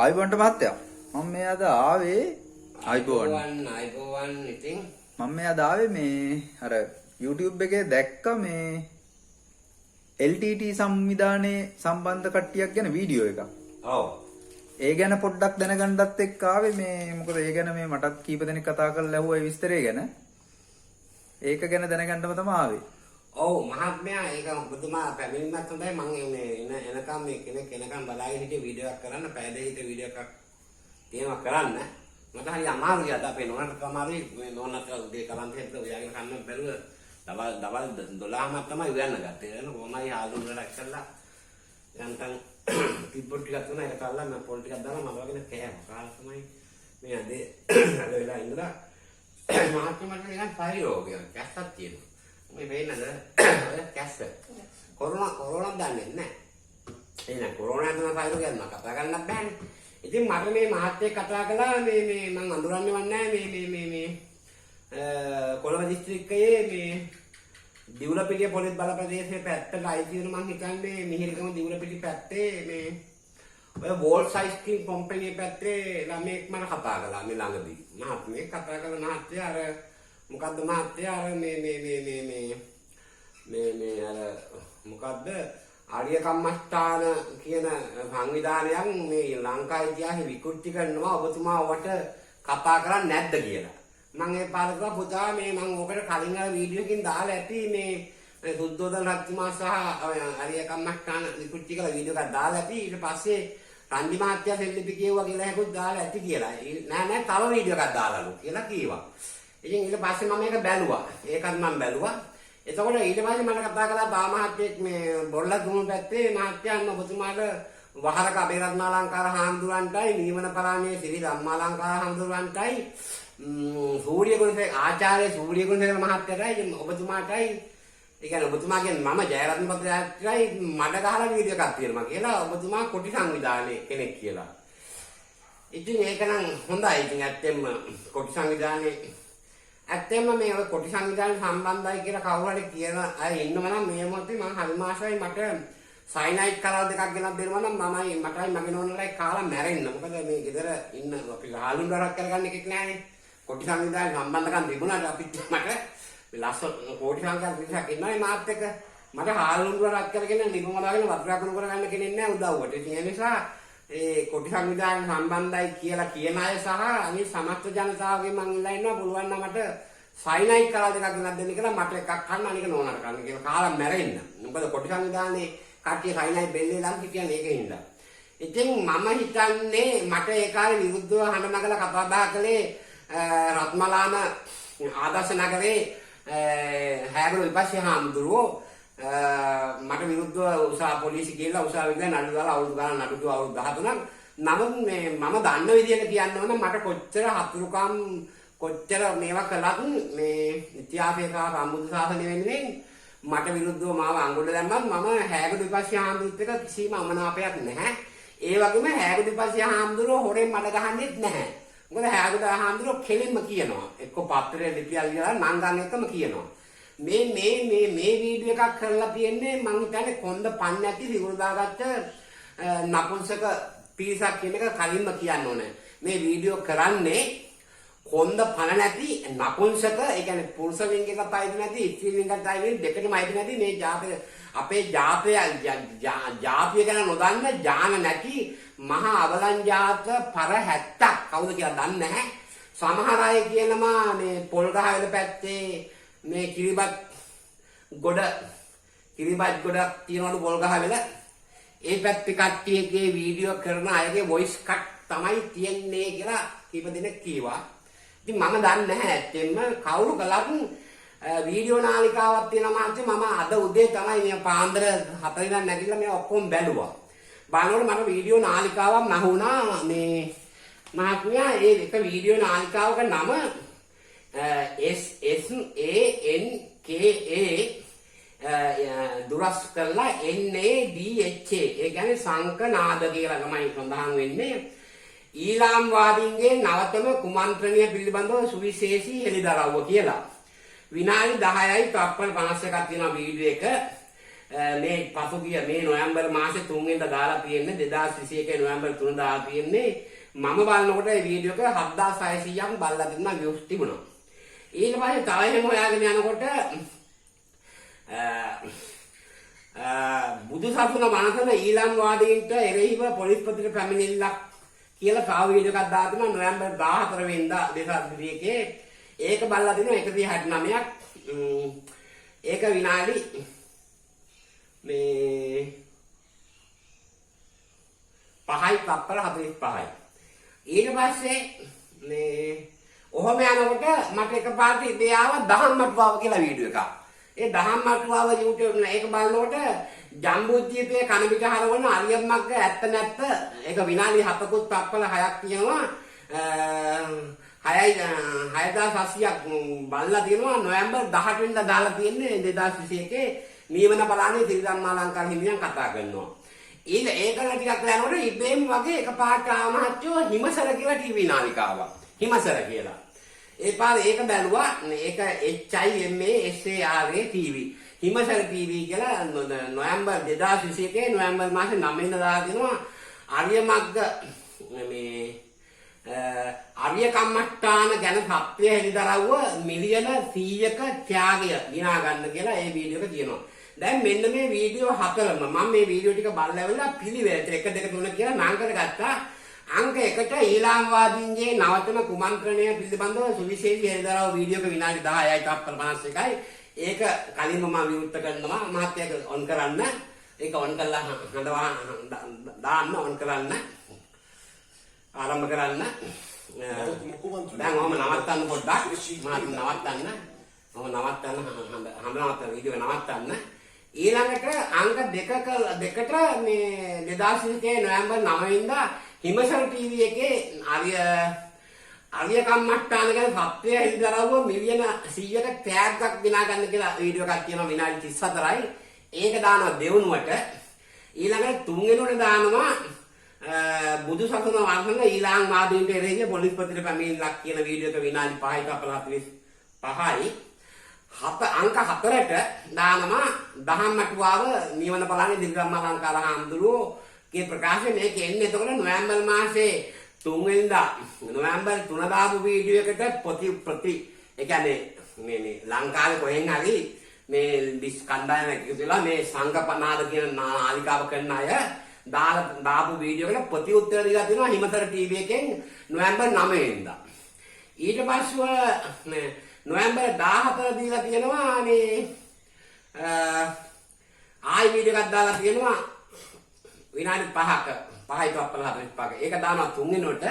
ආයිබෝන්ට මහත්තයා මම මේ අද ආවේ ආයිබෝන් ඉතින් මම මේ අද ආවේ මේ අර YouTube එකේ දැක්ක මේ LTT සංවිධානයේ සම්බන්ධ කට්ටියක් ගැන වීඩියෝ එකක්. ඔව්. ඒ ගැන පොඩ්ඩක් දැනගන්නත් එක්ක ආවේ මේ මොකද ඒ ගැන මේ මටත් කීප දෙනෙක් කතා කරලා ඇහුවා ඒ විස්තරය ගැන. ඒක ගැන දැනගන්නම තමයි ආවේ. ඔව් මහත්මයා ඒක ඔබතුමා පැමිණීමක් හොඳයි මම මේ එනකම් මේ කෙනෙක් එනකම් බලාගෙන හිටිය වීඩියෝ එකක් කරන්න පැය දෙකක වීඩියෝ එකක් තියෙනවා කරන්න මට හරි අමාරුයි අද අපේ නෝනට අමාරුයි මේ නෝනට උදේ කලන්ත හෙට උයාගෙන කන්න බැරුව දවල් 12ම තමයි උයන්න ගත්තේ නේද කොහොමයි ආලුම් වලක් කරලා යන්තම් තිබ්බොත් ටිකක් තුන ඒක කල්ලා මම පොල් ටිකක් දාලා මම වගේ කෑවා කාලා තමයි මේ අදේ අද වෙලා ඉඳලා මහත්මයාට නිකන් පරිලෝකයක් කැස්සක් තියෙනවා මේ වෙන්නද කැස්ස කොරෝනා දන්නේ නැහැ එහෙනම් කොරෝනා තමයි ෆයිල් ගන්න කතා කරන්න බෑනේ ඉතින් මට මේ මහත්යෙක් කතා කළා මේ මම අඳුරන්නේ නැහැ මේ කොළඹ දිස්ත්‍රික්කයේ මේ දිවුලපිටිය පොලිස් බල ප්‍රදේශයේ පැත්තට අයිති වෙන මං හිතන්නේ මිහිරගම දිවුලපිටිය පැත්තේ මේ ඔය වෝල්ට් සයිස්කින් කම්පැනි පැත්තේ ළමෙක් මම කතා කළා මේ ළඟදී මහත්මයෙක් කතා කරන මහත්යා අර මොකද්ද මහත්තයා අර මේ අර මොකද්ද ආර්ය කම්මස්ථාන කියන සංවිධානයක් මේ ලංකා ඉතිහාසෙ විකෘති කරනවා ඔබතුමා ඔබට කතා කරන්නේ නැද්ද කියලා මම ඒ පාරක පුතා මේ මම ඔකට කලින් අර වීඩියෝ එකකින් දාලා ඇති මේ සුද්ධෝදන රත්තුමා සහ ආර්ය කම්මස්ථාන විකෘති කරලා වීඩියෝ එකක් දාලා ඇති ඊට පස්සේ රන්දි මහත්තයා සෙල්ලිපි කියුවා කියලා හැකුත් දාලා ඇති කියලා නෑ තව වීඩියෝ එකක් දාලාලු කියලා කීවා ඉතින් ඊට පස්සේ මම ඒක බැලුවා. ඒකත් මම බැලුවා. එතකොට ඊට පස්සේ මට කතා කළා බා මහත්තයෙක් මේ බොරලා දුණු පැත්තේ මහත්තයන් ඔබතුමාට වහරක අබේරත්නාලංකාර හාමුදුරන්ටයි නිවන පරාමයේ සිරි ධම්මාලංකාර හාමුදුරන්ටයි සූර්යගුණසේ ආචාර්ය සූර්යගුණසේ මහත්තයටයි ඔබතුමාටයි ඒ කියන්නේ ඔබතුමාගෙන් මම ජයරත්න පත්‍රයයි මඩ ගහලා වීඩියෝ එකක් තියෙනවා කියලා ඔබතුමා කොටි සංවිධානයේ කෙනෙක් කියලා. ඉතින් ඒක නම් හොඳයි. ඉතින් ඇත්තෙන්ම කොටි සංවිධානයේ ඇත්තෙන්ම මේ ඔය කොටි සංවිධානය සම්බන්ධයි කියලා කවුරු හරි කියන අය ඉන්නවා නම් මේ මොහොතේ මම හරිමාසයි මට සයිනයිඩ් කරල් දෙකක් ගෙනත් දෙනවා නම් මටයි මගේ නෝනලයි කාලා මැරෙන්න. මොකද මේ ගෙදර ඉන්න අපි හාලුන් වරක් කරගන්න එකෙක් නෑනේ. කොටි සංවිධානය සම්බන්ධකම් තිබුණාට අපිත් මට ලස්සන කොටි සංවිධානය විශේෂයක් ඉන්නනේ මාත් එක්ක. මට හාලුන් වරක් කරගෙන නිකමලාගෙන වතුරක් උණු කරගන්න කෙනෙක් නෑ උදව්වට. ඒ නිසා ඒ කොටි සංවිධානය සම්බන්ධයි කියලා කියන අය සහ අනිත් සමස්ත ජනතාවගේ මං ඉල්ලා ඉන්නවා පුළුවන් නම් මට සයිනයිඩ් කරල් දෙකක් ගෙනත් දෙන්න කියලා මට එකක් කන්න අනික නෝනට කන්න කියලා කාලා මැරෙන්න. මොකද කොටි සංවිධානයේ කට්ටිය සයිනයිඩ් බෙල්ලේ ලං හිටියන් ඒකින්ද. ඉතින් මම හිතන්නේ මට ඒ කාලේ විරුද්ධව හඬ නගලා කතා බහ කළේ රත්මලාන ආදර්ශ නගරේ හැගලු විපස්සී හාමුදුරුවෝ මට විරුද්ධව උසාව පොලිසිය කියලා උසාවියෙන් නඩු දාලා අවුරුදු ගානක් නඩු දුව අවුරුදු 13ක් නමුත් මේ මම දන්න විදිහට කියන්න ඕන මට කොච්චර හතුරුකම් කොච්චර මේවා කළත් මේ ඉතිහාසයේ සහ සම්බුද්ධ ශාසනය වෙනුවෙන් මට විරුද්ධව මාව අඟුල දැම්මත් මම හැගඩු විපස්සී හාමුදුරුවොත් එක්ක කිසිම අමනාපයක් නැහැ ඒ වගේම හැගඩු විපස්සී හාමුදුරුවෝ හොරෙන් මඩ ගහන්නෙත් නැහැ මොකද හැගඩු හාමුදුරුවෝ කෙලින්ම කියනවා එක්ක පත්‍රයේ ලිපියක් ලියලා නංගන් එකම කියනවා මේ වීඩියෝ එකක් කරලා තියෙන්නේ මං හිතන්නේ කොන්ද පන් නැති සිවුරු දාගත්ත නපුංසක පිරිසක් කියන එක කලින්ම කියන්න ඕනේ. මේ වීඩියෝ කරන්නේ කොන්ද පන නැති නපුංසක ඒ කියන්නේ පුරුෂ ලිංගයකට අයිති නැති ස්ත්‍රී ලිංගයකට අයිති දෙකටම අයිති නැති මේ ජාතක අපේ ජාතිය ගැන නොදන්න ඥාන නැති මහා අවලංජාත පර 70ක් කවුද කියලා දන්නේ නැහැ. සමහර අය කියනවා මේ පොල්ගහවෙල පැත්තේ මේ කිරිබත් ගොඩ තියනවලු පොල්ගහවෙල ඒ පැත්තේ කට්ටියගේ වීඩියෝ කරන අයගේ වොයිස් කට් තමයි තියන්නේ කියලා කීප දෙනෙක් කීවා. ඉතින් මම දන්නේ නැහැ ඇත්තෙන්ම කවුරු කලත් වීඩියෝ නාලිකාවක් තියෙනවා මම අද උදේ තමයි මේ පාන්දර 4 ඉඳන් නැගිටලා මේ ඔක්කොම බැලුවා. බලනකොට මට වීඩියෝ නාලිකාවක් නහුණා මේ මහත්මයා ඒ එක වීඩියෝ නාලිකාවක නම SSANKA දුරස් කරලා NADHA ඒ කියන්නේ සංකනාද කියලා තමයි සඳහන් වෙන්නේ ඊලාම් වාදීන්ගේ නවතම කුමන්ත්‍රණය පිළිබඳව සුවිශේෂී හෙළිදරව්ව කියලා විනාඩි 10යි තප්පර 51ක් තියෙන වීඩියෝ එක මේ පසුගිය මේ නොවැම්බර් මාසේ 3 වෙනිදා දාලා තියෙන්නේ 2021 නොවැම්බර් 3 දාලා තියෙන්නේ මම බලනකොට මේ වීඩියෝ එක 7600ක් බලලා තිබුණා views තිබුණා. ඊට පස්සේ තව එහෙම හොයාගෙන යනකොට බුදුසසුන වනසන ඊළම් වාදීන්ට එරෙහිව පොලිස්පතිට පැමිණිල්ලක් කියලා තව වීඩියෝ එකක් දාලා තිබුණා නොවැම්බර් 14 වෙනිදා 2021 ඒක බලලා තිනවා 169ක් ඒක විනාඩි මේ 5යි තත්පර 45යි. ඊට පස්සේ මේ ඔහොම යනකොට මට එකපාරට ඉතේ ආව දහම්මටුවාව කියලා වීඩියෝ එකක්. ඒ දහම්මටුවාව YouTube එක බලනකොට ජම්බුද්දීපේ කන පිට හරවන අරියම්මග්ග ඇත්ත නැත්ත ඒක විනාඩි 7කුත් තත්පර 6ක් තියෙනවා. 6700ක් බලලා තියෙනවා නොවැම්බර් 18 වෙනිදා දාලා තියෙන්නේ 2021 නිවන බලන්නේ ත්‍රිධම්මාලංකාර හිමියන් කතා කරනවා. ඒකල ටිකක් යනකොට ඉබේම වගේ එකපාරට ආමහච්චෝ හිමසර කියලා ටීවී නාලිකාවක්. හිමසර කියලා. ඒ පාර ඒක බැලුවා. ඒක HIMASAR TV. හිමසර TV කියලා නොවැම්බර් 2021 නොවැම්බර් මාසේ 9 වෙනිදා දාලා තිනවා. ආර්යමග්ග මේ ආර්ය කම්මට්ටාන ගැන සත්‍ය හෙළිදරව්ව මිලියන 100ක ත්‍යාගය දිනා ගන්න කියලා ඒ වීඩියෝ එක තියෙනවා. දැන් මෙන්න මේ වීඩියෝ හතරම මම මේ වීඩියෝ ටික බලලා ඉවරලා පිළිවෙලට 1 2 3 කියලා නම් කරගත්තා. අංක 1ට ඊලාම්වාදීන්ගේ නවතන කුමන්ත්‍රණය පිළිබඳව සුවිශේෂී හෙළිදරව් වීඩියෝ එක විනාඩි 10යි තත්පර 51යි. ඒක කලින්ම මම විවෘත කරනවා. මහත්යක ඔන් කරන්න. ඒක ඔන් කළා හඳවා දාන්න ඔන් කරන්න. ආරම්භ කරන්න. දැන් මම නවත්තන්න පොඩ්ඩක්. මම නවත්තන්න. නවත්තන්න වීඩියෝ නවත්තන්න. ඊළඟට අංක දෙකට මේ 2021 නොවැම්බර් 9 වෙනිදා හිමසර ටීවී එකේ ආර්ය කම්මට්ටාන ගැන සත්‍ය හෙළිදරව්ව මිලියන 100ක ටැග්ගක් දිනා ගන්න කියලා වීඩියෝ එකක් තියෙනවා විනාඩි 34යි. ඒක දානවා දෙවනුවට. ඊළඟට තුන්වෙනුවට දානවා බුදුසසුන වංශන ඊළාම් වාදීන්ට එරෙහිව පොලිස්පතිට පැමිණිල්ලක් කියන වීඩියෝ එක විනාඩි 5යි තත්පර 45යි. අංක 4ට දානවා දහම්මටුවාව නිවන බලන්නේ ත්‍රිධම්මාලංකාර හාමුදුරුවෝගේ ප්‍රකාශය මේක එන්නේ. එතකොට නොවැම්බර් මාසේ 3 වෙනිදා නොවැම්බර් 3 දාපු වීඩියෝ එකට ප්‍රති ඒ කියන්නේ මේ ලංකාවේ කොහෙන් හරි මේ කණ්ඩායම එකතුලා මේ සංඝපනාද කියන නාලිකාව කරන අය දාපු වීඩියෝ එකට ප්‍රති උත්තර දීලා තිනවා හිමතර ටීවී එකෙන් නොවැම්බර් 9 වෙනිදා. ඊට පස්සේ නොවැම්බර් 14 දීලා තියෙනවා මේ ආයි වීඩියෝ එකක් දාලා තියෙනවා විනාඩි 5ක 5යි තත්පර 45ක. ඒක දානවා 3 වෙනිවට.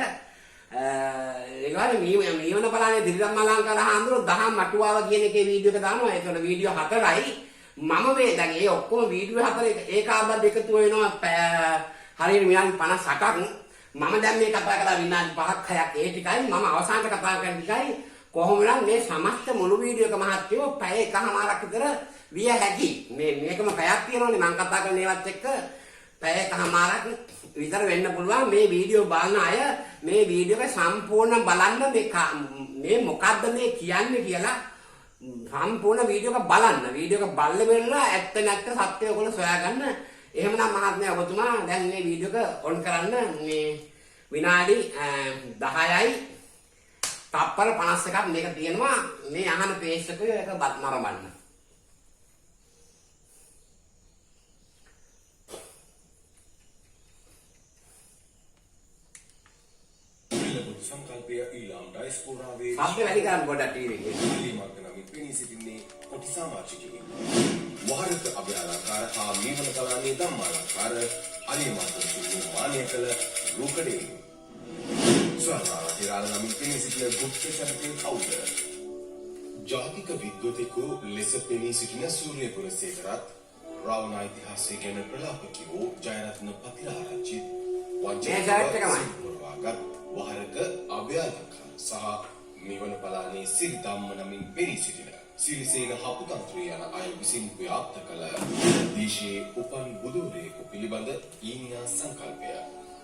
ඒ වගේ මීවන බලන්නේ ත්‍රිධම්මාලංකාර හාමුදුරුවෝ දහම් අටුවාව කියන එකේ වීඩියෝ එක දානවා. ඒකට වීඩියෝ 4යි. මම මේ දැන් ඒ ඔක්කොම වීඩියෝ 4 ඒකාබද්ධ එකතු වෙනවා හරියට විනාඩි 58ක්. මම දැන් මේ කතා කරලා විනාඩි 5ක් 6ක් ඒ ටිකයි මම අවසානට කතා කරන ටිකයි කොහොම නම් මේ සමස්ත මුළු වීඩියෝ එක මහත්යෝ පැය එකමාරක් විතර විය හැකි. මේකම පැයක් තියෙනවනේ මම කතා කරන ඒවත් එක්ක පැය එකමාරක් විතර වෙන්න පුළුවන්. මේ වීඩියෝ බලන අය මේ වීඩියෝ එක සම්පූර්ණ බලන්න මේ මොකද්ද මේ කියන්නේ කියලා සම්පූර්ණ වීඩියෝ එක බලන්න. වීඩියෝ එක බලලා ඇත්ත නැත්ත සත්‍ය ඔයගොල්ලෝ සොයාගන්න. එහෙමනම් මහත්මයා ඔබතුමා දැන් මේ වීඩියෝ එක ඔන් කරන්න. මේ විනාඩි 10යි තත්පර 51ක් මේක තියෙනවා. මේ අහන පේජ් එක නරඹන්න. සංකල්පය ඊළාම් ඩයස්පෝරාවේ සබ්ද වැඩි කරන් පොඩ්ඩක් ටීවී එකේ. ඊළාම් පෙනී සිටින්නේ කොටි සමාජිකයින්. වහරක අභ්‍යාලකාර හා මීවන කලාවේ ධම්මාලකාර අලිමාතෘ නිර්මාණය කළ රූකඩේ. ස්වර්ණාතිරාල නමින් පෙනී සිටින ගුප්ත චරිතය කවුද? ජාතික විද්වතෙකු ලෙස පෙනී සිටින සූර්ය ගුණසේකරත් රාවණ ඉතිහාසය ගැන ප්‍රලාප කියවූ ජයරත්න පතිරාරච්චි වංචකගත් වහරක අභ්‍යාලකාර සහ මෙවන පලානේ සිරි ධම්ම නමින් පෙනී සිටින සිරිසේන හපුතන්ත්‍රය යන අය විසින් ව්‍යාප්ත කළ දේශයේ උපන් බුදුවරයෙකු පිළිබඳ ඊනියා සංකල්පය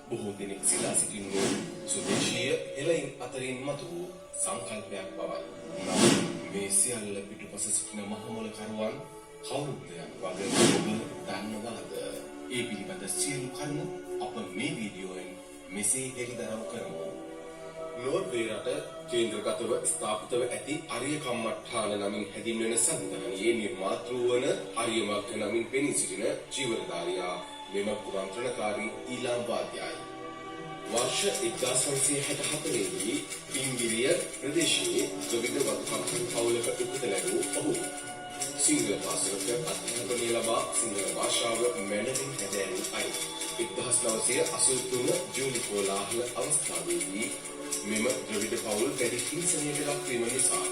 බොහෝ දෙනෙක් සිතා සිටින්නේ සුදේශීය හෙළයින් අතරින් මතු වූ සංකල්පයක් බවයි. මේ සියල්ල පිටුපස සිටින මහමොලකරුවන් කවුරුද යන වගේ ඔබ දන්නවාද? ඒ පිළිබඳ සියලු කරුණු අප මේ වීඩියෝවෙන් මෙසේ හෙළිදරව් කරමු. නෝර්වේ රට කේන්ද්‍රගතව ස්ථාපිතව ඇති අරිය කම්මට්ටාන නමින් හැඳින්වෙන සංවිධානයේ නිර්මාතෘ වන අරිය මග්ග නමින් පෙනී සිටින චීවරධාරියා මෙම පුරන්ත්‍රණකාරී ඊළාම් වාද්‍යයි. वर्ष 1964 දී ඉංග්‍රීය ප්‍රදේශයේ ද්‍රවිඩ වතුකම්පන පවුලක උපත ලැබූ ඔහු සිංහල භාෂාවක අධ්‍යාපනය ලබා සිංහල භාෂාව මැනවින් හැදෑරූ අය. 1983 ජූලි පොළාහල අවස්ථාවේදී මෙම ද්‍රවිඩ පවුල් වැඩි හිංසනයට ලක්වීම නිසා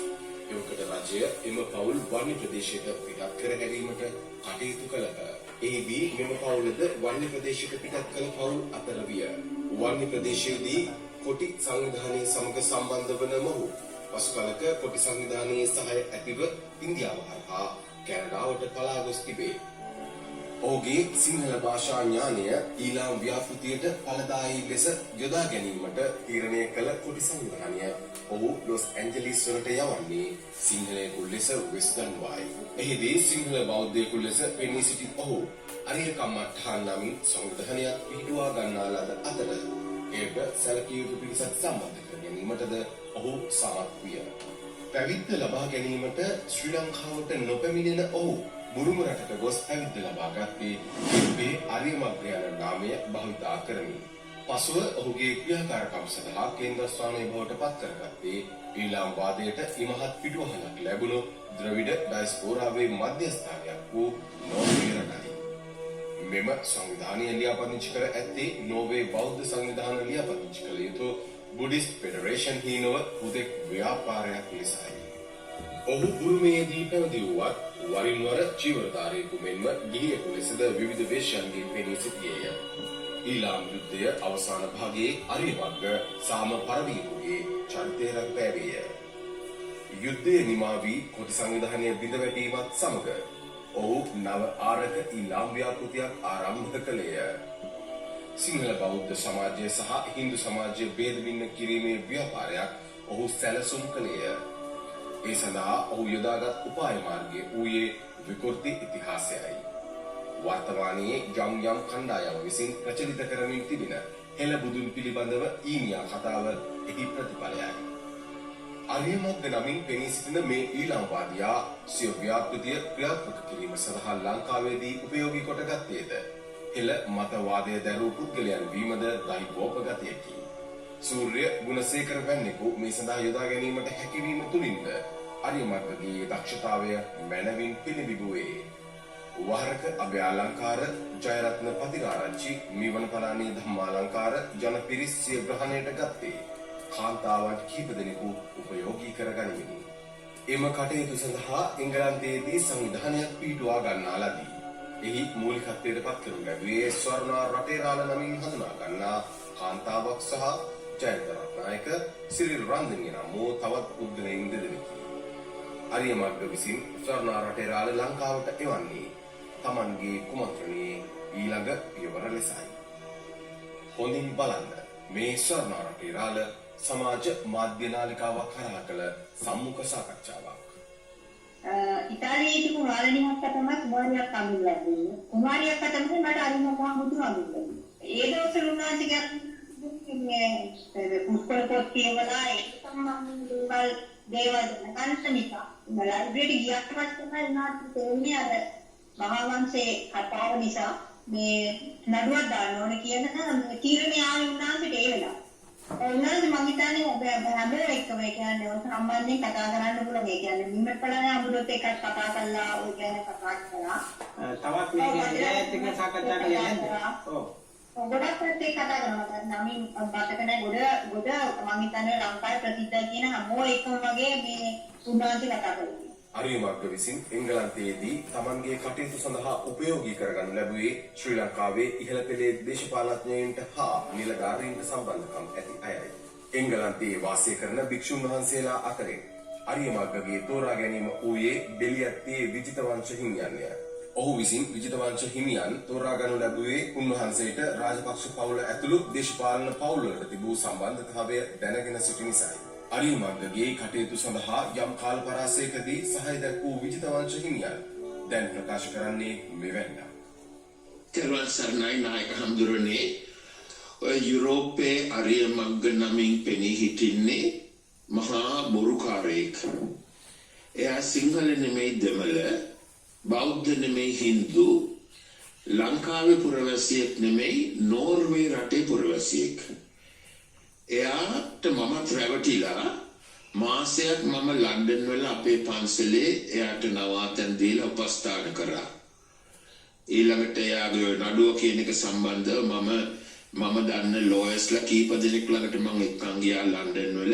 එවකට රජය එම පවුල් වන්‍ය ප්‍රදේශයට පිටත් කර හැරීමට කටයුතු කළහ. එහිදී මෙම පවුලද වන්‍ය ප්‍රදේශයට පිටත් කළ පවුල් අතර විය. වන්‍ය ප්‍රදේශයේදී කොටි සංවිධානයේ සමග සම්බන්ධ වන මොහු පසු කලක කොටි සංවිධානයේ සහාය ඇතිව ඉන්දියාව හරහා කැනඩාවට පලා ගොස් තිබේ. ඔහුගේ සිංහල භාෂා ඥානය ඊළාම් ව්‍යාපෘතියට ඵලදායී ලෙස යොදා ගැනීමට තීරණය කළ කොටි සංවිධානය ඔහු ලොස් ඇන්ජලිස් වලට යවන්නේ සිංහලයෙකු ලෙස වෙස්ගන්වායි. එහිදී සිංහල බෞද්ධයෙකු ලෙස පෙනී සිටි ඔහු අරිය කම්මට්ටාන නමින් සංවිධානයක් පිහිටුවා ගන්නා ලද අතර එයට සැලකිය යුතු පිරිසක් සම්බන්ධ කර ගැනීමටද ඔහු සමත් විය. පැවිද්ද ලබා ගැනීමට ශ්‍රී ලංකාවට නොපැමිණෙන ඔහු බුරුම රටට ගොස් පැවිද්ද ලබා ගත්තේ ඉබ්බේ අරිය මග්ග යන නාමය භාවිතා කරමින්. පසුව ඔහුගේ ක්‍රියාකාරකම් සඳහා කේන්ද්‍රස්ථානයේ බවට පත් කරගත්තේ ඊළාම් වාදයට ඉමහත් පිටුවහලක් ලැබුණු ද්‍රවිඩ ඩයස්පෝරාවේ මධ්‍යස්ථානයක් වූ නෝර්වේ රටයි. මෙම සංවිධානය ලියාපදිංචි කර ඇත්තේ නෝර්වේ බෞද්ධ සංවිධාන ලියාපදිංචි කළ යුතු බුද්දිස්ට් ෆෙඩරේෂන් හිනව හුදෙක් ව්‍යාපාරයක් ලෙසයි. ඔහු බුරුමයේදී පැවිදි වුවත් වරින් වර චීවරධාරියෙකු මෙන්ම ගිහියෙකු ලෙසද විවිධ වේශයන්ගේ පෙනී සිටියේය. ඊළාම් යුද්ධය අවසාන භාගයේ අරිය මග්ග සාම පරවීරුගේ චරිතය රැකපෑවේය. යුද්ධය නිමා වී කොටි සංවිධානය බිඳ වැටීමත් සමග ඔහු නව ආරක ඊළාම් ව්‍යාපෘතියක් ආරම්භ කළේය. සිංහල බෞද්ධ සමාජය සහ හින්දු සමාජය බේදමින්න කිරීමේ ව්‍යාපාරයක් ඔහු සැලසුම් කළේය. ඒ සඳහා ඔහු යොදාගත් උපාය මාර්ගය වූයේ විකෘති ඉතිහාසයයි. වර්තමානයේ යම් කණ්ඩායම් විසින් ප්‍රචලිත කරමින් තිබෙන හෙළ බුදුන් පිළිබඳව ඊනියා කතාව එහි ප්‍රතිඵලයයි. අරිය මග්ග නමින් පෙනී සිටින මේ ඊළාම් වාදියා සිය ව්‍යාපෘතිය ක්‍රියාත්මක කිරීම සඳහා ලංකාවේදී උපයෝගී කොට ගත්තේද හෙළ මතවාදය දැරූ පුද්ගලයන් වීමද දෛවෝපගතයකි. සූර්ය ගුණසේකර වැන්නෙකු මේ සඳහා යොදා ගැනීමට හැකිවීම තුලින්ද අරිය මග්ගගේ දක්ෂතාවය මැනවින් පිළිබිඹුවේ. වහරක අභයාලංකාර ජයරත්න පතිරාරච්චි මිවන පලානේ ධම්මාලංකාර ජනපිරිස් සිය ග්‍රහණයට ගත්තේ කාන්තාවන් කිහිප දෙනෙකු උපයෝගී කරගනිමිනි. එම කටයුතු සඳහා එංගලන්තයේදී සංවිධානයක් පිහිටුවා ගන්නා ලදී. එහි මූලිකත්වයට පත් කරනු ලැබුවේ ස්වර්ණා රටේරාල නමින් හඳුනා ගන්නා කාන්තාවක් සහ ජයන්ත රත්නායක සිරිල් රන්දනිය නම් වූ තවත් පුද්ගලයන් දෙදෙනෙකි. අරිය මග්ග විසින් ස්වර්ණා රටේරාල ලංකාවට එවන්නේ තමන්ගේ කුමන්ත්‍රණයේ ඊළඟ පියවර ලෙසයි. හොඳින් බලන්න මේ ස්වර්ණා රටේරාල සමාජ මාධ්‍ය නාලිකාවක් කරා කළ සම්මුඛ සාකච්ඡාවක්. ඉතාලියේ හිටපු මාළනියක් තමයි කුමාරියක් හඳුන්වන්නේ. කුමාරියක් තමයි මට අරිම මහමුතු හඳුන්වන්නේ. ඒ දවස්වල උන්වහන්සේ කියන්නේ පුස්තක පොත් කියවලා ඒ සම්බන්ධ දේවල් කන්සනිකා ලයිබ්‍රරි ගියාට පස්සේ තමයි උන්වහන්සේ තේරුනේ අර මහා වංශයේ කතාව නිසා මේ නඩුවක් දාන්න ඕනේ කියන තීරණය ආවේ උන්වහන්සේට ඒ වෙලාව. උන්වහන්සේ මම හිතන්නේ ඔබ හැම එකම ඒ කියන්නේ ඔය සම්බන්ධයෙන් කතා කරන්න පුළුවන්. ඒ කියන්නේ මිම්මපලන අමුදොත් එකක් කතා කරලා ඔය කියන්නේ කතා කරලා තවත් මේ නෑත් එක සාකච්ඡා කරලා යන්න. ඔව්. ගොඩක් පැත්තේ කතා කරනවා. නමින් මතක නැහැ ගොඩ මම හිතන්නේ ලංකාවේ ප්‍රසිද්ධ කියන හැමෝ එකම වගේ මේ උන්වහන්සේ කතා කරන්නේ. අරිය මග්ග විසින් එංගලන්තයේදී තමන්ගේ කටයුතු සඳහා උපයෝගී කරගනු ලැබුවේ ශ්‍රී ලංකාවේ ඉහළ පෙළේ දේශපාලඥයින්ට හා නිලධාරීන්ට සම්බන්ධකම් ඇති අයයි. එංගලන්තයේ වාසය කරන භික්ෂුන් වහන්සේලා අතරින් අරිය මග්ගගේ තෝරා ගැනීම වූයේ බෙලියත්තේ විජිතවංශ හිමියන්ය. ඔහු විසින් විජිතවංශ හිමියන් තෝරා ගනු ලැබුවේ උන්වහන්සේට රාජපක්ෂ පවුල ඇතුළු දේශපාලන පවුල්වලට තිබූ සම්බන්ධතාවය දැනගෙන සිටි නිසායි. අරිය මග්ගගේ කටයුතු සඳහා යම් කාල පරාසයකදී සහාය දැක්වූ විජිතවංශ හිමියන් දැන් ප්‍රකාශ කරන්නේ මෙවැන්න. තෙරුවන් සරණයි නායක හඳුරන්නේ ඔය යුරෝපයේ අරිය මග්ග නමින් පෙනී හිටින්නේ මහා බොරුකාරයෙක්. එයා සිංහල නෙමෙයි දෙමළ, බෞද්ධ නෙමෙයි හින්දු, ලංකාවේ පුරවැසියෙක් නෙමෙයි නෝර්වේ රටේ පුරවැසියෙක්. එයාට මමත් රැවටිලා මාසයක් මම ලන්ඩන් වල අපේ පන්සලේ එයාට නවාතැන් දීලා උපස්ථාන කරා. ඊළඟට එයාගේ නඩුව කියන එක සම්බන්ධව මම දන්න ලෝයර්ස්ලා කීප දෙනෙක් ළඟට මම එක්කන් ගියා ලන්ඩන් වල.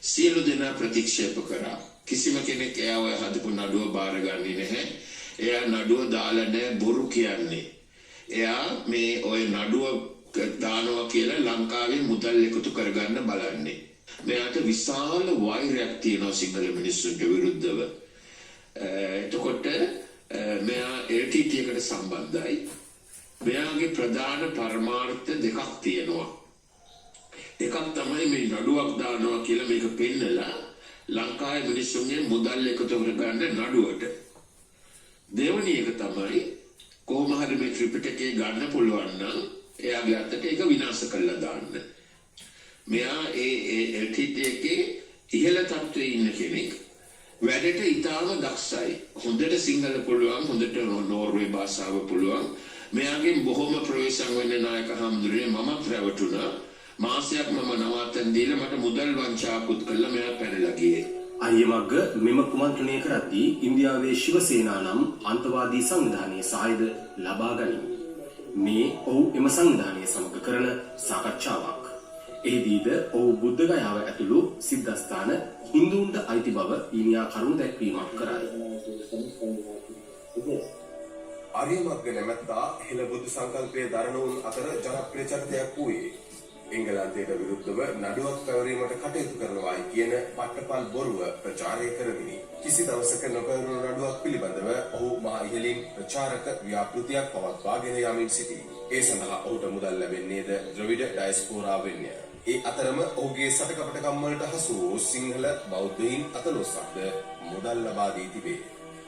සියලු දෙනා ප්‍රතික්ෂේප කරා. කිසිම කෙනෙක් එයාව හදපු නඩුව බාරගන්නේ නැහැ. එයා නඩුව දාලා නැහැ, බොරු කියන්නේ. එයා මේ ওই නඩුව දානවා කියලා ලංකාවේ මුදල් එකතු කරගන්න බලන්නේ. මෙයාට විශාල වෛරයක් තියෙනවා සිංහල මිනිස්සුන්ට විරුද්ධව. එතකොට මෙයා LTT එකට සම්බන්ධයි. මෙයාගේ ප්‍රධාන පරමාර්ථ දෙකක් තියෙනවා. එකක් තමයි මේ නඩුවක් දානවා කියලා මේක පෙන්නලා ලංකාවේ මිනිස්සුන්ගේ මුදල් එකතු කරගන්න නඩුවට. දෙවැනි එක තමයි කොහොම හරි මේ ත්‍රිපිටකය ගන්න පුළුවන් නම් එයාගේ අතට ඒක විනාශ කරලා දාන්න. මෙයා ඒ LTT එකේ ඉහළ තත්ත්වයේ ඉන්න කෙනෙක්. වැඩට ඉතාම දක්ෂයි. හොඳට සිංහල පුළුවන්, හොඳට නෝර්වේ භාෂාව පුළුවන්. මෙයාගෙන් බොහොම ප්‍රවේශම් වෙන්න නායක හඳුරන්නේ මමත් රැවටුණා. මාසයක් මම නවාතැන් දීලා මට මුදල් වංචාවකුත් කළා. මෙයා පැනලා ගියේ. අරිය මග්ග මෙම කුමන්ත්‍රණය කරද්දී ඉන්දියාවේ ශිවසේනා නම් අන්තවාදී සංවිධානයේ සහායද ලබා ගනිමි. මේ ඔහු එම සංවිධානය සමග කරන සාකච්ඡාවක්. එහිදීද ඔහු බුද්ධ ගයාව ඇතුළු සිද්ධාස්ථාන හින්දුන්ට අයිති බව ඊනියා කරුණු දැක්වීමක් කරයි. ආර්ය මග්ග නැමැත්තා හෙළ බුදු සංකල්පයේ දරණවුන් අතර ජනප්‍රිය චරිතයක් වූයේ. එංගලන්තයට විරුද්ධව නඩුවක් පැවරීමට කටයුතු කරනවායි කියන පට්ටපල් බොරුව ප්‍රචාරය කරමිනි. කිසි දවසක නොපැවරුණු නඩුවක් පිළිබඳව ඔහු මහ ඉහළින් ප්‍රචාරක ව්‍යාපෘතියක් පවත්වාගෙන යමින් සිටී. ඒ සඳහා ඔහුට මුදල් ලැබෙන්නේද ද්‍රවිඩ ඩයස්පෝරාවෙන්ය. ඒ අතරම ඔහුගේ සටකපටකම් වලට හසු වූ සිංහල බෞද්ධයින් 14ක්ද මුදල් ලබා දී තිබේ.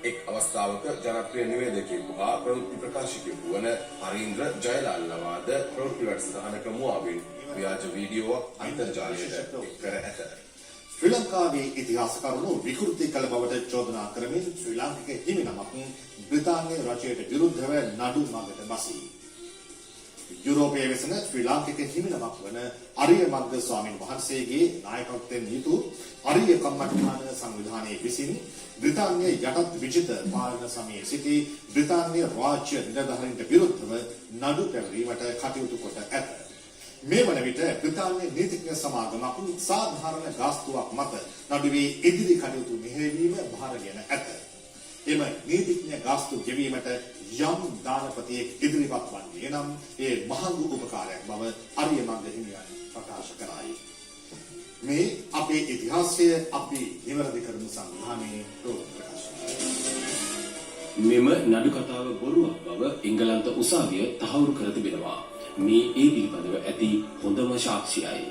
එක් අවස්ථාවක ජනප්‍රිය නිවේදකයෙකු හා ප්‍රවෘත්ති ප්‍රකාශකයෙකු වන හරීන්ද්‍ර ජයලාල්ලවාද ප්‍රවෘත්ති වැඩසටහනක මුවාවෙන් ව්‍යාජ වීඩියෝවක් අන්තර්ජාලයට එක් කර ඇත. ශ්‍රී ලංකාවේ ඉතිහාස කරුණු විකෘති කළ බවට චෝදනා කරමින් ශ්‍රී ලාංකික හිමිනමක් බ්‍රිතාන්‍ය රජයට විරුද්ධව නඩු මඟට බසී. යුරෝපයේ වෙසෙන ශ්‍රී ලාංකික හිමිනමක් වන අරිය මග්ග ස්වාමීන් වහන්සේගේ නායකත්වයෙන් යුතු අරිය කම්මඨාන සංවිධානයේ විසින් බ්‍රිතාන්‍ය යටත් විජිත පාලන සමයේ සිටි බ්‍රිතාන්‍ය රාජ්‍ය නිලධාරීන්ට විරුද්ධව නඩු පැවරීමට කටයුතු කොට ඇත. මේ වන විට බ්‍රිතාන්‍ය නීතිඥ සමාගමක් සාධාරණ ගාස්තුවක් මත නඩුවේ ඉදිරි කටයුතු මෙහෙයවීම භාරගෙන ඇත. එම නීතිඥ ගාස්තු ගෙවීමට යම් දානපතියෙක් ඉදිරිපත් වන්නේ නම් ඒ මහඟු උපකාරයක් බව අරිය මග්ග හිමියන් ප්‍රකාශ කරයි. මේ අපේ ඉතිහාසය අපි නිවැරදි කරමු සංවිධානයේ ප්‍රකාශනය. මෙම නඩු කතාව බොරුවක් බව එංගලන්ත උසාවිය තහවුරු කර තිබෙනවා. මේ ඒ පිළිබඳව ඇති හොඳම සාක්ෂියයි.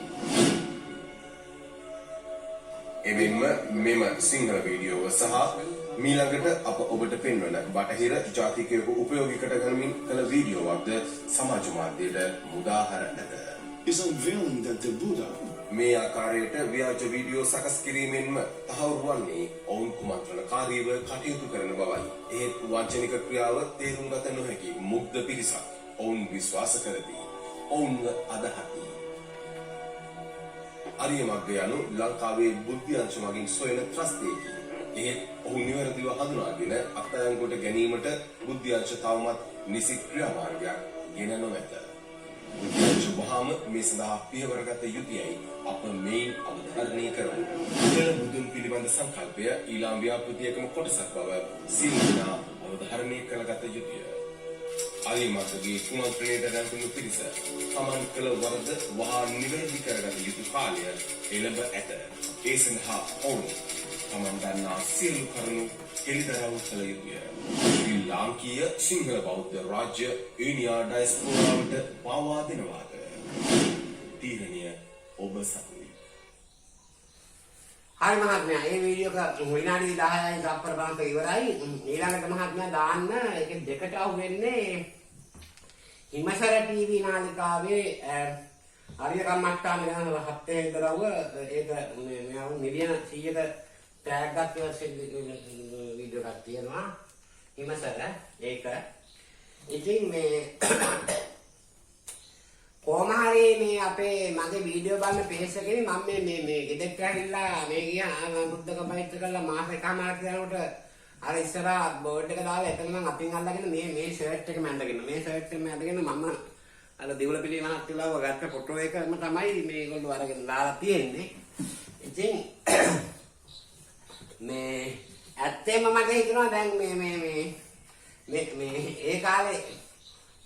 එමෙන්ම මෙම සිංහල වීඩියෝව සහ මීළඟට අප ඔබට පෙන්වන බටහිර ජාතිකයෙකු උපයෝගී කොට ගනිමින් කළ වීඩියෝවක්ද සමාජ මාධ්‍යයට මුදාහර ඇත. මේ ආකාරයට ව්‍යාජ වීඩියෝ සකස් කිරීමෙන්ම තහවුරු වන්නේ ඔවුන් කුමන්ත්‍රණකාරීව කටයුතු කරන බවයි. එහෙත් වංචනික ක්‍රියාව තේරුම් ගත නොහැකි මුග්ධ පිරිසක් ඔවුන් විශ්වාස කරති. ඔවුන්ව අදහති. අරිය මග්ග යනු ලංකාවේ බුද්ධි අංශ මගින් සොයන ත්‍රස්තයෙකි. එහෙත් ඔහු නිවැරදිව හඳුනාගෙන අත්අඩංගුවට ගැනීමට බුද්ධි අංශ තවමත් නිසි ක්‍රියාමාර්ගයක් ගෙන නොමැත. බුද්ධි අංශ වහාම මේ සඳහා පියවරගත යුතුයයි අප මෙයින් අවධාරණය කරමු. ඉහළ බුදුන් පිළිබඳ සංකල්පය ඊළාම් ව්‍යාපෘතියකම කොටසක් බව සියලු දෙනා අවධාරණය කරගත යුතුය. අරිය මග්ගගේ කුමන්ත්‍රණයට දැන්තුණු පිරිස තමන් කළ වරද වහා නිවැරදි කරගත යුතු කාලය එළඹ ඇත. ඒ සඳහා ඔවුන් තමන් දන්නා සියලු කරුණු හෙළිදරව් කළ යුතුය. ශ්‍රී ලාංකීය සිංහල බෞද්ධ රාජ්‍ය ඊනියා ඩයස්පෝරාවට පාවා දෙනවාද? තීරණය ඔබ සතුයි. හරි මහත්මයා මේ වීඩියෝ එක විනාඩි 10යි තප්පර 50 ඉවරයි. ඊළඟට මහත්මයා දාන්න ඒක දෙකට අහු වෙන්නේ හිමසර ටීවී නාලිකාවේ හරිය කම්මට්ටාන ගහන 7 ඉදරව ඒක මේ මිලියන 100ක ටැග් එකක් වීඩියෝ එකක් තියෙනවා හිමසර ඒක ඉතින් මේ කොහොම හරි මේ අපේ මගේ වීඩියෝ බලන පේජ් එකේ මම මේ ගෙදරට ඇවිල්ලා මේ ගියා බුද්ධක බයිට් කරලා මාස එකමාරක් යනකොට අර ඉස්සරහා බෝඩ් එක දාලා එතන මම අතින් අල්ලගෙන මේ ෂර්ට් එක මැඳගෙන මම අර දිවුල පිළිමනක් තියලා ගත්ත ෆොටෝ එකම තමයි මේගොල්ලෝ අරගෙන දාලා තියෙන්නේ. ඉතින් මේ ඇත්තෙම මට හිතෙනවා දැන් මේ ඒ කාලේ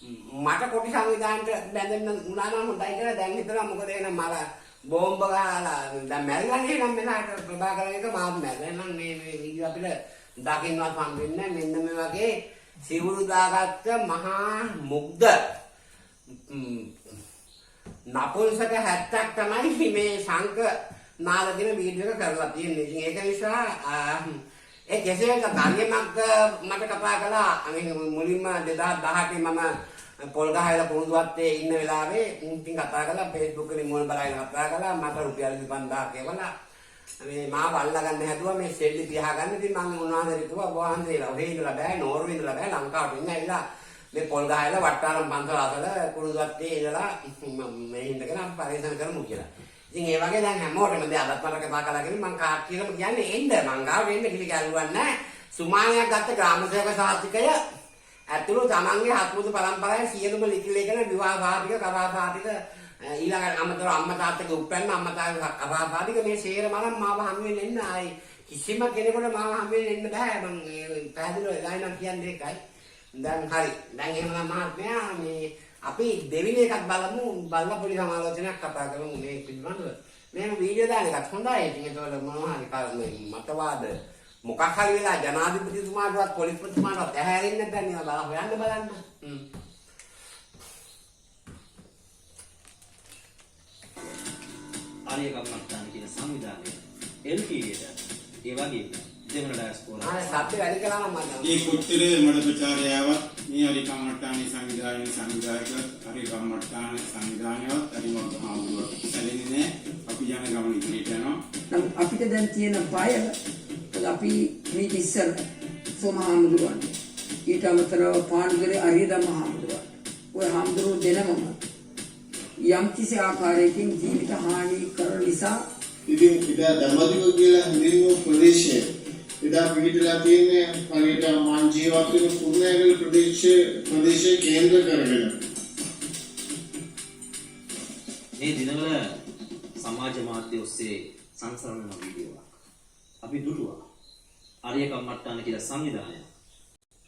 මට කොටි සංවිධානයට බැඳෙන්න උනා නම් හොඳයි කියලා දැන් හිතනවා. මොකද එහෙනම් මල බෝම්බ ගහලා දැන් මැරිලානේ නම් මෙලාට ප්‍රභාකරන් එක මාත් මැරෙලා නම් මේ වීඩියෝ අපිට දකින්නවත් හම් වෙන්නේ මෙන්න මේ වගේ සිවුරු දාගත්ත මහා මුග්ධ නපුංසක 70ක් තමයි මේ ශංක නාද දින වීඩියෝ එක කරලා තියෙන්නේ. ඉතින් ඒක නිසා ඒ කෙසේ වෙතත් ධර්මයක් මට කතා කළා. මුලින්ම 2018 මම පොල්ගහයිල පුරුදුවත්තේ ඉන්න වෙලාවේ ඉතින් කතා කළා Facebook එකේ මොන බලයින කතා කළා. මට රුපියල් 5000ක් එවලා මේ මාව අල්ලගන්න හැදුවා මේ සෙල්ලි තියාගන්න. ඉතින් මම උන්වහන්සේ කිව්වා ඔබ වහන්සේලා ඔහේ ඉඳලා බෑ නෝර්වේ ඉඳලා බෑ ලංකාවට ඉන්න ඇවිල්ලා මේ පොල්ගහයිල වට්ටාරම් පන්සල අතර පුරුදුවත්තේ ඉඳලා මේ ඉඳගෙන අපි පරිශන කරමු කියලා. ඉතින් ඒ වගේ දැන් හැමෝටම දැන් අදත් මට කතා කළා කියන්නේ මං කාට් කියලාම කියන්නේ එන්න මං ගාව එන්න කිසි ගැලුවක් නැහැ. සුමානයක් ගත්ත ග්‍රාම සේවක සාහිත්‍යකය ඇතුළු තමන්ගේ හත්මුදු පරම්පරාවේ සියලුම ලිපි ලේඛන විවාහ සාහිත්‍ය කතා සාහිත්‍ය ඊළඟට අමතර අම්මා තාත්තගේ උප්පැන්න අම්මා තාත්තගේ කතා සාහිත්‍ය මේ සේරම නම් මාව හම් වෙන්නේ එන්න ආයි කිසිම කෙනෙකුට මාව හම් වෙන්නේ එන්න බෑ. මං පැහැදිලිව එලා නම් කියන්නේ ඒකයි. දැන් හරි දැන් එහෙනම් මහත්මයා මේ අපි දෙවිනි එකක් බලමු බලලා පොඩි සමාලෝචනයක් කතා කරමු මේ පිළිබඳව. මේ වීඩියෝ දාන එකත් හොඳයි. ඉතින් ඒතකොට මොනවා හරි මතවාද මොකක් හරි වෙලා ජනාධිපතිතුමාටවත් පොලිස්පතිතුමාටවත් ඇහැරෙන්නේ නැත්නම් නේද බලන්න. ආර්ය කම්මස්ථාන කියන සංවිධානය LTDට ඒ වගේ දෙමළ ඩයස්පෝරා සත්‍ය වැඩි කළාම මම මේ කොච්චර මඩ ප්‍රචාරයාවක් මේ හරි කම්මට්ටානේ සංවිධානයක් හරි කම්මට්ටාන සංවිධානයවත් හරි මහාවුරුවක් සැලෙන්නේ නැහැ. අපි යන ගමන ඉදිරියට යනවා. නමුත් අපිට දැන් තියෙන බය අපි මේ ඉස්සර සෝමහාමුදුරුවන් ඊට අමතරව පාණ්ඩුරේ අරියදම් මහාමුදුරුවන් ඔය හාමුදුරුවෝ දෙනමම යම් කිසි ආකාරයකින් ජීවිත හානි කරන නිසා ඉතින් ඉදා දමදිව කියලා හඳුන්වන ප්‍රදේශය ඉදා පිළිදලා තියෙන්නේ හරියට මන් ජීවත් වෙන කුරුණෑගල ප්‍රදේශයේ කේන්ද්‍ර කරගෙන මේ දිනවල සමාජ මාධ්‍ය ඔස්සේ සංසරණ වීඩියෝවක් අපි දුටුවා. ආර්ය කම්මට්ටාන කියලා සංවිධානය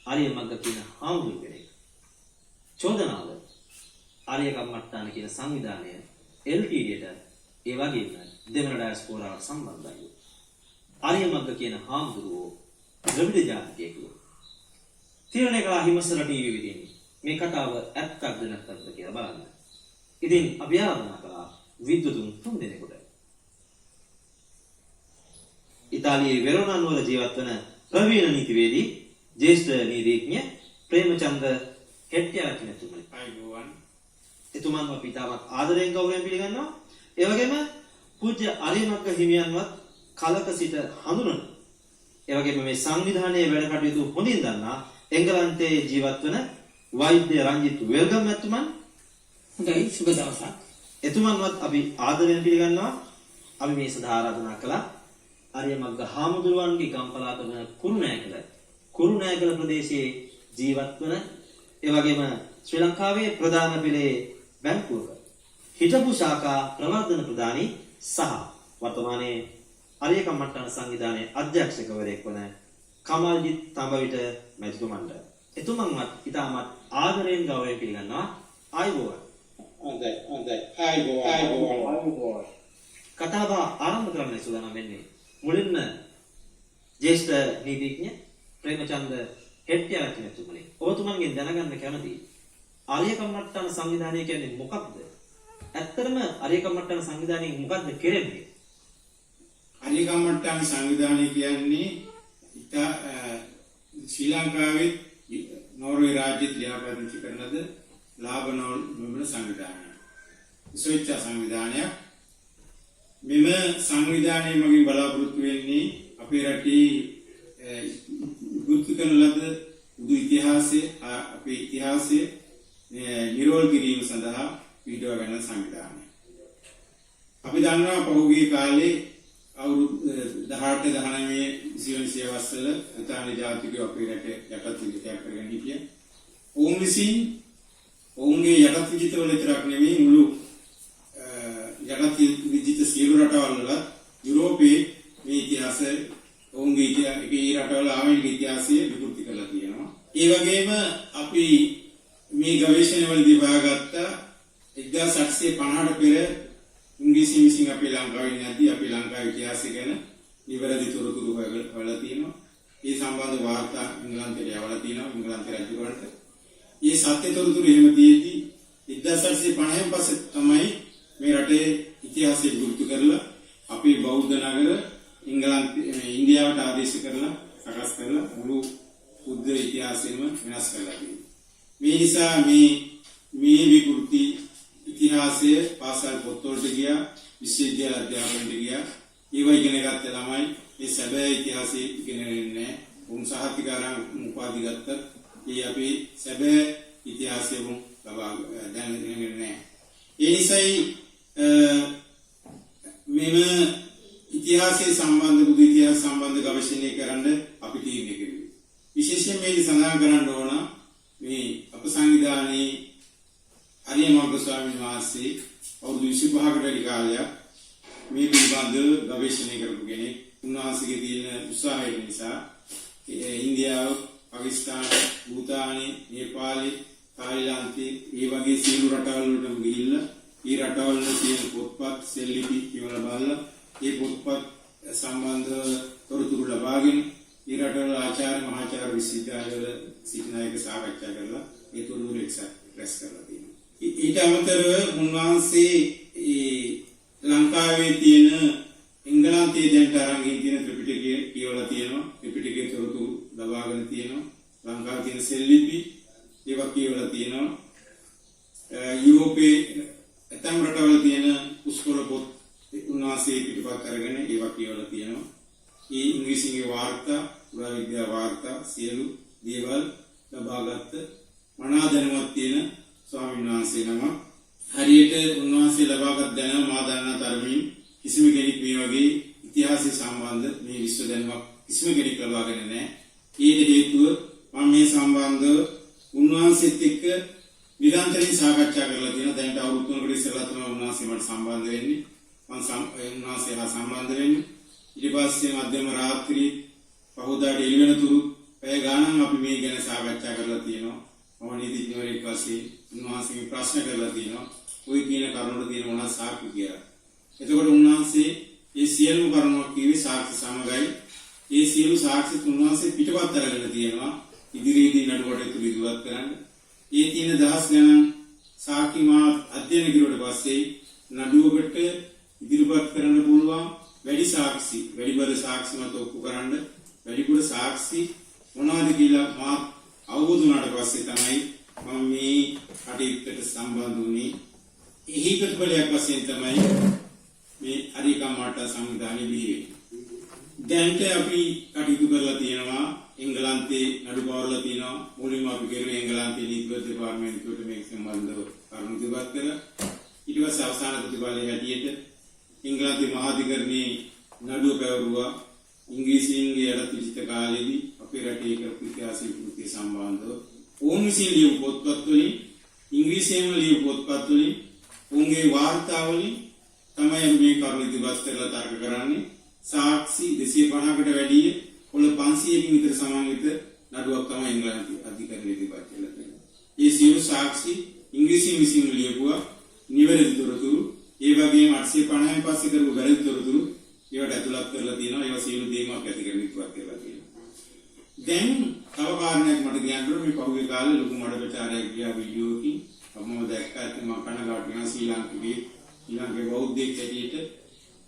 ආර්ය මග්ග කියන හාමුදුරු කෙනෙක් චෝදනාව ආර්ය කම්මට්ටාන කියන සංවිධානය LTDට ඒ වගේම දෙමළ ඩයස්පෝරාවට සම්බන්ධයි. ආර්ය මග්ග කියන හාමුදුරුවෝ ද්‍රවිඩ ජාතිකයෙකු. තීරණය කළා හිමසර ටීවී විදිහින් මේ කතාව ඇත්තක්ද නැත්තක්ද කියලා බලන්න. ඉතින් අපි ආරාධනා කළා විද්වතුන් 3 දෙනෙකුට. ඉතාලියේ වෙරෝනා නුවර ජීවත් වන ප්‍රවීණ නීතිවේදී ජ්‍යෙෂ්ඨ නීතිඥ ප්‍රේමචන්ද හෙට්ටිආරච්චිතුමනි. අයිබෝවන්. එතුමන්ව අපි තාමත් ආදරයෙන් ගෞරවයෙන් පිළිගන්නවා. ඒ වගේම පූජ්‍ය ආර්යමග්ග හිමියන්වත් කලක සිට හඳුනන. ඒ වගේම මේ සංවිධානයේ වැඩ කටයුතු හොඳින් දන්නා එංගලන්තයේ ජීවත් වන වෛද්‍ය රංජිත් වෙල්ගම් එතුමන්. හොඳයි සුබ දවසක්. එතුමන්වත් අපි ආදරයෙන් පිළිගන්නවා. අපි මේ සදා ආරාධනා කළා ආර්යමග්ග හාමුදුරුවන්ගේ ගම්පලාත වන කුරුණෑගල ප්‍රදේශයේ ජීවත් වන ඒ වගේම ශ්‍රී ලංකාවේ ප්‍රධාන පෙළේ බැංකුවක හිටපු ශාඛා ප්‍රවර්ධන ප්‍රධානී සහ වර්තමානයේ ආර්ය කම්මට්ටාන සංවිධානයේ අධ්‍යක්ෂකවරයෙක් වන කමල්ජිත් තඹවිට මැතිතුමන්ට එතුමන්වත් ඉතාමත් ආදරයෙන් ගෞරවයෙන් පිළිගන්නවා. ආයුබෝවන්. හොඳයි. ආයුබෝවන්. කතාව ආරම්භ කරන්න සූදානම් වෙන්නේ මුලින්ම ජ්‍යෙෂ්ඨ නීතිඥ ප්‍රේමචන්ද හෙට්ටිආරච්චිතුමනි. ඔබතුමන්ගෙන් දැනගන්න කැමතියි ආර්ය කම්මට්ටාන සංවිධානය කියන්නේ මොකක්ද? ඇත්තටම ආර්ය කම්මට්ටාන සංවිධානයෙන් මොකක්ද කෙරෙන්නේ? ආර්ය අරිය කම්මට්ටාන සංවිධානය කියන්නේ ඉතා ශ්‍රී ලංකාවේ නෝර්වේ රාජ්‍යයේ ක්‍රියාපදිංචි කරන ලද ලාභ නොලබන සංවිධානයක්. ස්වේච්ඡා සංවිධානයක්. මෙම සංවිධානයේ මගින් බලාපොරොත්තු වෙන්නේ අපේ රටේ විකෘති කරන ලද උදු ඉතිහාසයේ අපේ ඉතිහාසයේ නිරෝල් කිරීම සඳහා පිටව ගන්න සංවිධානය. අපි දන්නවා පහුගිය කාලේ අවුරුදු 18 19 20 වසරවල ඉතාලි ජාතිකයෝ අපේ රටේ යටත් විජිතයක් කරගෙන හිටියා. ඔවුන් විසින් ඔවුන්ගේ යටත් විජිතවල විතරක් නෙමෙයි මුළු යටත් විජිත සියලු රටවල් වල යුරෝපයේ මේ ඉතිහාසය ඔවුන්ගේ ඒ රටවල ආවෙන ඉතිහාසය විකෘති කරලා තියෙනවා. ඒ වගේම අපි මේ ගවේෂණවලදී හොයාගත්ත 1850ට පෙර ඉංග්‍රීසි විසින් අපේ ලංකාවේ නැති අපේ ලංකාවේ ඉතිහාසය ගැන නිවැරදි තොරතුරු හොයලා තියෙනවා. ඒ සම්බන්ධ වාර්තා ඉංග්‍රීසියට යවලා තියෙනවා ඉංග්‍රීසි රජුවන්ට. මේ සත්‍ය තොරතුරු එහෙම තියෙද්දි 1850න් පස්සේ තමයි මේ රටේ ඉතිහාසය විකෘති කරලා අපේ බෞද්ධ නගර ඉන්දියාවට ආදේශ කරලා සකස් කරලා මුළු බුද්ධ ඉතිහාසයම වෙනස් කරලා තියෙනවා. මේ නිසා මේ විකෘති ඉතිහාසය පාසල් පොත්වලට ගියා විශ්වවිද්‍යාල අධ්‍යාපනයට ගියා ඒවා ඉගෙන ගත්ත ළමයි මේ සැබෑ ඉතිහාසය ඉගෙන ගන්නේ නැහැ. උන් සහතිකාරම් උපාධි ගත්ත ඒ අපේ සැබෑ ඉතිහාසය උන් දැනගෙන නැහැ. ඒ නිසායි මෙම ඉතිහාසය සම්බන්ධ බුදු ඉතිහාස සම්බන්ධ ගවේෂණය කරන්න අපි තීරණය කළේ. විශේෂයෙන් මේ සඳහන් කරන්න ඕන මේ අප සංවිධානයේ අරිය මග්ග ස්වාමීන් වහන්සේ අවුරුදු 25කට වැඩි කාලයක් මේ පිළිබඳව ගවේෂණය කරපු කෙනෙක්. උන්වහන්සේගේ තියෙන උත්සාහය නිසා ඉන්දියාව, පාකිස්තාන, භූතාන, නේපාල, තායිලන්තේ මේ වගේ සියලු රටවල් වලට ගිහිල්ලා ඒ රටවල් වල තියෙන පොත්පත් සෙල්ලිපි කියවලා බලලා ඒ පොත්පත් සම්බන්ධ තොරතුරු ලබාගෙන ඒ රටවල ආචාර්ය මහාචාර්ය විශ්වවිද්‍යාලවල සිටින අයක සාකච්ඡා කරලා ඒ තොරතුරු එක්ස්ප්‍රෙස් කරලා තියෙනවා. ඊට අමතරව උන්වහන්සේ ලංකාවේ තියෙන එංගලන්තයේ දැන් තරංගින් තියෙන ත්‍රිපිටකය කියවලා තියෙනවා. ත්‍රිපිටකයේ තොරතුරු ලබාගෙන තියෙනවා. ලංකාවේ තියෙන සෙල්ලිපි ඒවා කියවලා තියෙනවා. යුරෝපයේ ඇතම් රටවල තියෙන පුස්කොළ පොත් උන්වහන්සේ පිටපත් අරගෙන ඒවා කියවලා තියෙනවා. ඒ ඉංග්‍රීසියේ වාර්තා, පුරාවිද්‍යා වාර්තා සියලු දේවල් ලබාගත්ත මනා දැනුමක් තියෙන ස්වාමීන් වහන්සේ නම. හරියට උන්වහන්සේ ලබාගත් දැනුම මා දන්නා තරමින් කිසිම කෙනෙක් මේ වගේ ඉතිහාසය සම්බන්ධ මේ විශ්ව දැනුමක් කිසිම කෙනෙක් ලබාගෙන නැහැ. ඊට හේතුව මම මේ සම්බන්ධව උන්වහන්සේත් එක්ක නිරන්තරයෙන් සාකච්ඡා කරලා තියෙනවා. දැන් අවුරුදු 3කට ඉස්සෙල්ලා තමයි උන්වහන්සේ මට සම්බන්ධ වෙන්නේ. මම උන්වහන්සේ හා සම්බන්ධ වෙන්නේ. ඊට පස්සේ මධ්‍යම රාත්‍රී පහුදාට එළි වෙනතුරු පැය ගාණක් අපි මේ ගැන සාකච්ඡා කරලා තියෙනවා. මම නීතිඥවරයෙක් වශයෙන් උන්වහන්සේගෙන් ප්‍රශ්න කරලා තියෙනවා. ඔය කියන කරුණු තියෙන මොනවාද සාක්ෂි කියලා. එතකොට උන්වහන්සේ මේ සියලුම කරුණු කිව්වේ සාක්ෂි සමගයි. මේ සියලු සාක්ෂි උන්වහන්සේ පිටපත් අරගෙන තියෙනවා. ඉදිරියේදී නඩුවට ඉදිරිපත් කරන්න. ඒ තියෙන දහස් ගණන් සාක්ෂි මා අධ්‍යයනය කරුවට පස්සේ නඩුවකට ඉදිරිපත් කරන්න පුළුවන් වැඩි සාක්ෂි, වැඩිපුර සාක්ෂි මත ඔප්පු කරන්න වැඩිපුර සාක්ෂි මොනවද කියලා මා අවබෝධ වුණාට පස්සේ තමයි මම මේ කටයුත්තට සම්බන්ධ වුණේ. එහි ප්‍රතිඵලයක් වශයෙන් තමයි මේ අරිය කම්මට්ටා සංවිධානය බිහි වෙන්නේ. දැන්ට අපි කටයුතු කරලා තියෙනවා එංගලන්තේ නඩු පවරලා තියෙනවා. මුලින්ම අපි කරුවේ එංගලන්තේ නීති දෙපාර්තමේන්තුවට මේක සම්බන්ධව කරුණු ඉදිරිපත් කරලා ඊට පස්සේ අවසාන ප්‍රතිඵලය හැටියට එංගලන්තේ මහාධිකරණයේ නඩුව පැවරුවා. ඉංග්‍රීසියේ යටත් විජිත කාලයේදී අපේ රටේ කරපු ඉතිහාස විකෘති සම්බන්ධව ඔවුන් විසින් ලියපු පොත්පත් වලින් ඉංග්‍රීසියෙන් ලියපු පොත්පත් වලින් උන්ගේ වාර්තා වලින් තමයි මේ කරුණු ඉදිරිපත් කරලා තර්ක කරන්නේ. සාක්ෂි 250කට වැඩි කොළ 500කින් විතර සමාන්විත නඩුවක් තමයි එංගලන්තයේ අධිකරණයේ ඉදිරිපත් කළා තියෙන්නේ. මේ සියලු සාක්ෂි ඉංග්‍රීසියෙන් විසින් ලියපුවා නිවැරදි තොරතුරු. ඒ වගේම 850න් පස්සේ කරපු වැරදි තොරතුරු ඒවට ඇතුළත් කරලා තියෙනවා. ඒවා සියලු දේමක් ඇති කරගෙන ඉදිරිපත් කරලා තියෙනවා. දැන් තව කාරණයක් මට කියන්න ඕන. මේ පහුගිය කාලේ ලොකු මඩ ප්‍රචාරයක් ගියා වීඩියෝ එකකින්. මම දැක්කා මම කනගාටු වෙනවා ශ්‍රී ලංකාවේ බෞද්ධයෙක් හැටියට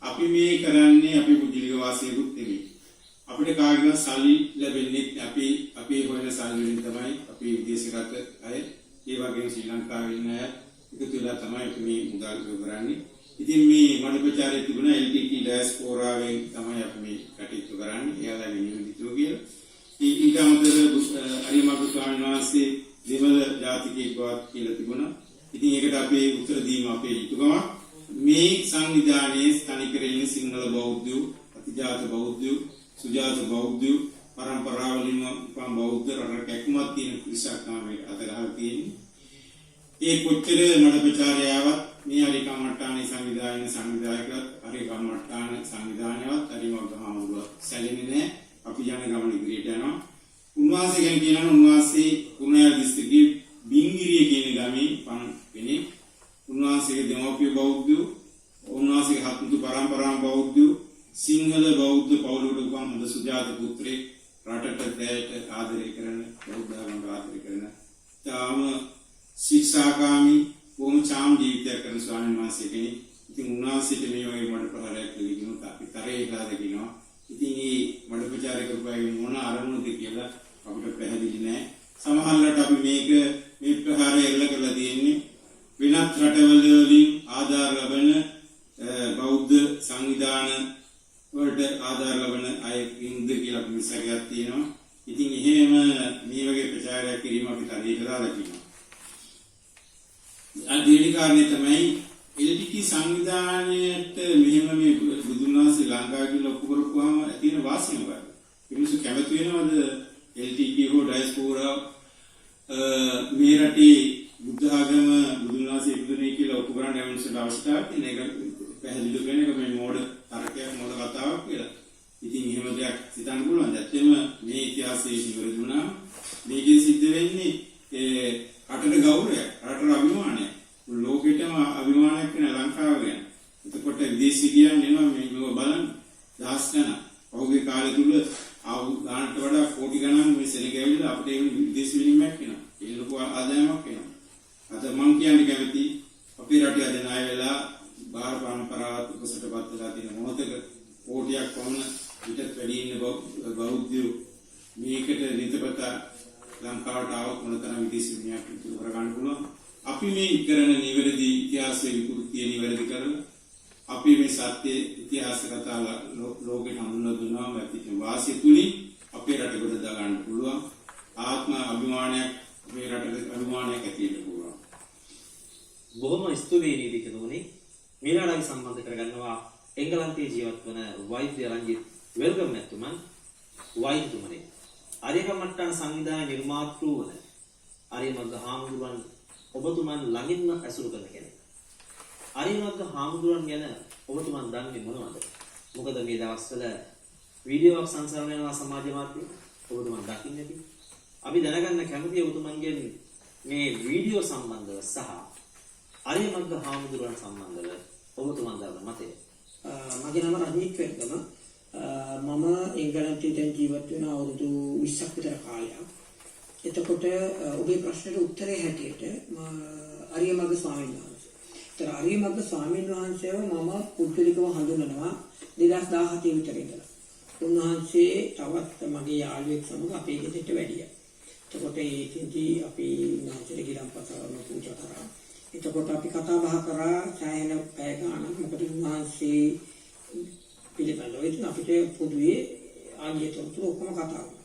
අපි මේ කරන්නේ අපි පුදුලික වාසියකුත් නෙවෙයි. අපිට කාගෙවත් සල්ලි ලැබෙන්නේ අපි හොයන සල්ලි වලින් තමයි අපි විදේශගත අය ඒ වගේම ශ්‍රී ලංකාවේ ඉන්න අය එකතු වෙලා තමයි අපි මේ මුදල් කරන්නේ. ඉතින් මේ මඩපචාරයේ තිබුණ LTT ඩයස්පෝරාවෙන් තමයි අපි මේ කටයුතු කරන්නේ. එයාලා නියමිතව කියලා. ඊට අමතරව අරිමග ස්වාමීන් වහන්සේ දෙමළ ජාතිකයෙක් බවත් කියලා තිබුණා. ඉතින් ඒකට අපි උත්තර දීම අපේ යුතුකමක්. මේ සංවිධානයේ තනිකර ඉන්න සිංහල බෞද්ධයෝ, අතිජාත බෞද්ධයෝ, සුජාත බෞද්ධයෝ, පරම්පරාවලින්ම උපන් බෞද්ධ රටක එක්මත් තියෙන පිරිසක් තමයි අතගහලා තියෙන්නේ. ඒ කොච්චර මඩපචාරයාවත් මේ හරි කමට්ටානේ සංවිධායකවත් හරි කමට්ටාන සංවිධානයවත් හරිමග හමුදුව සැලෙන්නේ නැහැ. අපි යන ගමන ඉදිරියට යනවා. උන්වහන්සේ ගැන කියනවා උන්වහන්සේ කුරුණෑගල දිස්ත්‍රික්කයේ බිංගිරිය කියන ගමේ පන් කෙනෙක්. උන්වහන්සේගේ දෙමව්පිය බෞද්ධයෝ, උන්වහන්සේගේ හත්මුතු පරම්පරාව බෞද්ධයෝ, සිංහල බෞද්ධ පවුලකට උපන් හොඳ සුජාත පුත්‍රයෙක්, රටට දැයට ආදරය කරන, බෞද්ධ ධර්ම ආදරය කරන, තාම ශික්ෂාකාමී බොහොම චාම් ජීවිතයක් කරන ස්වාමීන් වහන්සේ කෙනෙක්. ඉතින් උන්වහන්සේට මේ වගේ මඩ ප්‍රහාරයක් ලැබුණොත් අපි තරේ ගාලා දකිනවා. ඉතින් මේ මඩපචාරය කරපුවාගේ මොන අරමුණද කියලා අපිට පැහැදිලි නෑ. සමහරවිට අපි මේ ප්‍රහාරය එල්ල කරලා තියෙන්නේ වෙනත් රටවල වලින් ආධාර ලබන බෞද්ධ සංවිධාන වලට ආධාර ලබන අය ඉන්ද කියලා අපි විශ්වාසයක් තියෙනවා. ඉතින් එහෙම මේ වගේ ප්‍රචාරයක් කිරීම අපි තරේ කරලා තියෙනවා. අදීනි කාරණේ තමයි LTT සංවිධානයට මෙහෙම මේ බුදුන් වහන්සේ ලංකාව කියලා ඔප්පු කරපුවාම තියෙන වාසිය මොකක්ද? මිනිස්සු කැමති වෙනවද LTT හෝ ඩයස්පෝරා මේ රටේ බුද්ධ ආගම බුදුන් වහන්සේ ඉපදුනේ කියලා ඔප්පු කරන්න යන්නට අවශ්‍යතාවයක් තියෙන එක පැහැදිලි වෙන එක මේ මෝඩ තරකයක් මෝඩ කතාවක් කියලා. ඉතින් එහෙම දෙයක් හිතන්න පුළුවන්. ඇත්තම මේ ඉතිහාසයේ ඉවරදුනා මේකෙන් සිද්ධ වෙන්නේ රටට ගෞරවයක්, රටට අභිමානයක්, ලෝකෙටම අභිමානයක් වෙන ලංකාව ගැන. එතකොට විදේශිකයන් එනවා මේක බලන්න දහස් ගණන්. පහුගිය කාලේ තුල ගානට වඩා කෝටි ගණන් මේ සෙනගැවිලා අපිට ඒ විදේශ විනිමයක් වෙනවා. ඒ ලොකු ආදායමක් වෙනවා. අද මම කියන්නේ කැමති අපේ රටේ අද ණය වෙලා බාහිර පරම්පරාවත් උපසටපත් වෙලා තියෙන මොහොතක කෝටියක් වුණ පිටත් වැඩි ඉන්න බෞද්ධයෝ මේකට නිතපත ලංකාවට ආව මොනතරම් විදේශ විනිමයක් කරගන්න පුළුවන්. අපි මේ කරන නිවැරදි ඉතිහාසයේ විකෘතිය නිවැරදි කරලා අපි මේ සත්‍ය ඉතිහාස කතා ලෝකෙට හඳුන්වලා දුන්නාම ඇති වාසිය තුලින් අපේ රට කොට දා ගන්න පුළුවන්. ආත්ම අභිමානයක් අපේ රටට අභිමානයක් ඇති වෙන්න පුළුවන්. බොහොම ස්තුතියි නීතිකතුමනි. මීලාඩාවි සම්බන්ධ කරගන්නවා එංගලන්තයේ ජීවත් වන වෛද්‍ය රංජිත් වෙල්කම් නැතුමන් වෛද්‍යතුමනි. අරියකමට්ටාන සංවිධානයේ නිර්මාතෘ වන අරියමග්ග හාමුදුරුවන් ඔබතුමන් ළඟින්ම ඇසුරු කරන කෙනෙක්. අරියමග්ග හාමුදුරුවන් ගැන ඔබතුමන් දන්නේ මොනවද? මොකද මේ දවස්වල වීඩියෝවක් සංසරණය වෙනවා සමාජ මාධ්‍යවල. ඔබතුමන් දකින්නේ නැති. අපි දැනගන්න කැමතියි ඔබතුමන්ගෙන් මේ වීඩියෝ සම්බන්ධව සහ අරියමග්ග හාමුදුරුවන් සම්බන්ධව ඔබතුමන් දන්න මතය. මගේ නම රජීත් වෙල්කම. මම එංගලන්තයේ දැන් ජීවත් වෙන අවුරුදු 20ක් විතර කාලයක්. එතකොට ඔබේ ප්‍රශ්නෙට උත්තරය හැටියට අරියමග්ග ස්වාමීන් වහන්සේ. ඒතර අරියමග්ග ස්වාමීන් වහන්සේව මම පුද්ගලිකව හඳුනනවා 2017 විතර ඉඳලා. උන්වහන්සේ තවත් මගේ යාළුවෙක් සමග අපේ ගෙදරට වැඩියා. එතකොට ඒකෙන්දී අපි උන්වහන්සේට ගිලන්පසවම පූජා කරා. එතකොට අපි කතා බහ කරා සෑහෙන පැය ගානක්. මොකද උන්වහන්සේ පිළිබඳව ඉතින් අපිට පොදුවේ ආගියතොරතුරු ඔක්කොම කතා වුණා.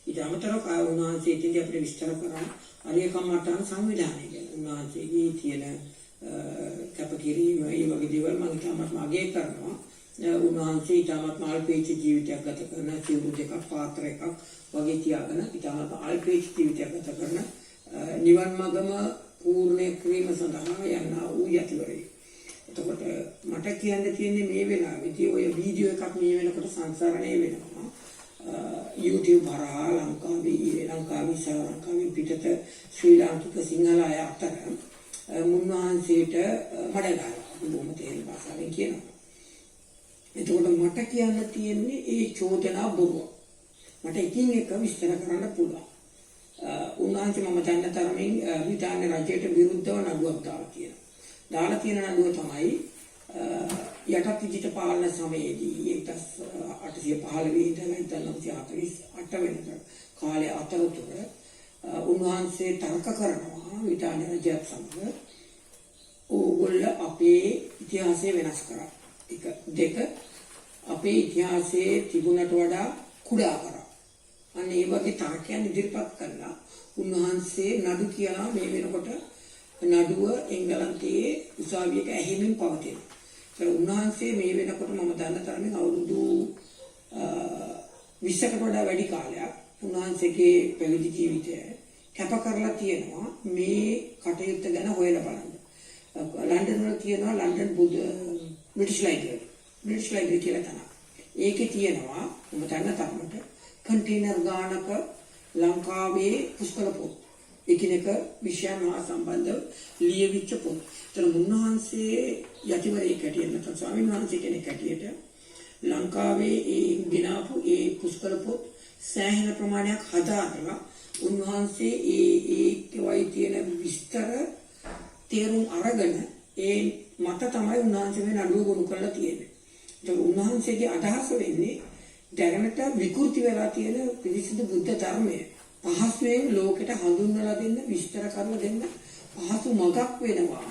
ඊට අමතරව උන්වහන්සේ ඉතින්දී අපිට විස්තර කරා අරියකමට්ටාන සංවිධානය ගැන. උන්වහන්සේගේ තියෙන කැපකිරීම ඒ වගේ දේවල් මම තාමත් අගය කරනවා. උන්වහන්සේ ඊටමත් අල්පේච්ච ජීවිතයක් ගත කරන සිවුරු දෙකක් පාත්‍ර එකක් වගේ තියාගෙන ඊටමත් අල්පේච්ච ජීවිතයක් ගත කරන නිවන් මඟම පූර්ණ කිරීම සඳහා යනා වූ යතිවරයෙක්. එතකොට මට කියන්න තියෙන්නේ මේ වෙලාවේදී ඔය වීඩියෝ එකක් මේ වෙනකොට සංසරණය වෙනවා. YouTube හරහා ලංකාවේ සහ ලංකාවේ පිටත ශ්‍රී ලාංකික සිංහල අය අතර මුන්වහන්සේට මඩගහලා බොහොම තේරෙන භාෂාවෙන් කියනවා. එතකොට මට කියන්න තියෙන්නේ ඒ චෝදනා බොරුව. මට එකින් එක විස්තර කරන්න පුළුවන්. උන්වහන්සේ මම දන්න තරමින් බ්‍රිතාන්‍ය රජයට විරුද්ධව නඩුවක් දාලා තියෙන නඩුව තමයි යටත් විජිත පාලන සමයේදී 1800 1915 ඉඳලා 1948 වෙනකම් කාලය අතරතුර උන්වහන්සේ තර්ක කරනවා විතාන රජයත් සමග ඕගොල්ල අපේ ඉතිහාසය වෙනස් කරා. එක දෙක අපේ ඉතිහාසයේ තිබුණට වඩා කුඩා කරා. අන්න ඒ වගේ තර්කයන් ඉදිරිපත් කළා. උන්වහන්සේ නඩු කියලා මේ වෙනකොට නඩුව එංගලන්තයේ උසාවියක ඇහිමින් පවතිනවා. ඒ උන්වහන්සේ මේ වෙනකොට මම දන්න තරමින් අවුරුදු 20කට වඩා වැඩි කාලයක් උන්වහන්සේගේ පැවිදි ජීවිතය කැප කරලා තියෙනවා මේ කටයුත්ත ගැන හොයලා බලන්න. ලන්ඩන් වල තියෙනවා ලන්ඩන් බ්‍රිටිෂ් ලයිබ්‍රරි කියලා තමයි. ඒකේ තියෙනවා මම දන්න තරමට කන්ටේනර් ගානක ලංකාවේ පුස්තක පොත් එකිනෙක විෂයන් හා සම්බන්ධව ලියවිච්ච පොත්. එතන මුන්නහන්සේ යටිවරේ කැටියෙන් නැත්නම් ස්වාමීන් වහන්සේ කෙනෙක් කැටියට ලංකාවේ ඒ ගිනාපු ඒ පුස්තක පොත් සෑහෙන ප්‍රමාණයක් හදාරලා උන්වහන්සේ ඒකේ තියෙන විස්තර තේරුම් අරගෙන ඒ මත තමයි උන්වහන්සේ මේ නඩුව ගොනු කරලා තියෙන්නේ. ඒක උන්වහන්සේගේ අදහස වෙන්නේ දැනට විකෘති වෙලා තියෙන පිරිසිදු බුද්ධ ධර්මය පහසුවෙන් ලෝකෙට හඳුන්වලා දෙන්න විස්තර කරලා දෙන්න පහසු මගක් වෙනවා.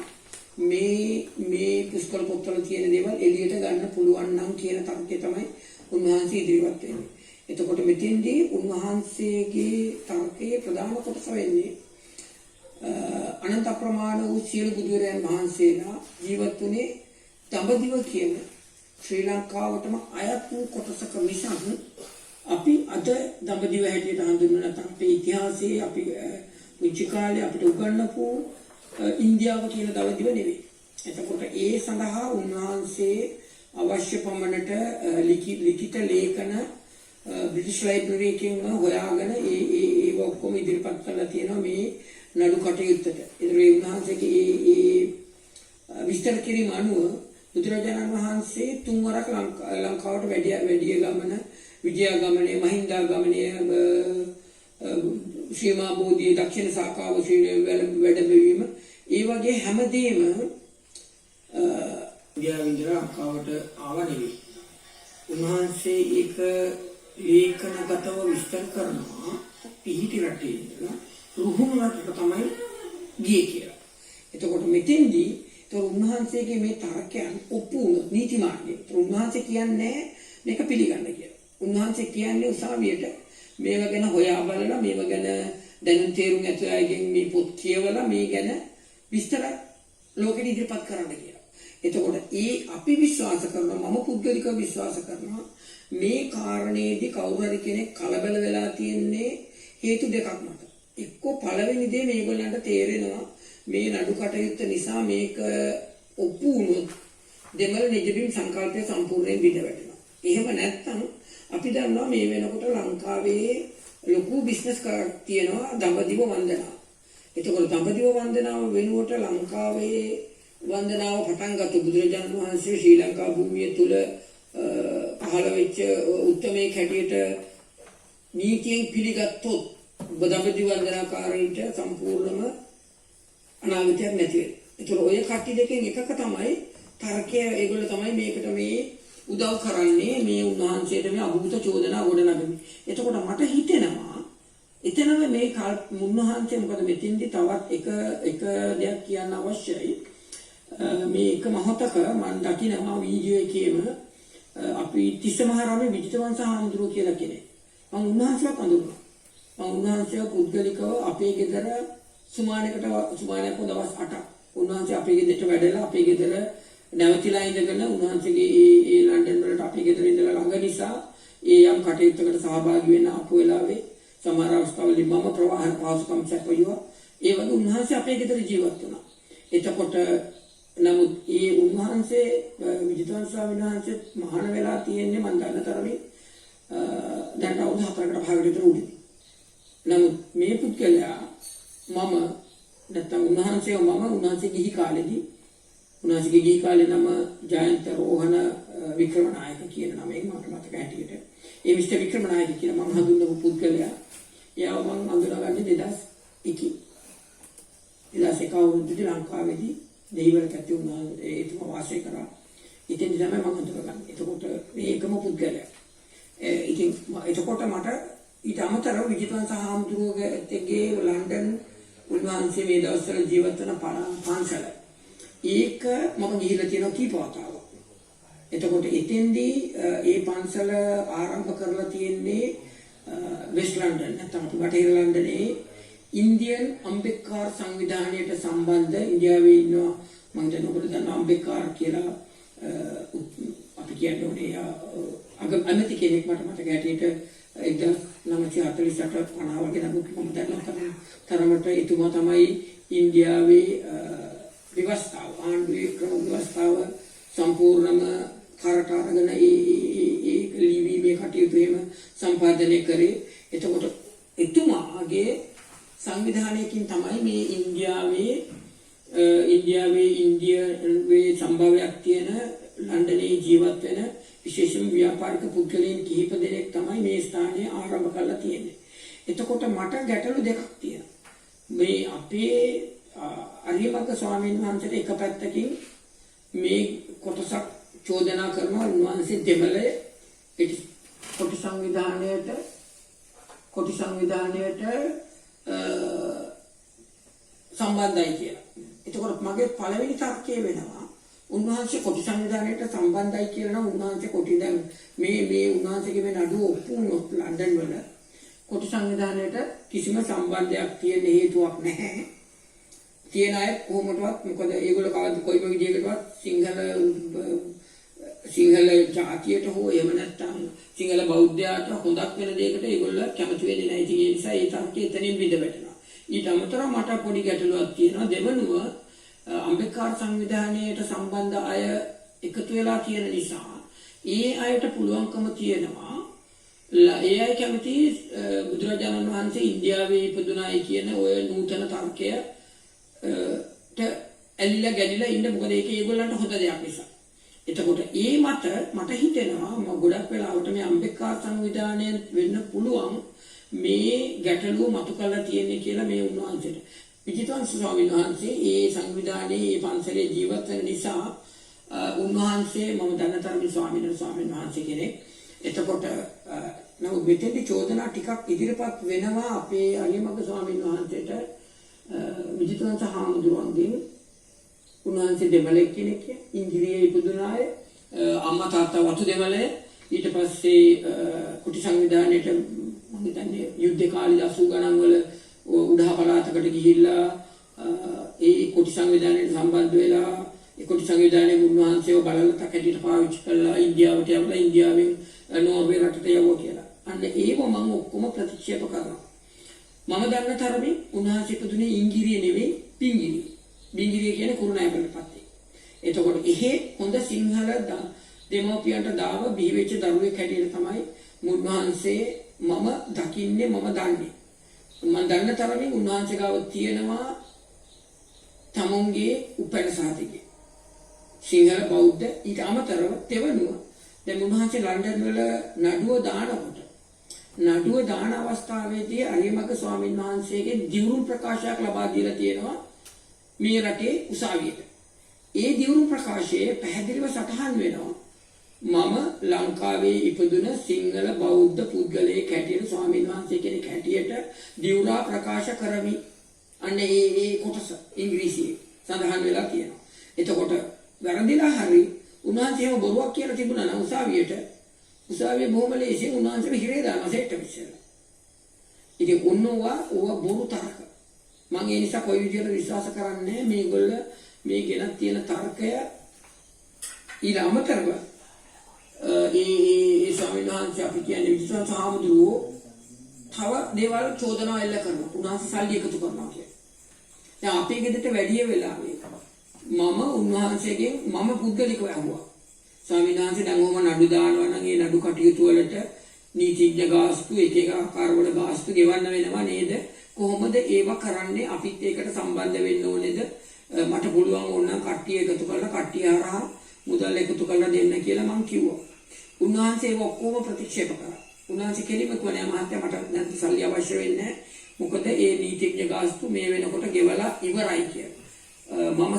මේ පුස්තක පොත්වල තියෙන දේවල් එළියට ගන්න පුළුවන් නම් කියන තර්කය තමයි උන්වහන්සේ ඉදිරිපත් වෙන්නේ. එතකොට මෙතෙන්දී උන්වහන්සේගේ තර්කයේ ප්‍රධාන කොටස වෙන්නේ අනන්ත ප්‍රමාණ වූ සියලු බුදුරයන් වහන්සේලා ජීවත් වුණේ දඹදිව කියන ශ්‍රී ලංකාවටම අයත් වූ කොටසක මිසක් අපි අද දඹදිව හැටියට හඳුන්වන නැත්නම් අපේ ඉතිහාසයේ අපි පුංචි කාලේ අපිට උගන්වපු ඉන්දියාව කියන දඹදිව නෙවෙයි. එතකොට ඒ සඳහා උන්වහන්සේ අවශ්‍ය පමණට ලිඛිත ලේඛන බ්‍රිටිෂ් ලයිබ්‍රරි එකෙන් හොයාගෙන ඒ ඔක්කොම ඉදිරිපත් කරලා තියෙනවා මේ නඩු කටයුත්තට. ඒතර ඒ උන්වහන්සේගේ ඒ විස්තර කිරීම අනුව බුදුරජාණන් වහන්සේ තුන්වරක් ලංකාවට වැඩිය ගමන විජයාගමනය, මහින්දාගමනය, ශ්‍රීමා බෝධිය, දක්ෂිණ සාකාව වැඩබවීම ඒ වගේ හැමදේම ඉන්දියාවේ ලංකාවට ආව නෙවෙයි. උන්වහන්සේ ඒක ලේඛනගතව විස්තර කරනවා පිහිටි රටේ ඉඳලා රුහුණු රටට තමයි ගියේ කියලා. එතකොට මෙතෙන්දී උන්වහන්සේගේ මේ තර්කයන් ඔප්පු වුණොත් නීති මාර්ගයේ උන්වහන්සේ කියන්නේ මේක පිළිගන්න කියලා. උන්වහන්සේ කියන්නේ උසාවියට මේවා ගැන හොයා බලලා මේවා ගැන දැනුම් තේරුම් ඇති අයගෙන් මේ පොත් කියවලා මේ ගැන විස්තර ලෝකෙට ඉදිරිපත් කරන්න කියලා. එතකොට අපි විශ්වාස කරනවා, මම පුද්ගලිකව විශ්වාස කරනවා මේ කාරණේදී කවුරු හරි කෙනෙක් කලබල වෙලා තියෙන්නේ හේතු දෙකක් මත. එක්කෝ පළවෙනි දේ මේගොල්ලන්ට තේරෙනවා මේ නඩු කටයුත්ත නිසා මේක ඔප්පු වුණොත් දෙමළ නිජබිම් සංකල්පය සම්පූර්ණයෙන් බිඳ වැටෙනවා. එහෙම නැත්නම් අපි දන්නවා මේ වෙනකොට ලංකාවේ ලොකු බිස්නස් කරක් තියෙනවා දඹදිව වන්දනාව. එතකොට දඹදිව වන්දනාව වෙනුවට ලංකාවේ වන්දනාව පටන් ගත්ත බුදුරජාණන් වහන්සේ ශ්‍රී ලංකා භූමිය තුල පහළ වෙච්ච උත්තරමේ හැටියට නීතියෙන් පිළිගත්තොත් දඹදිව වන්දනාකාරීන්ට සම්පූර්ණම අනාගතයක් නැති වෙනවා. ඒතර ඔය කට්ටිය දෙකෙන් එකක තමයි තර්කය. ඒගොල්ලෝ තමයි මේකට මේ උදව් කරන්නේ මේ උන්වහන්සේට මේ අභූත චෝදනා ගොඩනගන්නේ. එතකොට මට හිතෙනවා එතනම මේ උන්වහන්සේ මොකද මෙතෙන්දි තවත් එක දෙයක් කියන්න අවශ්‍යයි. මේ එක මොහොතක මම දකිනවා වීඩියෝ එකේම අපි තිස්සමහාරාමේ විජිතවංශ හාමුදුරුවෝ කියලා කෙනෙක්. මම උන්වහන්සේව අඳුරනවා. මම උන්වහන්සේව පුද්ගලිකව අපේ ගෙදර සුමානකට දවස් 8ක් උන්වහන්සේ අපේ ගෙදරට වැඩලා අපේ ගෙදර නැවතිලා ඉඳගෙන උන්වහන්සේගේ ඒ ලන්ඩන් වලට අපේ ගෙදර ඉඳලා ළඟ නිසා ඒ යම් කටයුත්තකට සහභාගී වෙන්න ආපු වෙලාවේ සමහර අවස්ථාවලදී මම ප්‍රවාහන පහසුකම් සැපයුවා. ඒ වගේ උන්වහන්සේ අපේ ගෙදර ජීවත් වුණා. එතකොට නමුත් ඒ උන්වහන්සේ විජිතවංශ ස්වාමීන් වහන්සේ මහාන වෙලා තියෙන්නේ මම දන්න තරමේ දැන් අවුරුදු 4කට 5කට විතර උඩින්. නමුත් මේ පුද්ගලයා මම නැත්තම් උන්වහන්සේ ගිහි කාලේදී උන්වහන්සේගේ ගිහි කාලේ නම ජයන්ත රෝහණ වික්‍රමනායක කියන නමෙන් මට මතක හැටියට ඒ මිස්ටර් වික්‍රමනායක කියලා මම හඳුන්වපු පුද්ගලයා. එයාව මම හඳුනාගන්නේ 2001 අවුරුද්දේ ලංකාවේදී දෙහිවල කැටි උන්වහන්සේ ඒතුම වාසය කරා. ඉතින් තමයි මම හඳුනාගන්නේ. එතකොට මේ එකම පුද්ගලයා. ඉතින් එතකොට මට ඊට අමතරව විජිතවංශ හාමුදුරුවෝගේ ලන්ඩන් උන්වහන්සේ මේ දවස්වල ජීවත් වෙන පන්සල. ඒක මම ගිහිල්ලා තියෙනවා කීප වතාවක්. එතකොට එතෙන්දී ඒ පන්සල ආරම්භ කරලා තියෙන්නේ වෙස්ට් ලන්ඩන් නැත්නම් බටහිර ලන්ඩනයේ ඉන්දියන් අම්බෙක්කාර් සංවිධානයට සම්බන්ධ ඉන්දියාවේ ඉන්නවා මම දැන් ඔබට දන්නා අම්බෙක්කාර් කියලා අපි කියන්නේ අගමැති කෙනෙක් මට මතක හැටියට 1948 50 වගේ නමුත් මම දන්නවා තරමට එතුමා තමයි ඉන්දියාවේ විවස්ථාව ආණ්ඩුවේ ක්‍රම විවස්ථාව සම්පූර්ණම කරට අරගෙන ඒ ලිවීමේ කටයුතු එහෙම සම්පාදනය කරේ. එතකොට එතුමාගේ සංවිධානයකින් තමයි මේ ඉන්දියාවේ සම්භාවයක් තියෙන ලන්ඩනයේ ජීවත් වෙන විශේෂම ව්‍යාපාරික පුද්ගලයන් කිහිප දෙනෙක් තමයි මේ ස්ථානය ආරම්භ කරලා තියෙන්නේ. එතකොට මට ගැටලු දෙකක් තියෙනවා. මේ අපේ අරියමග්ග ස්වාමීන් වහන්සේට එක පැත්තකින් මේ කොටසක් චෝදනා කරනවා උන්වහන්සේ දෙමළේ කොටි සංවිධානයට සම්බන්ධයි කියලා. එතකොට මගේ පළවෙනි තර්කය වෙනවා උන්වහන්සේ කොටි සංවිධානයට සම්බන්ධයි කියලා නම් උන්වහන්සේ කොටි දැන් මේ උන්වහන්සේගේ මේ නඩුව ඔප්පු වුණොත් ලන්ඩන් වල කොටි සංවිධානයට කිසිම සම්බන්ධයක් තියෙන හේතුවක් නැහැ. තියෙන අය කොහොමදවත් මොකද ඒගොල්ලෝ කවද කොයිම විදියකටවත් සිංහල ජාතියට හෝ එහෙම නැත්නම් සිංහල බෞද්ධයාට හොඳක් වෙන දෙයකට ඒගොල්ලෝ කැමති වෙන්නේ නැහැ. ඒ නිසා ඒ තර්කය එතනින් බිඳ වැටෙනවා. ඊට අමතරව මට පොඩි ගැටලුවක් තියෙනවා. දෙවනුව අම්බෙක්කාර් සංවිධානයට සම්බන්ධ අය එකතු වෙලා තියෙන නිසා ඒ අයට පුළුවන්කම තියෙනවා ඒ අය කැමති බුදුරජාණන් වහන්සේ ඉන්දියාවේ ඉපදුනායි කියන ඔය නූතන තර්කය ඇලිලා ගැලිලා ඉන්න මොකද ඒක ඒගොල්ලන්ට හොඳ දෙයක් නිසා. එතකොට ඒ මට හිතෙනවා ගොඩක් වෙලාවට මේ අම්බෙක්කාර් සංවිධානය වෙන්න පුළුවන් මේ ගැටලුව මතු කරලා තියෙන්නේ කියලා මේ උන්වහන්සේට. විජිතවංශ ස්වාමීන් වහන්සේ ඒ සංවිධානයේ ඒ පන්සලේ ජීවත් වෙන නිසා උන්වහන්සේ මම දන්න තරමින් ස්වාමීන් වහන්සේ කෙනෙක්. එතකොට නමුත් මෙතෙන්දී චෝදනා ටිකක් ඉදිරිපත් වෙනවා අපේ අරියමග්ග ස්වාමීන් වහන්සේට විජිතවංශ හාමුදුරුවන්ගෙන්. උන්වහන්සේ දෙමළෙක් කෙනෙක් ඉංග්‍රීසියේ ඉපදුනාය අම්මා තාත්තා වතු දෙමළේ. ඊට පස්සේ කුටි සංවිධානයේට මම හිතන්නේ යුද්ධ කාලේ 80 ගණන් වල උඩහ පළාතකට ගිහිල්ලා ඒ කුටි සංවිධානයට සම්බන්ධ වෙලා ඒ කුටි සංවිධානයේ උන්වහන්සේව බලලතක් හැටියට පාවිච්චි කළා ඉන්දියාවට යවලා ඉන්දියාවෙන් නෝර්වේ රටට යවුවා කියලා. අන්න ඒව මම ඔක්කොම ප්‍රතික්ෂේප කරනවා. මම දන්න තරමින් උන්වහන්සේ ඉපදුනේ ඉංග්‍රීසිය නෙවෙයි පිංගිරිය. බිංගිරිය කියන්නේ කුරුණෑගලපත්තේ. එතකොට එහෙ හොඳ සිංහල දෙමෝපියන්ට දාව බිහි වෙච්ච දරුවෙක් හැටියට තමයි මුන්වහන්සේ මම දකින්නේ මම දන්නේ. මම දන්න තරමින් උන්වහන්සේ ගාව තියෙනවා තමුන්ගේ උපැන්න සාතිකය. සිංහල බෞද්ධ ඊට අමතරව තෙවනුව දැන් උන්වහන්සේ ලන්ඩන් වල නඩුව දාන අවස්ථාවේදී අරියමග්ග ස්වාමීන් වහන්සේගේ දියුණු ප්‍රකාශයක් ලබා දීලා තියෙනවා මේ රටේ උසාවියට. ඒ දියුණු ප්‍රකාශයේ පැහැදිලිව සටහන් වෙනවා මම ලංකාවේ ඉපදුන සිංහල බෞද්ධ පුද්ගලයෙක් හැටියට ස්වාමීන් වහන්සේ කෙනෙක් හැටියට දියුණා ප්‍රකාශ කරමි. අන්න ඒ කොටස ඉංග්‍රීසියේ සඳහන් වෙලා තියෙනවා. එතකොට වැරදිලා හරි උන්වහන්සේම බොරුවක් කියලා තිබුණා නම් උසාවියේ බොහොම ලේසියෙන් උන්වහන්සේව හිරේ දානවා සෙට්ට විශ්සලා. ඉතින් ඕවා බොරු තර්ක. මම ඒ නිසා කොයි විදියට විශ්වාස කරන්නේ මේගොල්ල මේ ගෙනත් තියෙන තර්කය ඊට අමතරව ඒ ස්වාමීන් වහන්සේ අපි කියන්නේ විශ්වාස හාමුදුරුවෝ තව දේවල් චෝදනා එල්ල කරනවා. උන්වහන්සේ සල්ලි එකතු කරනවා කියන්නේ. දැන් අපේ ගෙදරට වැඩි වෙලාවෙ මම උන්වහන්සේගෙන් මම පුද්ගලිකව අහුවා. ස්වාමීන් වහන්සේ දැන් ඔහොම නඩු දානවා නම් ඒ නඩු කටයුතු වලට නීතිඥ ගාස්තු එක ආකාරවල ගාස්තු ගෙවන්න වෙනවා නේද? කොහොමද ඒව කරන්නේ? අපිත් ඒකට සම්බන්ධ වෙන්න ඕනේද? මට පුළුවන් ඕනනම් කට්ටිය එකතු කරලා කට්ටිය හරහා මුදල් එකතු කරලා දෙන්න කියලා මම කිව්වා. උන්වහන්සේ ඒක ඔක්කොම ප්‍රතික්ෂේප කරා. උන්වහන්සේ කෙලිම කිව්වා මහත්තයා මට නැත්නම් සල්ලි අවශ්‍ය වෙන්නේ නැහැ. මොකද ඒ නීතිඥ ගාස්තු මේ වෙනකොට ගෙවලා ඉවරයි කියලා. මම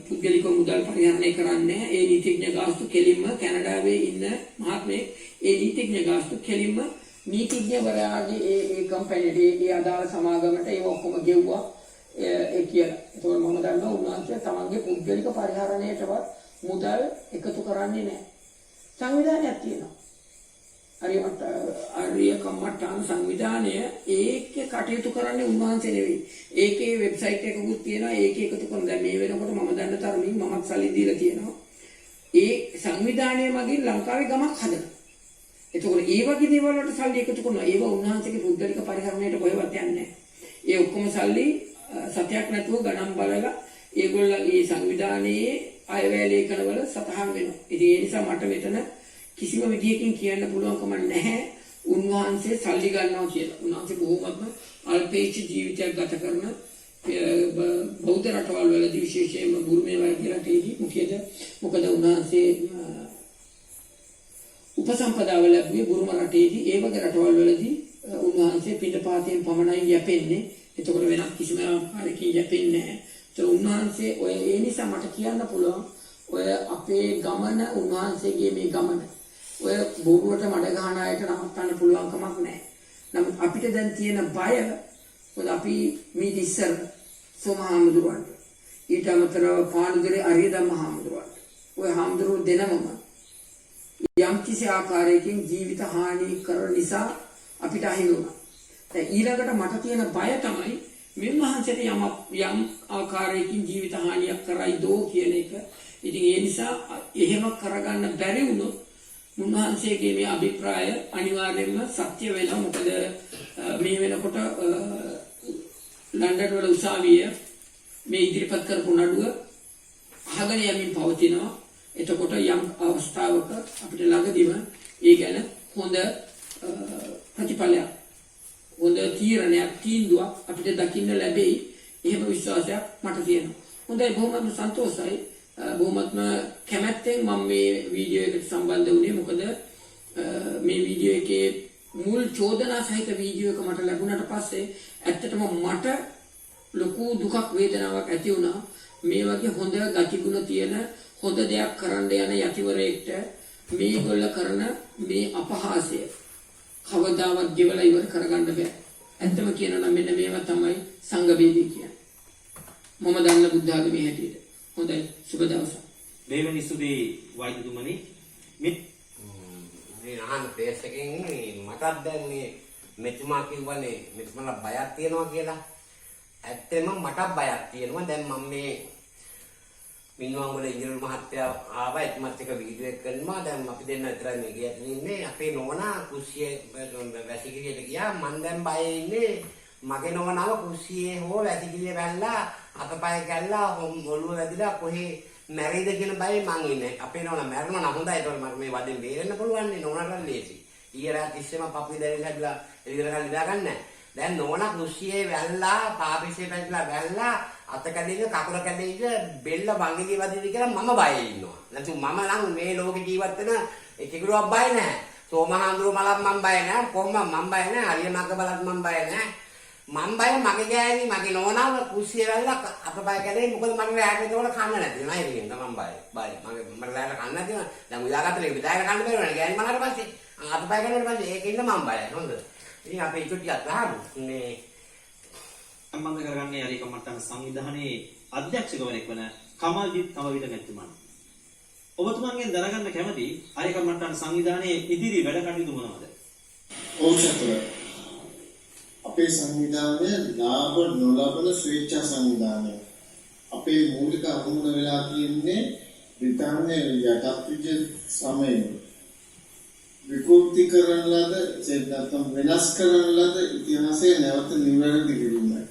පුද්ගලිකව මුදල් පරිහරණය කරන්නේ ඒ නීතිඥ ගාස්තු කෙලින්ම කැනඩාවේ ඉන්න මහත්මයෙක් ඒ නීතිඥ ගාස්තු කෙලින්ම නීතිඥවරයාගේ ඒ කම්පැනිට ඒ අදාළ සමාගමට ඒ ඔක්කොම ගෙව්වා ඒ කියලා. ඒතකොට මම දන්නවා උන්වහන්සේ තමන්ගේ පුද්ගලික පරිහරණයටවත් මුදල් එකතු කරන්නේ නැහැ. සංවිධානයක් තියෙනවා. අරිය කම්මට්ටාන සංවිධානය ඒකේ කටයුතු කරන්නේ උන්වහන්සේ නෙවෙයි. ඒකේ වෙබ්සයිට් එකකුත් තියෙනවා. ඒකේ එකතු කරන දැන් මේ වෙනකොට මම දන්න තරමින් මමත් සල්ලි දීලා තියෙනවා. ඒ සංවිධානය මගින් ලංකාවේ ගමක් හදනවා. එතකොට ඒ වගේ දේවල් වලට සල්ලි එකතු කරනවා. ඒව උන්වහන්සේගේ පුද්ගලික පරිහරණයට කොහෙවත් යන්නේ නැහැ. ඒ ඔක්කොම සල්ලි සත්‍යයක් නැතුව ගණන් බලලා ඒගොල්ලෝ මේ සංවිධානයේ අයවැය ලේඛනවල සතහන් වෙනවා. ඉතින් ඒ නිසා මට මෙතන කිසිම විදියකින් කියන්න පුළුවන්කම නැහැ උන්වහන්සේ සල්ලි ගන්නවා කියලා. උන්වහන්සේ බොහොමත්ම අල්පේච්ඡ ජීවිතයක් ගත කරන බෞද්ධ රටවල් වලදී විශේෂයෙන්ම බුරුමේ වගේ රටේදී මොකද උන්වහන්සේ උපසම්පදාව ලැබුවේ බුරුම රටේදී ඒ වගේ රටවල් වලදී උන්වහන්සේ පිටපාතයෙන් පමණයි යැපෙන්නේ. එතකොට වෙනත් කිසිම ආකාරයකින් යැපෙන්නේ නැහැ. ඒ උන්වහන්සේ ඔය ඒ නිසා මට කියන්න පුළුවන් ඔය අපේ ගමන උන්වහන්සේගේ මේ ගමන ඔය බොරුවට මඩ ගහන අයට නවත්තන්න පුළුවන් කමක් නැහැ. නමුත් අපිට දැන් තියෙන බය මොකද අපි මේ ඉස්සර සෝමහාමුදුරුවන්ට ඊට අමතරව පාණුදුරේ අරියදම්ම හාමුදුරුවන්ට ඔය හාමුදුරුවෝ දෙනමම යම් කිසි ආකාරයකින් ජීවිත හානි කරන නිසා අපිට අහිමි වුණා. දැන් ඊළඟට මට තියෙන බය තමයි මින්වහන්සේට යම් ආකාරයකින් ජීවිත හානියක් කරයි දෝ කියන එක. ඉතින් ඒ නිසා එහෙම කරගන්න බැරි වුණොත් මුන්වහන්සේගේ මේ අභිප්‍රාය අනිවාර්යයෙන්ම සත්‍ය වෙනවා. මොකද මේ වෙනකොට ලන්ඩන් වල උසාවිය මේ ඉදිරිපත් කරපු නඩුව අහගෙන යමින් පවතිනවා. එතකොට යම් අවස්ථාවක අපිට ළඟදීම ඒ ගැන හොඳ ප්‍රතිඵලයක් හොඳ තීන්දුවක් අපිට දකින්න ලැබෙයි. එහෙම විශ්වාසයක් මට තියෙනවා. හොඳයි, බොහොමත්ම සන්තෝෂයි. බොහොමත්ම කැමැත්තෙන් මම මේ වීඩියෝ එකට සම්බන්ධ වුණේ. මොකද මේ වීඩියෝ එකේ මුල් චෝදනා සහිත වීඩියෝ එක මට ලැබුණාට පස්සේ ඇත්තටම මට ලොකු දුකක් වේදනාවක් ඇති වුණා. මේ වගේ හොඳ ගතිගුණ තියෙන හොඳ දෙයක් කරන්න යන යතිවරයෙක්ට මේගොල්ල කරන මේ අපහාසය කවදාවත් ගෙවලා ඉවර කරගන්න බෑ. ඇත්තම කියනවා නම් මෙන්න මේවා තමයි සංඝ බේදී කියන්නේ. මම දන්න බුද්ධ ආගමේ හැටියට. හොඳයි, සුබ දවසක්. දෙවනි සුදී වෛද්‍යතුමනි මේ අහන පේස් එකෙන් මටත් දැන් මේ මෙතුමා කිව්වනේ මෙතුමාලා බයක් තියෙනවා කියලා. ඇත්තෙම මටත් බයක් තියෙනවා. දැන් මම මේ මින්වංගොඩ ඉංජිනේරු මහත්තයා ආවා. එතුමත් එක වීඩියෝ එක කරනවා. දැන් අපි දෙන්න විතරයි මේ ගියත් ඉන්නේ. අපේ නෝනා කුස්සියේ වැසිකිළියට ගියා. මම දැන් බයේ ඉන්නේ. මගේ නෝනාව කුස්සියේ හෝ වැසිකිළිය වැල්ලා අතපය කැල්ලා ඔළුව වැදිලා කොහේ මැරෙයිද කියන බයේ මං ඉන්නේ. අපේ නෝනා මැරෙනවා නම් හොඳයි. ඒතකොට මට මේ වදෙන් බේරෙන්න පුළුවන් නේ. නෝනාට ලේසි. ඊයේ රාත් ඉස්සෙම පපුවේ දැරිලා හැදලා එළියට ගන්න ඉඳා ගන්නෑ. දැන් නෝනා කුස්සියේ වැල්ලා පාපිසේ පැටලා වැල්ලා අත කැඩෙන්න කකුල කැඩෙන්න බෙල්ල වංගෙදී වදිනද කියලා මම බයේ ඉන්නවා. නැත්නම් මම නම් මේ ලෝකේ ජීවත් වෙන එකෙකුටවත් බය නැහැ. සෝමහාඳුරු මලක් මම බය නැහැ. කොහොම මම බය නැහැ. හරිය මග්ග බලත් මම බය නැහැ. මම බය මගේ ගෑණි මගේ නෝනාව කුස්සියේ වැල්ලා අත බය කැඩේ. මොකද මගේ රැට ඒතකොට කන්න නැති නෑ. ඒකෙන් තමයි බය. මගේ රැට කන්න නැති නේද? දැන් උදාගත්තේ විදායක කන්න බැරුණා. ගෑණි මලකට පස්සේ අත බය කැඩුණාට පස්සේ ඒකින්ද මම බයයි. හොඳද? ඉතින් අපි ඒක ටිකක් ගහමු. මේ සම්බන්ධ කරගන්නේ අරිය කම්මට්ටාන සංවිධානයේ අධ්‍යක්ෂකවරයෙක් වන කමල්ජිත් කමවිට මැතිතුමන්. ඔබතුමන්ගෙන් දැනගන්න කැමති අරිය කම්මට්ටාන සංවිධානයේ ඉදිරි වැඩ කටයුතු මොනවද? ඕචතර අපේ සංවිධානය ලාභ නොලබන ස්වේච්ඡා සංවිධානය. අපේ මූලික අරමුණ වෙලා තියෙන්නේ බ්‍රිතාන්‍ය යටත්විජ සමයේ විකෘති කරන ලද නැත්නම් වෙනස් කරන ලද ඉතිහාසය නැවත නිවැරදි කිරීමයි.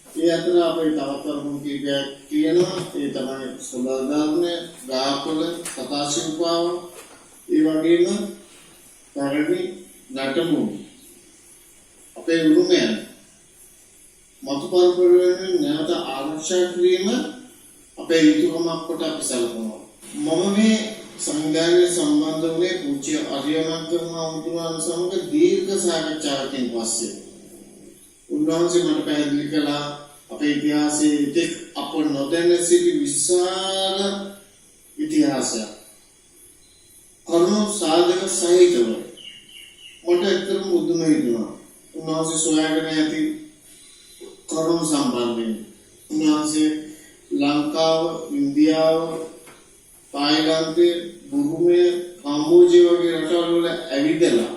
ඒ අතර අපේ තවත් අරමුණු කීපයක් තියෙනවා. ඒ තමයි සදාදාරණය, ගාකොළ, කතාශිල්පාව, ඒ වගේම පැරණි නටමු අපේ උරුමයන් මතු පරපුරෙන් නැවත ආරක්ෂා කිරීම අපේ යුතුකමක් කොට අපි සැලකනවා. මම මේ සංවිධානයේ සම්බන්ධ වුණේ පුංචි අරියමග්ගම හමුදුරන් සමග දීර්ඝ සාකච්ඡාවකින් පස්සේ. උන්වහන්සේ මට පැහැදිලි කළා අපේ ඉතිහාසයේ එතෙක් අප නොදැන සිටි විශාල ඉතිහාසයක්. කරුණු සාධක සහිතව මට ඇත්තටම මුදුන හිතුණා. උන්වහන්සේ සොයාගෙන ඇති කරුණු සම්බන්ධයෙන්. උන්වහන්සේ ලංකාව, ඉන්දියාව, තායිලන්තය, බුරුමය, කම්බෝජය වගේ රටවල් වල ඇවිදලා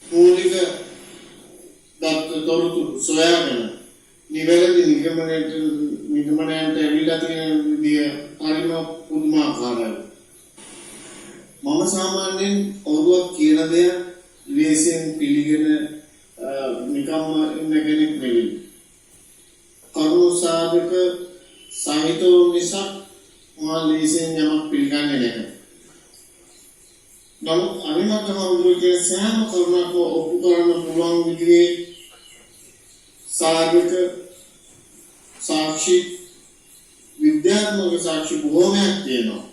මූලික තොරතුරු සොයාගෙන නිවැරදි නිගමනයට ඇවිල්ලා තියෙන විදිය හරිම පුදුමාකාරයි. මම සාමාන්‍යයෙන් කවුරුවක් කියන දෙයක් ලේසියෙන් පිළිගෙන නිකම්ම ඉන්න කෙනෙක් නෙවෙයි. කරුණු සාධක සහිතව මිසක් මා ලේසියෙන් යමක් පිළිගන්නේ නැහැ. නමුත් අනිමත් හමුදුවේ සෑම කරුණක් ඔප්පු කරන්න පුළුවන් විදිහේ සාධක සාක්ෂි විද්‍යාත්මක සාක්ෂි බොහෝමයක් තියෙනවා.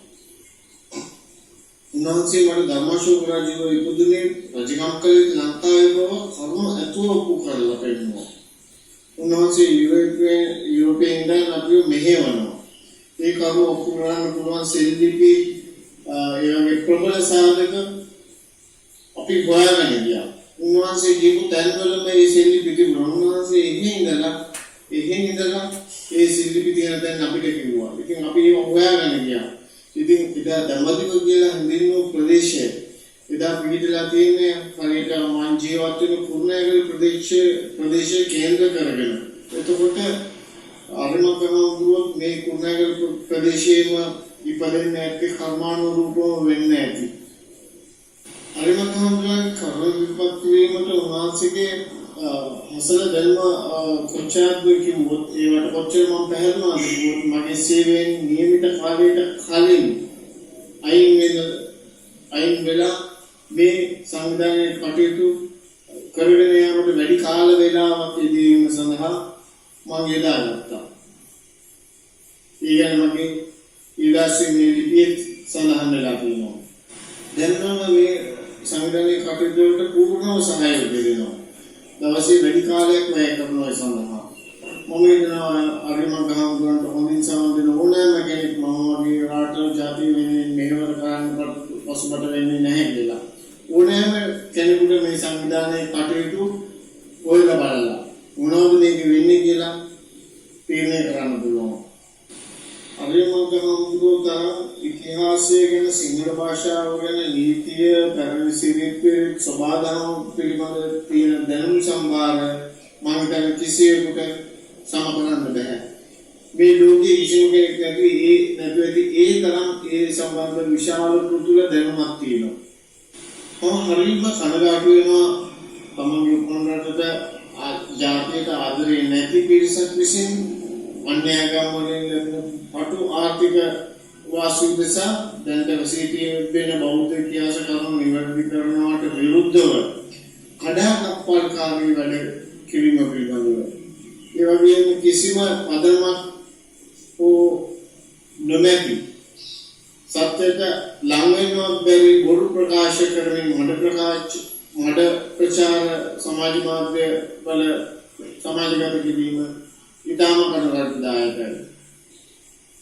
උන්වහන්සේ මට ධර්මාශෝක රජුව ඉපදුනේ රජකම් කළේ ලංකාවේ බව කරුණු ඇතුව ඔප්පු කරලා පෙන්නනවා. උන්වහන්සේ යුරෝපයේ ඉඳන් අපිව මෙහෙවනවා. ඒ කරුණු ඔප්පු කරන්න පුළුවන් සෙල්ලිපි ඒ වගේ ප්‍රබල සාධක අපි හොයාගෙන ගියා. උන්වහන්සේ කියපු තැන්වල මේ සෙල්ලිපි තිබුණා. උන්වහන්සේ එහෙන් ඉඳලා ඒ සෙල්ලිපි තියෙන තැන් අපිට කිව්වා. ඉතින් අපි ඒක හොයාගෙන ගියා. ඉතින් එදා දඹදිව කියලා හඳින්වූ ප්‍රදේශය එදා පිළිදලා තියෙන්නේ හරියට මං ජීවත් වෙන කුරුණෑගල ප්‍රදේශයේ කේන්ද්‍ර කරගෙන. එතකොට අරමකමඳුරොත් මේ කුරුණෑගල ප්‍රදේශයේම ඉපදෙන්නේ නැති කර්මානුරූපව වෙන්නේ නැති. අරමකමඳුරන් කර්ම විපත් වීමට උන්වහන්සේගේ හසල දැල්ම කොච්චරද කිව්වොත් ඒවට කොච්චර මම පැහැදුනාද කිව්වොත් මගේ සේවයෙන් නියමිත කාලයට කලින් අයින් වෙලා මේ සංවිධානයේ කටයුතු කරගෙන යනකොට වැඩි කාල වේලාවක් යෙදීම සඳහා මම යොදාගත්තා. ඊගෙන මගේ ඊළාසේ මේ ලිපියේ සඳහන් වෙලා තියෙනවා. දැන් මම මේ සංවිධානයේ කටයුතු වලට පූර්ණව සහායක දෙනවා. දවසේ වැඩි කාලයක් වැය කරනවා ඒ සඳහා. මම හිතනවා අරිමගහමුදුරන්ට හොඳින් සම්බන්ධ වෙන ඕනෑම කෙනෙක් මම වගේ රාष्ट्र ජාතිය වෙනුවෙන් මෙහෙවර කරන්න පසුබට වෙන්නේ නැහැ කියලා. ඕනෑම කෙනෙකුට මේ සංවිධානයේ කටයුතු ඔයලා බලලා මොනවද මේක වෙන්නේ කියලා තීරණය කරන්න පුළුවන්. අරිමගහමුදුර ඉතිහාසය ගැන, සිංහල භාෂාව ගැන, නීතිය, පැරණි සිරිතේ සබාධම පිළිබඳ තියෙන දැනුම් සම්භාර මම හිතන්නේ කිසියෙකුට සම කරන්න බෑ. මේ ලෝකයේ කිසිම කෙනෙක් නැති ඒ තරම් ඒ සම්බන්ධ විශාල පුදුල දැනුමක් තියෙනවා. මම හරියම කනගාටු වෙනවා තමන්ගේ උපන් රටට ජාතියට ආදරේ නැති පිරිසක් විසින් අන්‍යයන්ගම් වලින් ලැබෙන පටු ආර්ථික වාසි දෙසා දැනට වසීතියේ වෙන බෞද්ධ ඉතිහාස කරුණු නිවැරදි කරනවට විරුද්ධව කඩාකප්පල්කාරී වැඩ කිරීම පිළිබඳව ඒ වගේම කිසිම පදනමක් නොමැති සත්‍යයට ලං වෙනවත් බැරි බොරු ප්‍රකාශ කරමින් මඩ ප්‍රචාර සමාජ මාධ්‍ය වල සමාජගත කිරීම ඉතාම කනගාටුදායකයි.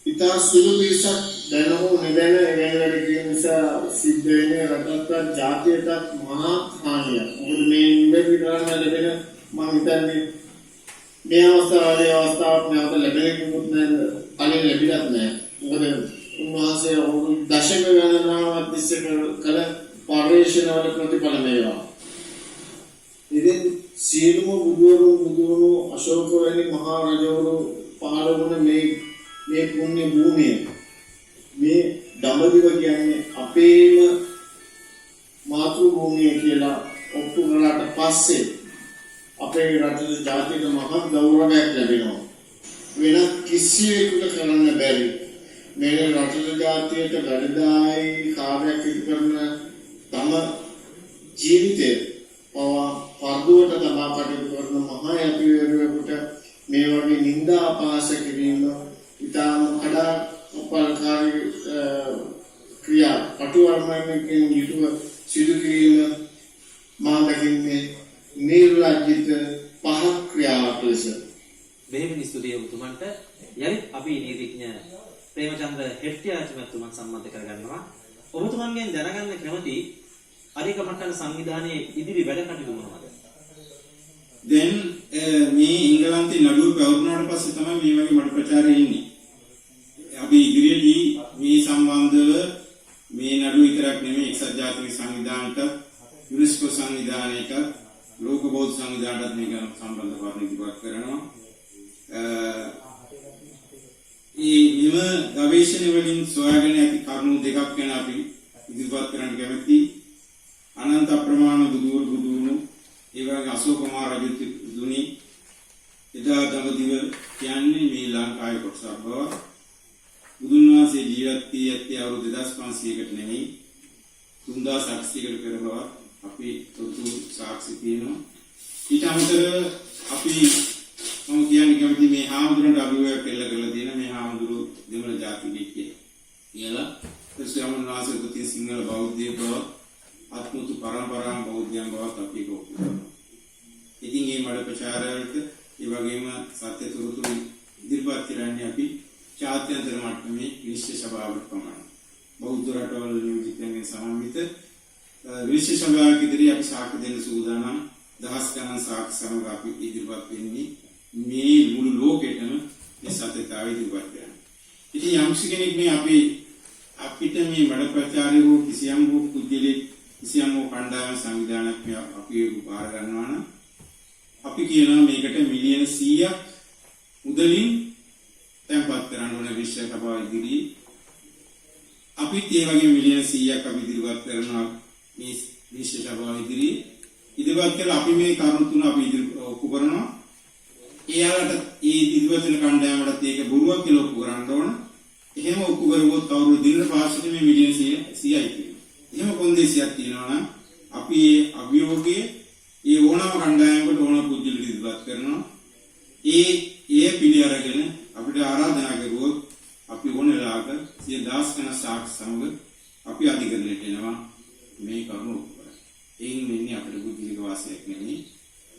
ඉතා සුළු පිරිසක් දැන හෝ නොදැන එවැනි වැඩ කිරීම නිසා සිද්ධ වෙන රටටත් ජාතියටත් මහා හානියක්. මොකද මේ නිවැරදි කරන්න ලැබෙන මම හිතන්නේ මේ අවස්ථාවක් නැවත ලැබෙන්නේ කලින් ලැබිලත් නැහැ. මොකද උන්වහන්සේ දශක ගණනාවක් තිස්සේ කළ පරිශ්‍රණවල ප්‍රතිඵල මේවා. ඉතින් සියලුම බුදුවරු අශෝක වැනි මහා රජවරු පහළ වුණ මේ පුණ්‍ය භූමිය මේ දඹදිව කියන්නේ අපේම මාතෘ භූමිය කියලා ඔප්පු කරලාට පස්සේ අපේ රටේ ජාතික මහත් ගෞරවයක් ලැබෙනවා. වෙන කිසිවෙකුට කරන්න බැරි මේ රටේ ජාතියට වැඩදායි කාර්යයක් ඉටු කරන තම ජීවිතය පරදුවට තබා කටයුතු කරන මහා යතිවරයෙකුට මේ වගේ නිന്ദා අපහාස කිරීම ඉතාම කඩාකප්පල්කාරී ක්‍රියා පටුවර්මණයකින් යුතුව සිදු කිරීම මා දකින්නේ නිර්ලජ්ජිත පහක් ක්‍රියාවක් ලෙස. බෙහෙවින් ස්තුතියි ඔබතුමන්ට. යලිත් අපි නීතිඥ ප්‍රේමචන්ද්‍ර හෙට්ටිආරච්චි මහත්මයාත් සම්බන්ධ කරගන්නවා. ඔබතුමන්ගෙන් දැනගන්න කැමති අරිය කමට්ටාන සංවිධානයේ ඉදිරි වැඩ කටයුතු මොනවද? දැන් මේ ඉංගලන්තේ නඩුව පැවරුණාට පස්සේ තමයි මේ වගේ මඩ ප්‍රචාරය එන්නේ. අපි ඉදිරියේදී මේ සම්බන්ධව මේ නඩුව විතරක් නෙමෙයි එක්සත් ජාතික සංවිධානයට, යුනෙස්කෝ සංවිධානයට, ලෝක බෞද්ධ සංවිධානයටත් මේක සම්බන්ධ කරන ඉදිරිපත් කරනවා. මෙම ගවේෂණ වලින් සොයාගෙන ඇති කරුණු දෙකක් ගැන අපි ඉදිරිපත් කරන්න කැමැතියි. අනන්ත අප්‍රමාණ බුදුවරු ඒ වගේ අශෝක කුමාර රජතුනි එදා දඹදිව කියන්නේ මේ ලංකාවේ කොටසක් බව. බුදුන් වහන්සේ ජීවත් වී ඇත්තේ අවුරුදු 2500කට නෙමෙයි 3800කට පෙර බව අපි තොරතුරු සාක්ෂි තියෙනවා. ඊට අමතරව අපි මම කියන්නේ කැමති මේ හාමුදුරන්ට අභියෝගයක් එල්ල කරලා තියෙන මේ හාමුදුරු දෙමළ ජාතිකයෙක් කියලා. ශ්‍රමණ වාසී පුතින් සිංහල බෞද්ධයෙක් බව ආත්මතු පරම්පරාව බෞද්ධයන් බවත් අපි කෝපනවා. ඉතින් මේ මඩ ප්‍රචාරවලට ඒ වගේම සත්‍ය තොරතුරු ඉදිරිපත් කරන්නේ අපි ජාත්‍යන්තර මට්ටමේ විශ්ව සභාවට පමණයි. බෞද්ධ රටවල නියෝජිතයන්ගෙන් සමන්විත විශ්ව සභාවක ඉදිරියේ අපි සාක්ෂි දෙන්න සූදානම්. දහස් ගණන් සාක්ෂි සමග අපි ඉදිරිපත් වෙන්නේ මේ මුළු ලෝකෙටම මේ සත්‍යතාවය ඉදිරිපත් කරන්න. ඉතින් යම් කෙනෙක් මේ අපිට මේ මඩ ප්‍රචාරය හෝ කිසියම් හෝ පුද්ගලෙක් කිසියම් හෝ කණ්ඩායම් සංවිධානයක් අපි බාර ගන්නවා නම් අපි කියනවා මේකට මිලියන 100ක් මුදලින් තැන්පත් කරන්න ඕන විශ්ව සභාව ඉදිරියේ. අපිත් ඒ වගේ මිලියන 100ක් අපි ඉදිරිපත් කරනවා මේ විශ්ව සභාව ඉදිරියේ. ඉදිරිපත් කළා අපි මේ කරුණු තුන අපි ඔප්පු කරනවා. එයාලට ඒ ඉදිරිපත් වෙන කණ්ඩායමට ඒක බොරුවක් කියලා ඔප්පු කරන්න ඕන. එහෙම ඔප්පු කරුවොත් කවුරු දින පාසෙට මේ මිලියන 100යි කියනවා. එහෙම කොන්දේසියක් තියෙනවා නම් අපි ඒ අභියෝගයේ ඒ ඕනම කණ්ඩායමකට ඕන පුද්ගලෙක් ඉදිරිපත් කරනවා. ඒ පිළි අරගෙන අපිට ආරාධනා කරුවොත් අපි ඕන වෙලාවක 10000 ගණන් සාක්ෂි සමග අපි අධිකරණයට එනවා මේ කරුණ ඔප්පු කරන්න. එයින් වෙන්නේ අපිට බුද්ධික වාසියක් නෙමෙයි.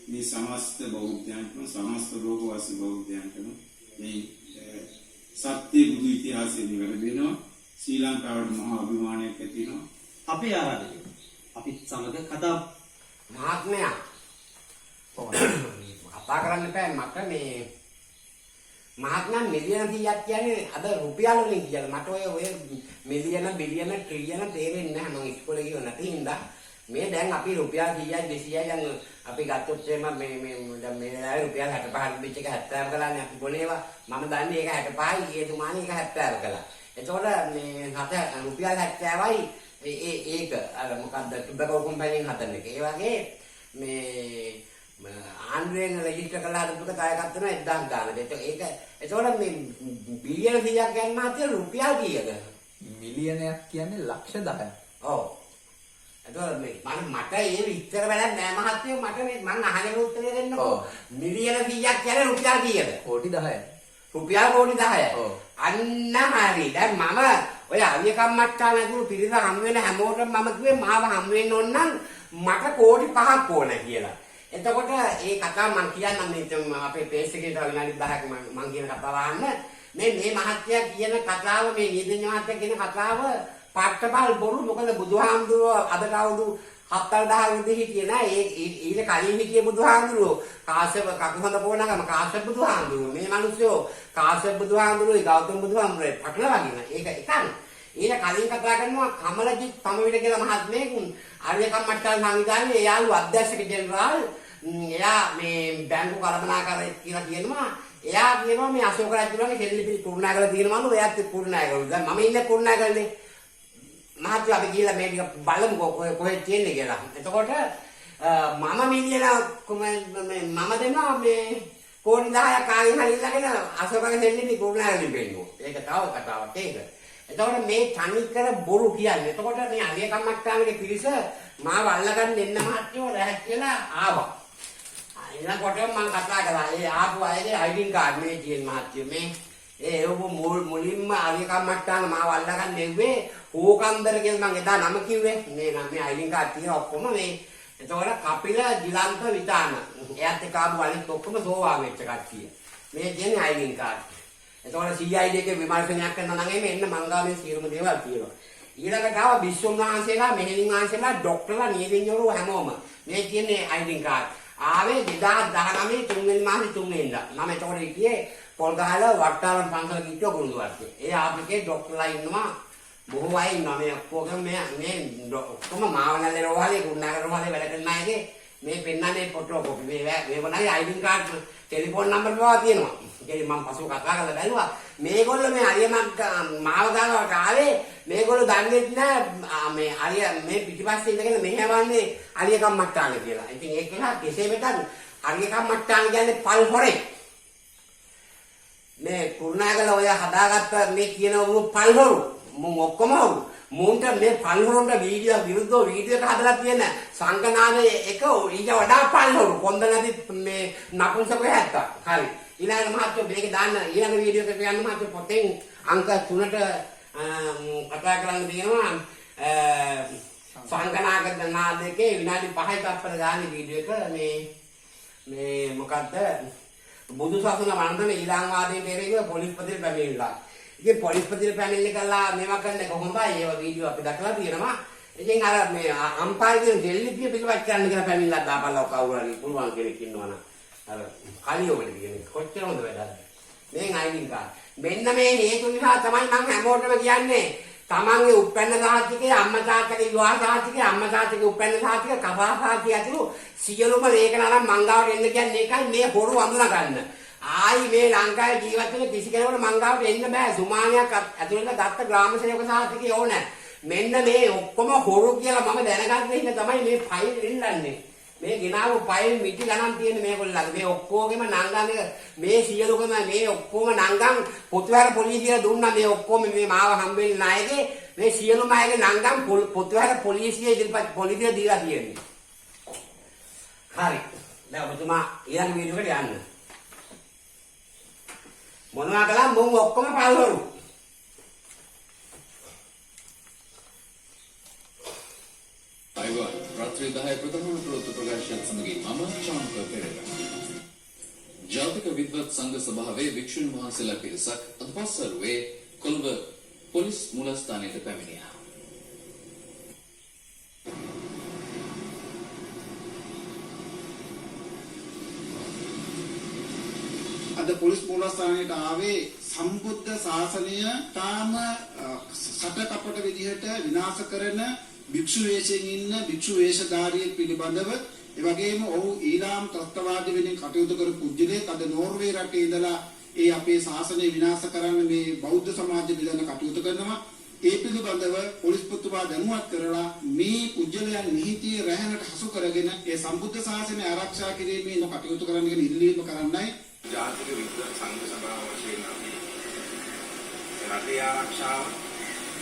මේ සමස්ත බෞද්ධයන්ටම සමස්ත ලෝකවාසී බෞද්ධයන්ටම මේ සත්‍ය බුදු ඉතිහාසයේ නිවැරදි වෙනවා. ශ්‍රී ලංකාවට මහා අභිමානයක් ඇති වෙනවා. අපේ ආරාධනය අපිත් සමග කතා මහත්මයා කතා කරන්න එපා මට මේ මහත්මයා මිලියන 100ක් කියන්නේ අද රුපියල් වලින් කියලා මට ඔය මිලියන බිලියන ට්‍රිලියන තේරෙන්නේ නැහැ මම ඉස්කෝලේ ගියේ නැති හින්දා මේ දැන් අපි රුපියල් 100යි 200යි දැන් අපි ගත්තොත් එහෙම මේ දැන් මේ වෙලාවේ රුපියල් 65 බිච් එක 70 කළානේ අපි බොනේවා මම දන්නේ ඒක 65යි ඊයේ තුමානේ ඒක 70 කළා. එතකොට මේ රුපියල් 70යි ඒක අර මොකද්ද ටිබකෝ කම්පැනිෙන් හදන එක. ඒ වගේ මේ ආන්ඩ්‍රේන් රෙජිස්ටර් කරලා හදපු එක තව එකක් තමයි 1000 ගානට. ඒක එතකොට මේ බිලියන 100ක් ගන්න මාත්‍ය රුපියල් කීයද? මිලියනයක් කියන්නේ ලක්ෂ 10ක්. ඔව්. එතකොට මේ මට ඒ විස්තර වැඩක් නෑ මහත්තයෝ මට මේ මං අහගෙන උත්තරේ දෙන්නකෝ. මිලියන 100ක් කියන්නේ රුපියල් කීයද? කෝටි 10යි. රුපියල් කෝටි 10යි. ඔව්. අන්න හරි. දැන් මම ඔය අවියකම් මට්ටම් ඇතුළු පිරිස හම් වෙන හැමෝටම මම කිව්වේ මාව හම් වෙන්න ඕන නම් මට කෝටි 5ක් ඕන කියලා. එතකොට ඒ කතාව මම කියන්නම් මේ අපේ පේජ් එකේ තව විනාඩි 10ක් මම කියන කතාව අහන්න. මේ මහත්තයා කියන කතාව මේ නීතිඥ මහත්තයා කියන කතාව පාට්ටබල් බොරු. මොකද බුදුහාමුදුරුවෝ අදට අවුරුදු 7000 විතර හිටියේ නෑ. ඊට කලින් හිටියේ බුදුහාමුදුරුවෝ කාශ්‍යප කකුහඳ පොණගම කාශ්‍යප බුදුහාමුදුරුවෝ. මේ මිනිස්සු කාශ්‍යප බුදුහාමුදුරුවෝ ගෞතම බුදුහාමුදුරුවෝ පටලවාගෙන ඒක එකක්. ඊට කලින් කතා කරනවා කමලජිත් තමවිඩ කියලා මහත්මයෙක් ආර්යකම් මට්ටම් සංවිධානයේ එයාලු අධ්‍යක්ෂක ජෙනරාල් එයා මේ බැංකු කළමනාකාරයෙක් කියලා කියනවා. එයා කියනවා මේ අශෝක රජුගේ කෙල්ලිපිලි කුරුණාගල තියෙනවලු එයාත් කුරුණාගල. දැන් මම ඉන්නේ කුරුණාගලනේ. මහත්තයා අපි ගිහලා මේ ටික බලමු කොහෙද තියෙන්නේ කියලා. එතකොට මම මිලියන මම දෙනවා මේ කෝටි 10ක් ආගෙන හරිලාගෙන අශෝකගේ දෙන්නේ කුරුණාගලින් වෙන්නෝ. ඒක තව කතාවක් ඒක. එතකොට මේ තනිකර බොරු කියන්නේ. එතකොට මේ අලියකම් මට්ටමේ පිරිස මාව අල්ලගන්න එන්න මහත්තයෝ රැහත් කියලා ආවා. ඊළඟට මම කතා කළා. ඒ ආපු අයගේ අයිඩෙන්ටි කාඩ් මේ තියෙන මහත්තයෝ මේ ඒ මුලින්ම අලියකම් මට්ටම මාව අල්ලගන්න නෙවෙයි ඕකන්දර කියලා මම එදා නම කිව්වේ. මේ නම් මේ අයිඩෙන්ටි කාඩ් තියෙන ඔක්කොම මේ. එතකොට කපිල ජිලන්ත විතාන. එයාත් එක්ක ආපු අනිත් ඔක්කොම සෝවාන් වෙච්ච කට්ටිය. මේ කියන්නේ ID කාඩ්. එතකොට CID එකේ විමර්ශනයක් කරනවා නම් එන්න මංගාවේ සියලුම දේවල් තියෙනවා. ඊළඟට ආව විශ්වම් වහන්සේලා, මෙහෙණින් වහන්සේලා, ડોක්ටර්ලා, නීතිඥවරු හැමෝම මේ කියන්නේ ID කාඩ්. ආවේ 2019 තුන්වෙනි මාසේ 3 වෙනිදා. මම එතකොට හිටියේ පොල්ගහල වට්ටාරම් පන්සල කිට්ටුව කුරුඳුවත්තේ. ඒ ආපිකේ ડોක්ටර්ලා ඉන්නවා. බොහෝ අය ඉන්නවා. මේ ඔක්කොම මේ ඔක්කොම මාවනල්ලේ රෝහලේ, කුරුණාගල රෝහලේ වැඩ කරන අයගේ මේ පෙන්නන්නේ ෆොටෝ කොපි. මේ වුණායි ID කාඩ් ටෙලිෆෝන් නම්බර් පවා තියෙනවා. ඒකේ මම පසුව කතා කරලා බැලුවා. මේගොල්ලෝ මේ අරියමක් මාව දානවා ආවේ මේගොල්ලෝ දන්නේ නැහැ මේ අරිය මේ පිටිපස්සේ ඉඳගෙන මෙහෙවන්නේ අරියකම් මට්ටාන කියලා. ඉතින් ඒක නිසා කෙසේ වෙතත් අරියකම් මට්ටාන කියන්නේ පල් හොරේ. මේ කුරුණාගල ඔය හදාගත්ත මේ කියන උණු පල් හොරු මුන් ඔක්කොම හොරු. මුන්ට මේ පල් හොරුන්ට වීඩියෝ විරුද්ධව වීඩියෝ එක හදලා තියෙන සංගනානේ එක ඊට වඩා පල් හොරු. කොන්ද නැති මේ නපුංසකෝ හැත්තා. හරි. ඊළඟ මහත්තයෝ මේක දාන්න ඊළඟ වීඩියෝ එක කියන්න මහත්තයෝ පොතෙන් අංක 3ට කතා කරන්න තියෙනවා සංගනාගත නාදකේ විනාඩි 5යි තත්පර ගානේ වීඩියෝ එක මේ මොකද්ද බුදු සසුන වන්දන ඊළඟ වාදයේ පෙරේව පොලිස්පතිට පැමිණිලා. ඉතින් පොලිස්පතිට පැමිණිලි කළා මේවා කරන්න කොහොමදයි ඒවා වීඩියෝ අපි දැකලා තියෙනවා. ඉතින් අර මේ අම්පායගේ දෙල්ලිපිය පිළිවත් කරන්න කියලා පැමිණිලා දාපල්ලා කවුරු හරි පුළුවන් කෙනෙක් ඉන්නවනම් අර කලියෝකට කියන්නේ කොච්චර හොඳ වැඩක්ද මේ ID කාඩ්. මෙන්න මේ හේතු නිසා තමයි මම හැමෝටම කියන්නේ තමන්ගේ උපැන්න සාහිත්‍යයේ අම්මා තාත්තගේ විවාහ සාහිත්‍යයේ අම්මා තාත්තගේ උපැන්න සාහිත්‍යයේ කපා සාහිත්‍ය ඇතුළු සියලුම ලේඛන අරන් මංගාවට එන්න කියන්නේ ඒකයි මේ හොරු වඳුනා ගන්න. ආයි මේ ලංකාවේ ජීවත් වෙන කිසි කෙනෙකුට මංගාවට එන්න බෑ. සුමානියක් ඇතුළත ගත්ත ග්‍රාම සේවක සාහිත්‍යයේ ඕනේ. මෙන්න මේ ඔක්කොම හොරු කියලා මම දැනගන්න ඉන්න තමයි මේ ෆයිල් ඉල්ලන්නේ. මේ ගෙනාවු ෆයිල් මිටි ගණන් තියෙන මේගොල්ලන්ගේ මේ ඔක්කොගෙම නංගන් මේ සියලුම මේ ඔක්කොම නංගන් පොතුවැර පොලිසියට දුන්නා. මේ ඔක්කොම මේ මාව හම්බෙන්නේ ණයගේ මේ සියලුම අයගේ නංගන් පොතුවැර පොලිසිය ඉදිරිපත් පොලිසිය දීලා තියෙන්නේ. හරි. දැන් ඔබතුමා ඊළඟ වීඩියෝ එකට යන්න. මොනවා කළා මොන් ඔක්කොම පල්වරු. අයිවන් රාත්‍රී 10 ප්‍රථම ප්‍රවෘත්ති ප්‍රකාශනයත් සමගින් මම ශාන්ත පෙරේරා. ජාතික විද්වත් සංඝ සභාවේ වික්ෂුන් වහන්සේලා පිරිසක් අත්පස්සරුවේ කොළඹ පොලිස් මූලස්ථානයට පැමිණියා. අද පොලිස් මූලස්ථානයට ආවේ සම්බුද්ධ ශාසනය තාම සටකපට විදිහට විනාශ කරන භික්ෂු වේශයෙන් ඉන්න භික්ෂු වේශධාරියෙක් පිළිබඳව ඒ වගේම ඔහු ඊළාම් ත්‍ස්තවාදී වෙනින් කටයුතු කරපු පුජ්‍යලයක් අද නෝර්වේ රටේ ඉඳලා ඒ අපේ ශාසනය විනාශ කරන්න මේ බෞද්ධ සමාජය බෙදන්න කටයුතු කරනවා. ඒ පිළිබඳව පොලිස්පතිතුමා දැනුවත් කරලා මේ පුජ්‍යලයන් නිහිතිය රැහැනට හසු කරගෙන ඒ සම්බුද්ධ ශාසනය ආරක්ෂා කිරීමේ කටයුතු කරන්න කියන ඉල්ලීම කරන්නයි ජාතික විද්වත් සංඝ සභාව වශයෙන් අපි රටේ ආරක්ෂාව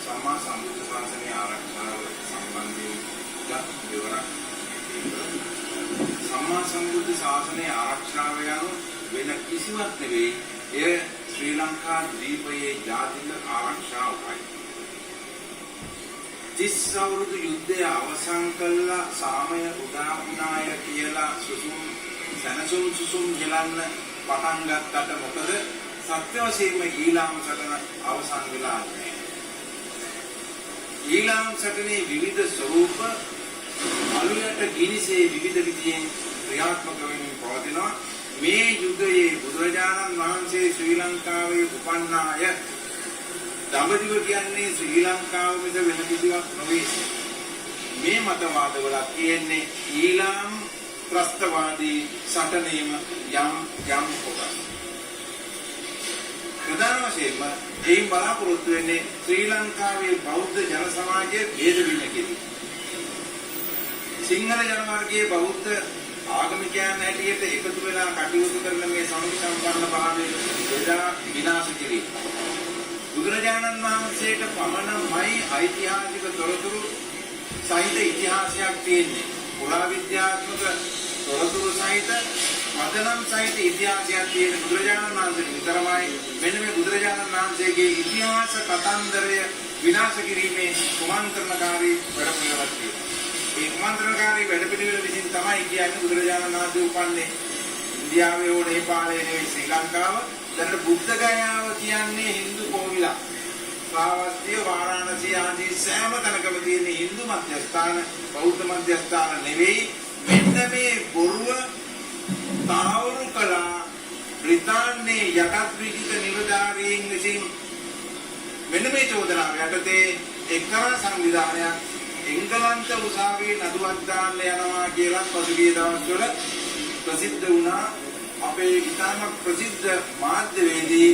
සම්මා සම්බුද්ධ ශාසනය ආරක්ෂාව සම්බන්ධයෙන් විවරක් සම්මා සම්බුද්ධ ශාසනය ආරක්ෂාව යනු වෙන කිසිවක් නෙවෙයි. එය ශ්‍රී ලංකා ද්වීපයේ ජාතික ආරක්ෂාවයි. 30 අවුරුදු යුද්ධය අවසන් කළා සාමය උදා වුණාය කියලා සැනසුම් සුසුම් ගෙලන්න පටන් ගත්තට මොකද සත්‍ය වශයෙන්ම ඊළාම් සටන අවසන් වෙලා නැහැ. ඊළාම් සටනේ විවිධ ස්වරූප අලුයට ගිනිසේ විවිධ විදියෙන් ක්‍රියාත්මක වෙමින් පවතිනවා. මේ යුගයේ බුදුරජාණන් වහන්සේ ශ්‍රී ලංකාවේ උපන්නාය. දඹදිව කියන්නේ ශ්‍රී ලංකාව මිස වෙන කිසිවක් නොවේ. මේ මතවාදවල තියෙන්නේ ඊළාම් ත්‍රස්තවාදී සටනේම යම් කොටස්. ප්‍රධාන වශයෙන්ම ඒ බලාපොරොත්තු වෙන්නේ ශ්‍රී ලංකාවේ බෞද්ධ ජන සමාජයේ ભેද වෙන කිරීම. සිංහල ජන වර්ගයේ බෞද්ධ ආගමිකයන් හැටියට එකතු වෙලා කටයුතු කරන මේ සමගි සම්පන්න භාවයේ බෙදා විනාශ කිරීම. බුදුරජාණන් වහන්සේට පමණමයි ඓතිහාසික තොරතුරු සහිත ඉතිහාසයක් තියෙන්නේ. පුරා විද්‍යාත්මක තොරතුරු සහිත පදනම් සහිත ඉතිහාසයක් තියෙන බුදුරජාණන් වහන්සේ විතරමයි. මෙන්න මේ බුදුරජාණන් වහන්සේගේ ඉතිහාස කතන්දරය විනාශ කිරීමේ කුමන්ත්‍රණකාරී වැඩපිළිවෙලක් තියෙනවා. මේ කුමන්ත්‍රණකාරී වැඩපිළිවෙල විසින් තමයි කියන්නේ බුදුරජාණන් වහන්සේ උපන්නේ ඉන්දියාවේ හෝ නේපාලයේ නෙවෙයි ශ්‍රී ලංකාව. දැන් බුද්ධ ගයාව කියන්නේ Hindu කෝවිලක්. ශ්‍රාවස්තිය වාරාණසී ආදී සෑම තැනකම තියෙන Hindu මධ්‍යස්ථාන බෞද්ධ මධ්‍යස්ථාන නෙවෙයි. මෙන්න මේ බොරුව තාවුරු කළා බ්‍රිතාන්‍යයේ යටත් විජිත නිලධාරීන් විසින් මෙන්න මේ චෝදනාව යටතේ එක්තරා සංවිධානයක් එංගලන්ත උසාවියේ නඩුවක් දාන්න යනවා කියලා පසුගිය දවස්වල ප්‍රසිද්ධ වුණා. අපේ ඉතාමත් ප්‍රසිද්ධ මාධ්‍යවේදී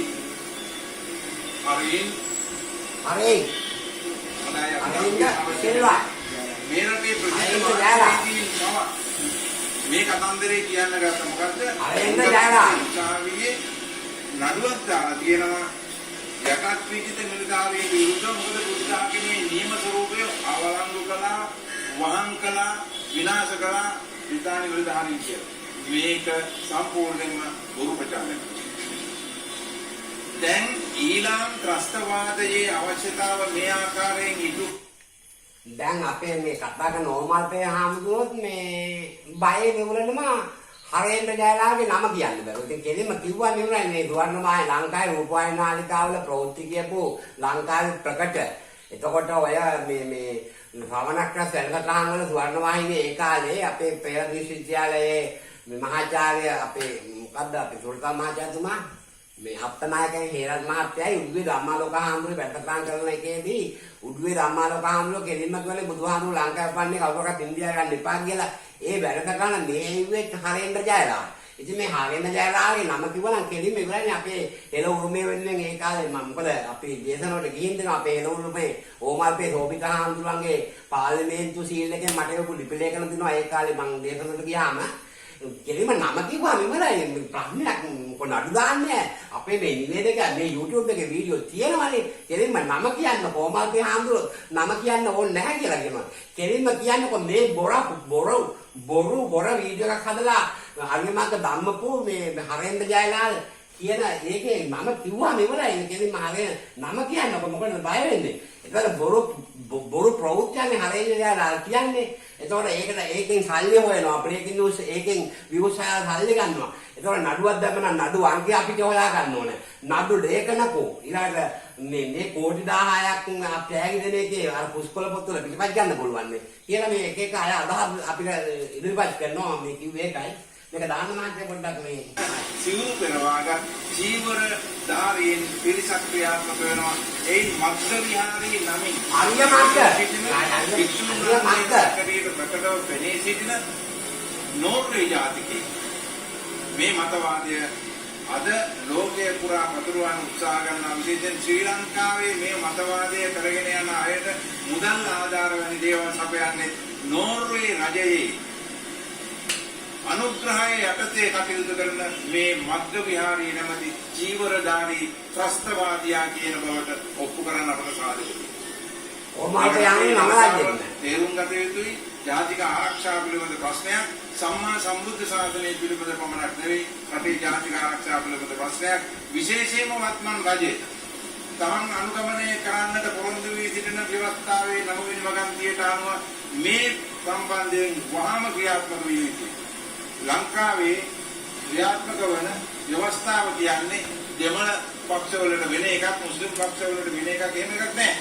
හරින් සිල්වා මේ රටේ ප්‍රසිද්ධ මාධ්‍යවේදී මේ කතන්දරේ කියන්න ගත්ත මොකද්ද? උසාවියේ නඩුවක් දාලා තියෙනවා යටත් විජිත නිලධාරීන් විරුද්ධ. මොකද බුද්ධ ආගමේ නියම ස්වරූපය අවලංගු කළා, වහං කළා, විනාශ කළා බ්‍රිතාන්‍ය නිලධාරීන් කියලා. මේක සම්පූර්ණයෙන්ම බොරු ප්‍රචාරයක්. දැන් ඊළාම් ත්‍රස්තවාදයේ අවශ්‍යතාව මේ ආකාරයෙන් ඉදු. දැන් අපේ මේ කතා කරන ඕමල්පේ හාමුදුරුවොත් මේ බය නෙවුලනම හරේන්ද්‍ර ජයලාගේ නම කියන්න බෑ. ඉතින් කෙලින්ම කිව්වා නෙවුනයි මේ සුවර්ණමාය ලංකාවේ රූපවාහිනී නාලිකාවල ප්‍රවෘත්ති කියපු ලංකාවේ ප්‍රකට. එතකොට ඔය මේ ශ්‍රවණක්‍රස් වැඩසටහන් වල සුවර්ණවාහිනියේ ඒ කාලේ අපේ පෙරදිස් විශ්වවිද්‍යාලයේ මේ මහාචාර්ය අපේ මොකද්ද අපේ සුල්තාන් මහාචාර්යතුමා මේ අප්තනායකයන් හේරත් මහත්තයයි උඩුවේ ධම්මාලෝක හාමුදුරුවෝ වැඩසටහන් කරන එකේදී උඩුවේ ධම්මාලෝක හාමුදුරුවෝ කෙලින්ම කිව්වලේ බුදුහාමුදුරුවෝ ලංකාවේ පන්නේ කවුරක්වත් ඉන්දියාව යන්න එපා කියලා. ඒ වැඩසටහන මේ හිව්වේ හරේන්ද්‍ර ජයලා. ඉතින් මේ හරේන්ද්‍ර ජයලාගේ නම කිව්වනම් කෙලින්ම ඉවරනේ අපේ හෙළ උරුමේ වෙනුවෙන් ඒ කාලේ මම මොකද අපි දේශනවලට ගිහින් දෙනවා අපේ හෙළ උරුමේ ඕමල්පේ සෝබිත හාමුදුරුවන්ගේ පාර්ලිමේන්තු සීල් එකෙන් මට ඒක ලිපි ලේඛන දෙනවා ඒ කාලේ මම දේශනවලට ගියාම කෙලින්ම නම කිව්වම ඉවරයි. ප්‍රශ්නයක් මොකද අඩු දාන්නේ අපේ මේ නිවේදක මේ YouTube එකේ වීඩියෝ තියෙනවානේ. කෙලින්ම නම කියන්න කොමාල්පේ හාමුදුරුවෝ නම කියන්න ඕනේ නැහැ කියලා කියනවා. කෙලින්ම කියන්නකො මේ බොරු වීඩියෝ එකක් හදලා අරියමක ධම්මපෝ මේ හරේන්ද්‍ර ජයලාල් කියන ඒකේ මම කිව්වම ඉවරයි. කෙලින්ම හරේ නම කියන්නකො මොකද බය වෙන්නේ. ඒතර බොරු ප්‍රවෘත්තියනේ හරේන්ද්‍ර ජයලාල් කියන්නේ. එතකොට ඒකෙන් සල්ලි හොයනවා. බ්‍රේකින් නිවුස් ඒකෙන් views සල්ලි ගන්නවා. එතකොට නඩුවක් දැම්ම නම් නඩු අංකය අපිට හොයා ගන්න ඕනේ. නඩු ලේඛනකෝ ඊළඟට මේ කෝටි 1000ක් අපෑගි දෙන එකේ අර පුස්කොළ පොත්වල පිටපත් ගන්න පුළුවන් නේ. කියලා මේ එක එක අය අදහස් අපිට ඉදිරිපත් කරනවා. මේ කිව්වේ ඒකයි. මේක දාන්න මාත්‍ය පොඩ්ඩක් මේ සිවුරු පෙරවාගත් චීවර ධාරීන් පිරිසක් ක්‍රියාත්මක වෙනවා. එයින් මග්ග විහාරී නමින් ප්‍රකටව පෙනී සිටින නෝර්වේ ජාතිකේ මේ මතවාදය අද ලෝකයේ පුරා පතුරවන්න උත්සාහ කරනවා. විශේෂයෙන් ශ්‍රී ලංකාවේ මේ මතවාදය කරගෙන යන අයට මුදල් ආධාර වැනි දේවල් සපයන්නේ නෝර්වේ රජයේ අනුග්‍රහය යටතේ කටයුතු කරන මේ මග්ග විහාරී නැමැති චීවරධාරී ත්‍රස්තවාදියා කියන බවට ඔප්පු කරන්න අපට සාධක තේරුම් ගත යුතුයි. ජාතික ආරක්ෂාව පිළිබඳ ප්‍රශ්නයක් සම්මා සම්බුද්ධ ශාසනය පිළිබඳ පමණක් නෙවෙයි රටේ ජාතික ආරක්ෂාව පිළිබඳ ප්‍රශ්නයක්. විශේෂයෙන්ම වත්මන් රජයේ තමන් අනුගමනය කරන්නට පොරොන්දු වී සිටින ව්‍යවස්ථාවේ 9 වෙනි වගන්තියට අනුව මේ සම්බන්ධයෙන් වහාම ක්‍රියාත්මක විය යුතුයි. ලංකාවේ ක්‍රියාත්මක වන ව්‍යවස්ථාව කියන්නේ දෙමළ පක්ෂවලට වෙන එකක්, මුස්ලිම් පක්ෂවලට වෙන එකක්, එහෙම එකක් නැහැ.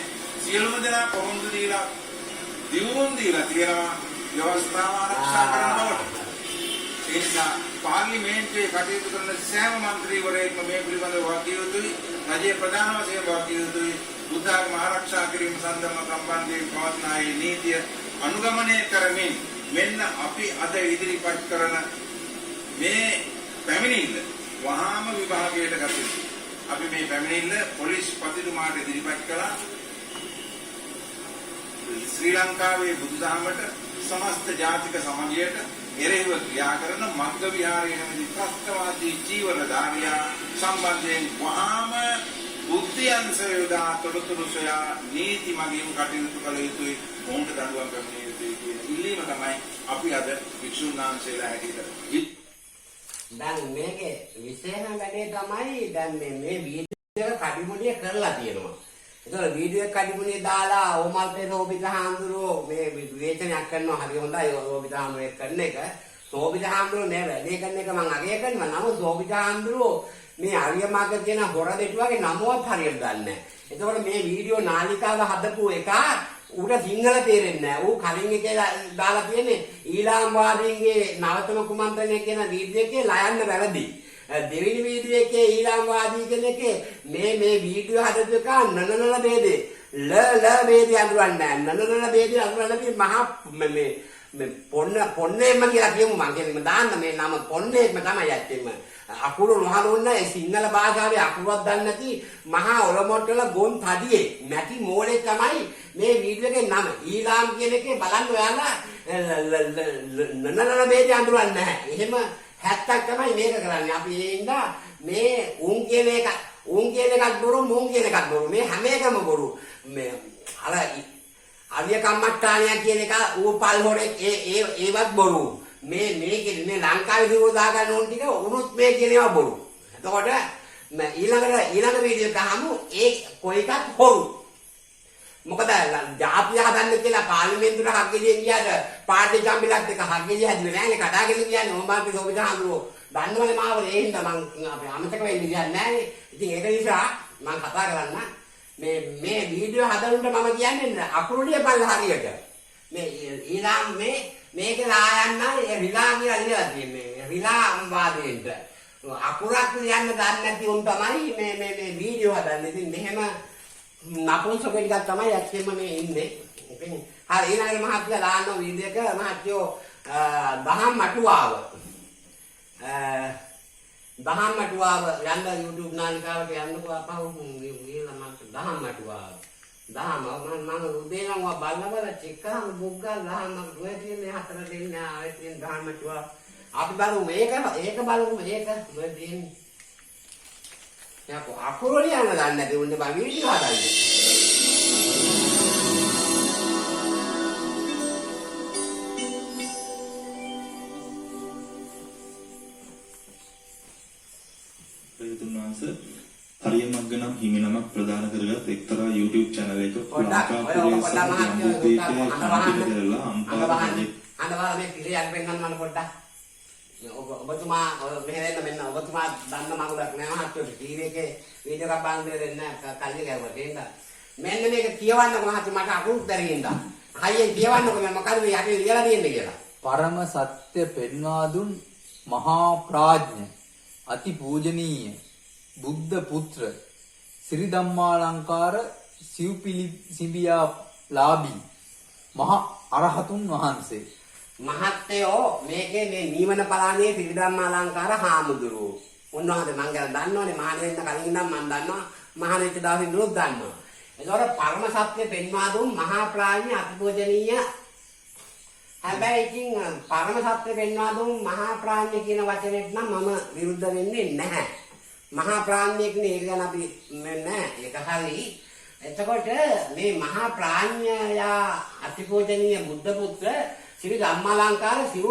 සියලුම දෙනා පොරොන්දු දීලා දියුණුම් දීලා තියෙනවා ව්‍යවස්ථාව ආරක්ෂා කරන බවට. ඒ නිසා පාර්ලිමේන්තුවේ කටයුතු කරන සෑම මන්ත්‍රීවරයෙක්ම මේ පිළිබඳව වාදිය යුතුයි. රජයේ ප්‍රධාන වශයෙන් වාදිය යුතුයි. බුද්ධ ආගම ආරක්ෂා කිරීම සඳහා සම්බන්ධයෙන් පවත්නා මේ නීතිය අනුගමනය කරමින් මෙන්න අපි අද ඉදිරිපත් කරන මේ පැමිණිල්ල වහාම විභාගයට ගත යුතුයි. අපි මේ පැමිණිල්ල පොලිස් පතිතුමාට ඉදිරිපත් කළා. ශ්‍රී ලංකාවේ බුදුදහමට සමස්ත ජාතික සමාජයට එරෙහිව ක්‍රියා කරන මග්ග විහාරයේ නැමැති ත්‍රස්තවාදී චීවරධාරියා සම්බන්ධයෙන් වහාම බුද්ධියන් සොයලා තොරතුරු සොයා නීති මගින් කටයුතු කළ යුතුයි. මොන්ට දඬුවම් පැමිණිය යුතුයි කියන ඉල්ලීම තමයි අපි අද වික්ෂුන් වහන්සේලා හැටියට. දැන් මේකේ විශේෂ වැඩේ තමයි දැන් මේ වීඩියෝ එක කඩිමුඩිය කරලා තියෙනවා. ඒතකොට වීඩියෝ එක කඩිමුඩිය දාලා ඕමල්පේ සෝබිත හාමුදුරුවෝ මේ විවේචනයක් කරනවා. හරි හොඳයි සෝබිත හාමුදුරුවෝ කරන එක. සෝබිත හාමුදුරුවෝ මේ වැඩේ කරන එක මම අගය කරනවා. නමුත් සෝබිත හාමුදුරුවෝ මේ අරිය මාර්ග කියන හොර දෙටු වගේ නමවත් හරියට දන්නේ නැහැ. එතකොට මේ වීඩියෝ නාලිකාව හදපු එක ඌට සිංහල තේරෙන්නේ නැහැ. ඌ කලින් එකේ දාලා තියෙන්නේ ඊළාම් වාදීන්ගේ නවතම කුමන්ත්‍රණය කියන වීඩියෝ එකේ ලයන්න වැරදි. දෙවෙනි වීඩියෝ එකේ ඊළාම් වාදී කියන එකේ මේ වීඩියෝ හදපු එක නනනන ભેදේ ල ભેදේ අඳුරන්නේ නැහැ. නනනන ભેදේ අඳුරන්නේ මහා මේ පොන්නේම කියලා කියමු මං කියන්නේ දාන්න මේ නම පොන්නේම තමයි ඇත්තෙම. අකුරු නොහලුන්න ඒ සිංහල භාෂාවේ අකුරුවක් දන්නේ නැති මහා ඔලොමොට්ටල ගොන් තඩියේ නැති මෝලේ තමයි මේ වීඩියෝ එකේ නම. ඊළාම් කියන එකේ බලන්න ඔයාලා නනනන ભેදේ අඳුරන්නේ නැහැ. එහෙම 70ක් තමයි මේක කරන්නේ. අපි ඒ ඉඳා මේ උන් කියන එකක් බොරු මුන් කියන එකක් බොරු. මේ හැම එකම බොරු. මේ අර අවිය කම්මට්ටානිය කියන එක ඌපල් හොරේ ඒවත් බොරු. මේ ලංකාවේ දිනු දාගන්න ඕන ටික උනුත් මේ කියන ඒවා බොරු. එතකොට ඊළඟ වීඩියෝ එක අහමු ඒ කොයි එකක් හොරු. මොකද ජාතිය හදන්න කියලා පාර්ලිමේන්තුවට හක්ගෙලියෙන් ගියාට පාර්ටි කම්බිලක් එක හක්ගෙලිය හැදුවේ නැහැ නේ කඩාගෙන කියන්නේ ඕම්බාන්ති සෝබිත හඳුරෝ. දන්නවනේ මාව ඒ හින්දා මං අපේ අමතක වෙන්නේ කියන්නේ නැහැ නේ. ඉතින් ඒක නිසා මං කතා කරන්න මේ වීඩියෝ හදනුන්ට මම කියන්නේ අකුරු ලියපල්ලා හරියට. මේ ඊළාම් මේක ලායන්න රිලා කියලා ලියලා තියෙන්නේ. රිලා වාදයෙන්ට. අකුරක් ලියන්න දන්නේ නැති උන් තමයි මේ වීඩියෝ හදන්නේ. ඉතින් මෙහෙම නපුංසක ටිකක් තමයි ඇත්තෙම මේ ඉන්නේ. ඉතින් හරි ඊළඟ මහත්තයා දාන්න වීඩියෝ එක මහත්තයෝ දහම් අටුවාව යන්න YouTube නාලිකාවට යන්නකෝ අපහු ඊළඟ දහම් අටුවාව. දහම මම උදේ නම් බලනවල චෙක් කරාම බුග්ගල් දහම දුවේ තියෙන්නේ 4 දෙන්නේ ආයෙත් තියෙන දහම් අටුවාව. අපි බලමු ඒක බලමු මේක මොකද තියෙන්නේ. යකෝ අකුරු ලියන්න දන්නේ නැති උන්නේ බා වීඩියෝ හදන්නේ. හරිය මග්ග නම් හිමි නමක් ප්‍රදාන කරගත් එක්තරා YouTube channel එක ලංකාපුරේ සම්බුද්ධීපේ කම්පිට කරලා අඬවලා මේ පිළියම් වෙන්නන්න මම පොඩ්ඩක් ඔබතුමා මෙහෙරෙන්න මෙන්න ඔබතුමා දන්න මගුලක් නෑ මහත්තයෝ ටීවී එකේ වීඩියෝ එකක් බලන්න දෙන්න කල්ලි ගැවුවා දෙන්න මෙන්න මේක කියවන්නකො මහත්තයෝ මට අකුරුත් දැරින්දා හයියෙන් කියවන්නකො මම මොකද මේ යටි ලියලා තියෙන්නේ කියලා පරම සත්‍ය පෙන්වා දුන් මහා ප්‍රඥ අති පූජනීය බුද්ධ පුත්‍ර ශ්‍රී ධම්මාලංකාර සිව්පිලි සිඹියා ලාභී මහා අරහතුන් වහන්සේ මහත්තයෝ මේකේ මේ නීවන පලානේ ශ්‍රී ධම්මාලංකාර හාමුදුරුවෝ උන්වහන්සේ මං ගැන දන්නවනේ මහානෙන්න කලින් නම් මං දන්නවා මහානෙච්ච දාසින් දුරුත් දන්නවා ඒතකොට පරම සත්‍ය පෙන්වා දුන් මහා ප්‍රඥ අතිපූජනීය හැබැයි ඉතින් පරම සත්‍ය පෙන්වා දුන් මහා ප්‍රඥ කියන වචනේට නම් මම විරුද්ධ වෙන්නේ නැහැ මහා ප්‍රඥය කියන්නේ ඒක ගැන අපි නෑ ඒක හරි එතකොට මේ මහා ප්‍රඥයා අතිපූජනීය බුද්ධ පුත්‍ර ශ්‍රී ධම්මාලංකාර සිව්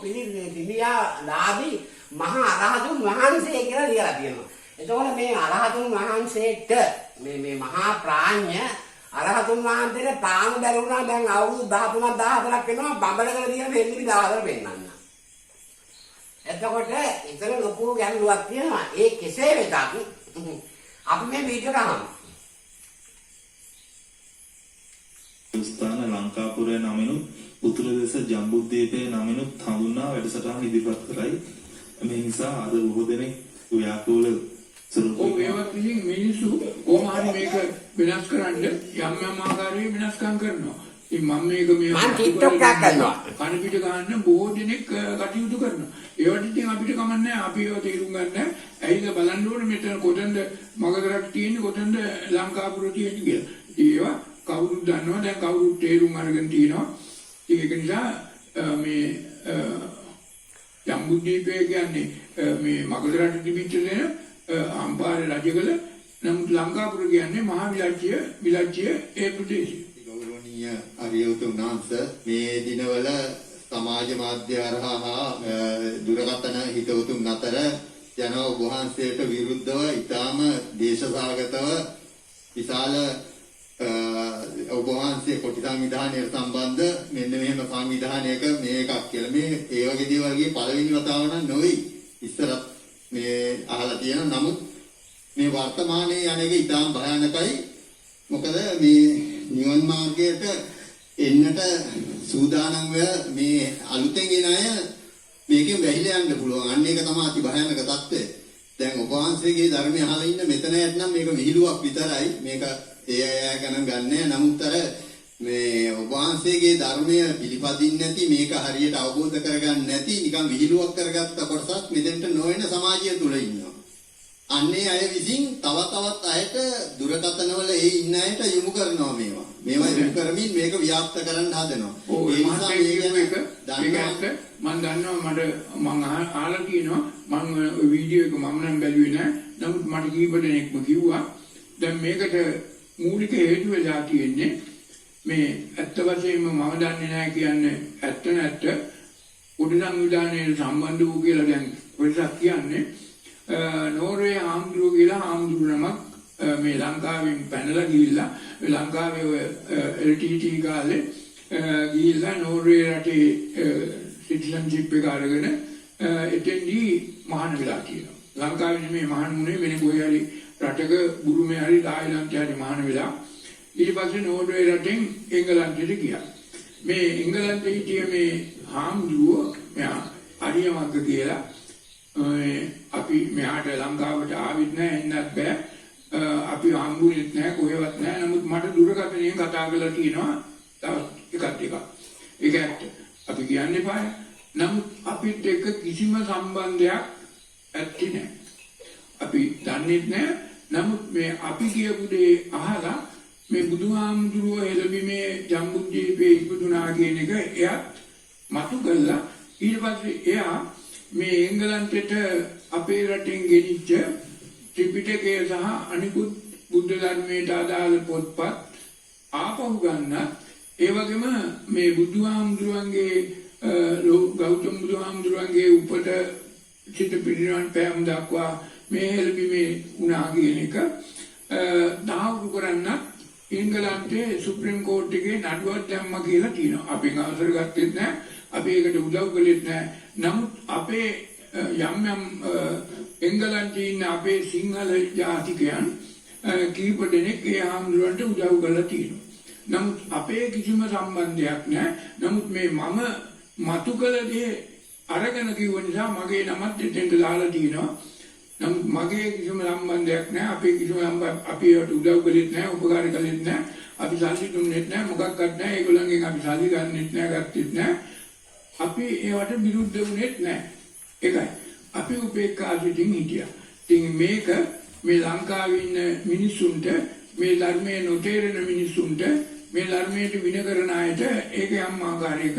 පිළිසිඹියා ලාභී මහා අරහතුන් වහන්සේ කියලා ලියලා තියෙනවා එතකොට මේ අරහතුන් වහන්සේට මේ මහා ප්‍රඥ අරහතුන් වහන්සේට තාම බැරුණා දැන් අවුරුදු 13ක් 14ක් වෙනවා බඹලකල තියෙන දෙන්නේ 14 පෙන්නන්න එතකොට ඉතල ලොකු ගැටලුවක් තියෙනවා. ඒ කෙසේ වෙතත් අපි මේ වීඩියෝ ගහමු. ස්ථාන ලංකාපුරේ නමිනුත් උතුරදෙස ජම්බුද්වීපයේ නමිනුත් හඳුන්වා වැඩසටහන ඉදිරිපත් කරයි. මේ නිසා අද බොහෝ දෙනෙක් ව්‍යාකූල ස්වරූපයෙන් ඒවත් විසින් මිනිස්සු කොහොම හරි මේක වෙනස් කරන්න යම් ආකාරයේ වෙනස්කම් කරනවා. ඉතින් මම මේක මම TikTok එකක් කරනවා. කන පිට ගන්න බොහෝ දෙනෙක් කටයුතු කරනවා. ඒවට ඉතින් අපිට කමන්නේ අපි ඒව තේරුම් ගන්න. ඇයිද බලන්න ඕනේ මෙතන කොතනද මගදරක් තියෙන්නේ කොතනද ලංකාපුර තියෙන්නේ කියලා. ඒවා කවුරුත් දන්නවා දැන් කවුරුත් තේරුම් අරගෙන තියෙනවා. ඉතින් ඒක නිසා මේ ජම්බුද්වීපය කියන්නේ මේ මගදරට තිබිච්ච දෙන අම්පාරේ රජකල නමුත් ලංකාපුර කියන්නේ මහා විලච්ඡය ඒ ප්‍රදේශය. ගෞරවනීය අරියවතුන් වහන්සේ මේ දිනවල සමාජ මාධ්‍ය හරහා දුරකථන හිතවතුන් අතර යන ඔබ වහන්සේට විරුද්ධව ඊටාම දේශසාගතව විශාල ඔබ වහන්සේ කොටි සංවිධානයට සම්බන්ධ මෙන්න මෙහෙම සංවිධානයක මේකක් කියලා මේ ඒ වගේ දේවල් ගියේ පළවෙනි වතාව නම් නොවේ. ඉස්සරත් මේ අහලා තියෙන නමුත් මේ වර්තමානයේ අනේක ඉතාම භයානකයි. මොකද මේ නිවන් මාර්ගයට එන්නට සූදානම් වෙ මේ අලුතෙන් එන අය මේකෙන් වැහිලා යන්න පුළුවන්. අන්න ඒක තමයි අති භයානක தත්ත්වය. දැන් ඔබ වහන්සේගේ ධර්මය අහලා ඉන්න මෙතන යටනම් මේක විහිළුවක් විතරයි. මේක ඒ අය ගණන් ගන්නෑ. නමුත් අර මේ ඔබ වහන්සේගේ ධර්මය පිළිපදින්න නැති මේක හරියට අවබෝධ කරගන්න නැති නිකන් විහිළුවක් කරගත්ත කොටසක් මෙතෙන්ට නොවන සමාජය තුල ඉන්නවා. අන්නේ අය විසින් තව තවත් අයට දුරකථනවල ඒ ඉන්න අයට යොමු කරනවා මේවා. මේවා යොමු කරමින් මේක ව්‍යාප්ත කරන්න හදනවා. ඒ නිසා මේක මම දන්නවා මම අහලා තියෙනවා මම වීඩියෝ එක මම නම් බැලුවේ නෑ. නමුත් මට කීප දෙනෙක්ම කිව්වා දැන් මේකට මූලික හේතුව වෙලා තියෙන්නේ මේ ඇත්ත වශයෙන්ම මම දන්නේ නැහැ කියන්නේ ඇත්ත නැත්ත උඩ සංවිධානයේ සම්බන්ධ වූ කියලා දැන් කොටසක් කියන්නේ නෝර්වේ ආම්දුරු කියලා ආම්දුරු නමක් මේ ලංකාවෙන් පැනලා ගිහිල්ලා ලංකාවේ LTT කාලේ ගිහිල්ලා නෝර්වේ රටේ සිටිසන්ෂිප් එක අරගෙන එතෙන්දී මහාන වෙලා තියෙනවා. ලංකාවේ නෙමෙයි මහාන වුණේ වෙන කොහේ හරි රටක බුරුමේ හරි තායිලන්තේ හරි මහාන වෙලා ඊට පස්සේ නෝර්වේ රටෙන් එංගලන්තෙට ගියා. මේ එංගලන්තේ හිටිය මේ හාමුදුරුවෝ මෙයා අරියමග්ග කියලා අපි මෙහාට ලංකාවට ආවිත් නැහැ එන්නත් බෑ. අපි හම්බුනේත් නැහැ කොහෙවත් නැහැ. නමුත් මට දුරකථනයෙන් කතා කරලා තියෙනවා තවත් එකක්. ඒක ඇත්ත. අපි කියන්න එපා. නමුත් අපිත් එක්ක කිසිම සම්බන්ධයක් ඇත්තේ නැහැ. අපි දන්නේත් නැහැ. නමුත් මේ අපි කියපු දේ අහලා මේ බුදුහාමුදුරුවෝ එළඹීමේ ජම්බුද්දීපේ ඉපදුනා කියන එක එයාත් මතු කළා. ඊට පස්සේ එයා මේ එංගලන්තෙට අපේ රටෙන් ගෙනිච්ච ත්‍රිපිටකය සහ අනිකුත් බුද්ධ ධර්මයට අදාළ පොත්පත් ආපහු ගන්න ඒ වගේම මේ බුදුහාමුදුරුවන්ගේ ගෞතම බුදුහාමුදුරුවන්ගේ උපත සිට පිරිනිවන් පෑම දක්වා මේ එළඹීමේ වුණා කියන එක දාහුරු කරන්න එංගලන්තයේ සුප්‍රීම කෝර්ට් එකේ නඩුවක් දැම්මා කියලා කියනවා. අපෙන් අවසර ගත්තෙත් නැහැ. අපි ඒකට උදව් කළෙත් නැහැ. නමුත් අපේ යම් එංගලන්තයේ ඉන්න අපේ සිංහල ජාතිකයන් කීප දෙනෙක් ඒ ආම්දුරන්ට උදව් කරලා තියෙනවා. නමුත් අපේ කිසිම සම්බන්ධයක් නැහැ. නමුත් මේ මම මතු කළ දේ අරගෙන කිව්ව නිසා මගේ නමත් දෙතෙන්ට දාලා තියෙනවා. නමුත් මගේ කිසිම සම්බන්ධයක් නැහැ. අපේ කිසිම අපි ඒකට උදව් කළෙත් නැහැ, උපකාර කළෙත් නැහැ. අපි සල්ලි දුන්නෙත් නැහැ, මොකක්වත් නැහැ. ඒගොල්ලන්ගෙන් අපි සල්ලි ගන්නෙත් නැහැ, ගත්තෙත් නැහැ. අපි ඒවට විරුද්ධ වුණෙත් නැහැ. ඒකයි. අපි උපේක්ෂා සිටින් හිටියා. ඉතින් මේක මේ ලංකාවේ ඉන්න මිනිස්සුන්ට මේ ධර්මයේ නොතේරෙන මිනිස්සුන්ට මේ ධර්මයට වින කරන අයට ඒක යම් ආකාරයක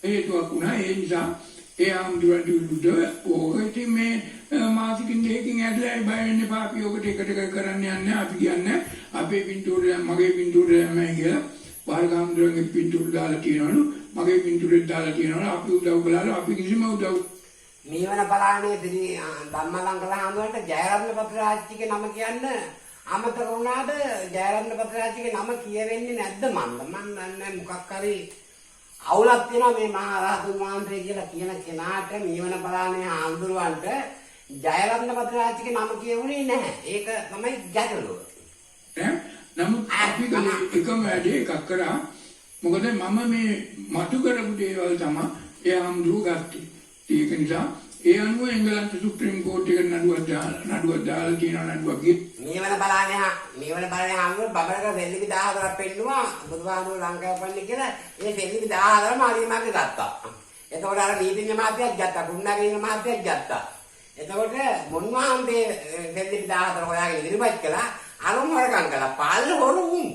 හේතුවක් වුණා. ඒ නිසා ඒ ආම්දුරන්ට විරුද්ධව ඕක මේ මාසිකින් දෙකකින් ඇදලා බය වෙන්න එපා. අපි ඔකට එකට කරන්න යන්නේ. අපි කියන්නේ අපේ පින්තූරය මගේ පින්තූරය මම කියලා බාරගාම්දුරන්ගේ පින්තූර දාලා තියනවලු. මගේ පින්තූරෙත් දාලා තියනවලු. අපි උදව් කළා. අපි කිසිම උදව් නිවන බලානේ ධම්මලංකල හාමුදුරන්ට ජයරත්න පත්‍රාජ්‍යගේ නම කියන්න අමතක වුණාද? ජයරත්න පත්‍රාජ්‍යගේ නම කියවෙන්නේ නැද්ද? මම දන්නේ මොකක් හරි අවුලක් තියෙනවා මේ මහා රහතුන් වහන්සේ කියලා කියන කෙනාට නිවන බලානේ හාමුදුරන්ට ජයරත්න පත්‍රාජ්‍යගේ නම කියවුනේ නැහැ. ඒක තමයි ගැටලුව. නමුත් අපි එකම වැඩේ එකක් කරා. මොකද මම මේ මතු කරපු දේවල් තමයි ඒ හාමුදුරුවෝ ගත්තේ. ඒක නිසා ඒ අනුව එංගලන්ත සුප්‍රීම කෝර්ට් එකට නඩුවක් දාලා තියෙනවා. නඩුවක් ගියේ නිවන බලානේ හාමුදුරුවෝ බබලක වෙල්ලිපි 14ක් පෙන්නුවා බුදුහාමුදුරුවෝ ලංකාව පන්නේ කියලා. ඒ වෙල්ලිපි 14ම අරියමක් ගත්තා. එතකොට අර නීතිඥ මාත්‍යක් ගත්තා, කුණ්ණාගේ මාත්‍යක් ගත්තා. එතකොට මොන්වහන්සේ වෙල්ලිපි 14 හොයාගෙන ඉදිරිපත් කළා. අනුම හොරකම් කළා. පාල්ල හොරු උන්.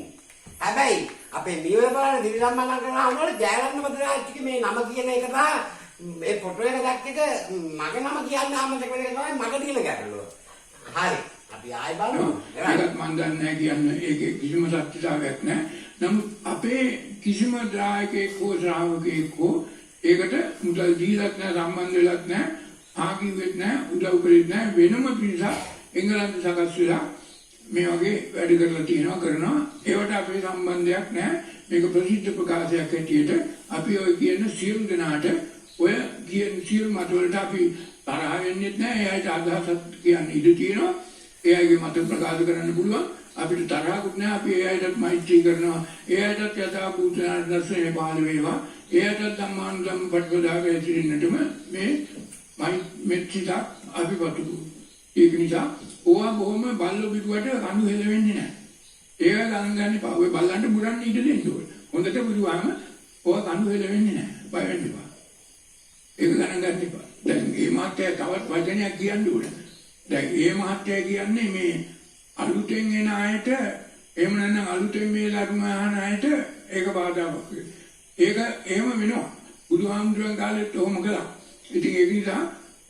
හැබැයි අපේ නිවන බලානේ දිවිසම්මලංකර හාමුදුරුවෝ ජයරත්න පත්‍රාජ්‍යගේ මේ නම කියන එක තමයි මේ ෆොටෝ එක දැක්ක එක මගේ නම කියන්නේ ආමතක වෙන එක තමයි මගේ තියෙන ගැටලුව. හරි. අපි ආයෙ බලමු. ඒකත් මම දන්නේ නැහැ කියන්නේ ඒකේ කිසිම සත්‍යතාවයක් නැහැ. නමුත් අපේ කිසිම දායකයෙක් හෝ ශ්‍රාවකයෙක් හෝ ඒකට මුදල් දීලත් නැහැ, සම්බන්ධ වෙලත් නැහැ, ආගිවෙත් නැහැ, උදව් කරෙත් නැහැ. වෙනම පිරිසක් එංගලන්ත සකස් වෙලා මේ වගේ වැඩ කරලා තියෙනවා කරනවා. ඒවට අපේ සම්බන්ධයක් නැහැ. මේක ප්‍රසිද්ධ ප්‍රකාශයක් හැටියට අපි ඔය කියන සියලු දෙනාට ඔය කියන සියලු මත වලට අපි තරහ වෙන්නේ නැහැ. එයාට අදහසක් කියන්න ඉඩ තියෙනවා. එයාගේ මත ප්‍රකාශ කරන්න පුළුවන්. අපිට තරහකුත් නැහැ. අපි එයාටත් මෛත්‍රී කරනවා. එයාටත් යථාභූත දර්ශනය පහළ වේවා. එයාටත් ධම්මානුධම්ම පටිපදාව ඇතිරෙන්නටම මේ මෙත්සිත අපි පතුරු. ඒක නිසා ඕවා බොහොම බල්ල බිරුවට කණු හෙලවෙන්නේ නැහැ. ඒක ගණන් ගන්න එපා. ඔය බල්ලන්ට බුරන්න ඉඩ දෙන්න ඕනේ. හොඳට බුරුවාම ඕවා කණු හෙලවෙන්නේ නැහැ. බය වෙන්න එපා. ඒක ගණන් ගන්න එපා. දැන් මේ මාත්‍ය තවත් වචනයක් කියන්න ඕනේ. දැන් මේ මාත්‍ය කියන්නේ මේ අලුතෙන් එන අයට එහෙම නැත්නම් අලුතෙන් මේ ධර්ම අහන අයට ඒක බාධාවක් වෙනවා. ඒක එහෙම වෙනවා. බුදුහාමුදුරන් කාලෙත් ඔහොම කළා. ඉතින් ඒක නිසා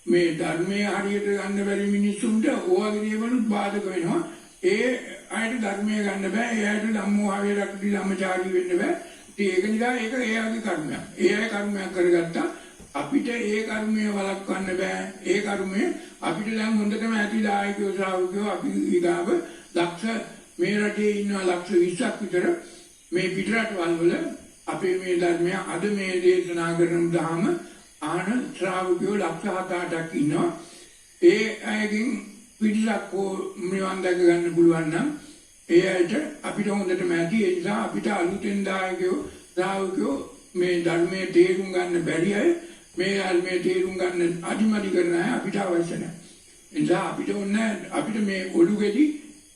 මේ ධර්මයේ හරියට ගන්න බැරි මිනිස්සුන්ට ඕවගේ දේවලුත් බාධක වෙනවා. ඒ අයට ධර්මයේ ගන්න බෑ. ඒ අයට ධම්මෝහාවේ රැකී ධම්මචාරී වෙන්න බෑ. ඉතින් ඒක නිසා ඒක එයාගේ කර්මයක්. ඒ අය කර්මයක් කරගත්තා. අපිට ඒ කර්මය වළක්වන්න බෑ. ඒ කර්මය අපිට දැන් හොඳටම ඇති දායකයෝ ශ්‍රාවකයෝ අපි ඊගාව ලක්ෂ මේ රටේ ඉන්න ලක්ෂ 20ක් විතර මේ පිටරටවල් වල අපේ මේ ධර්මය අද මේ දේශනා කරන දහම ආන ශ්‍රාවකයෝ ලක්ෂ 7-8ක් ඉන්නවා. ඒ අයගෙන් පිටසක් නිවන් දැක ගන්න පුළුවන් නම් ඒ අයට අපිට හොඳටම ඇති. ඒ නිසා අපිට අලුතෙන් දායකයෝ ශ්‍රාවකයෝ මේ ධර්මයේ තේරුම් ගන්න බැරි අය මේ ධර්මයේ තේරුම් ගන්න අදිමදි කරන අය අපිට අවශ්‍ය නැහැ. ඒ නිසා අපිට ඕනේ අපිට මේ ඔළුගෙඩි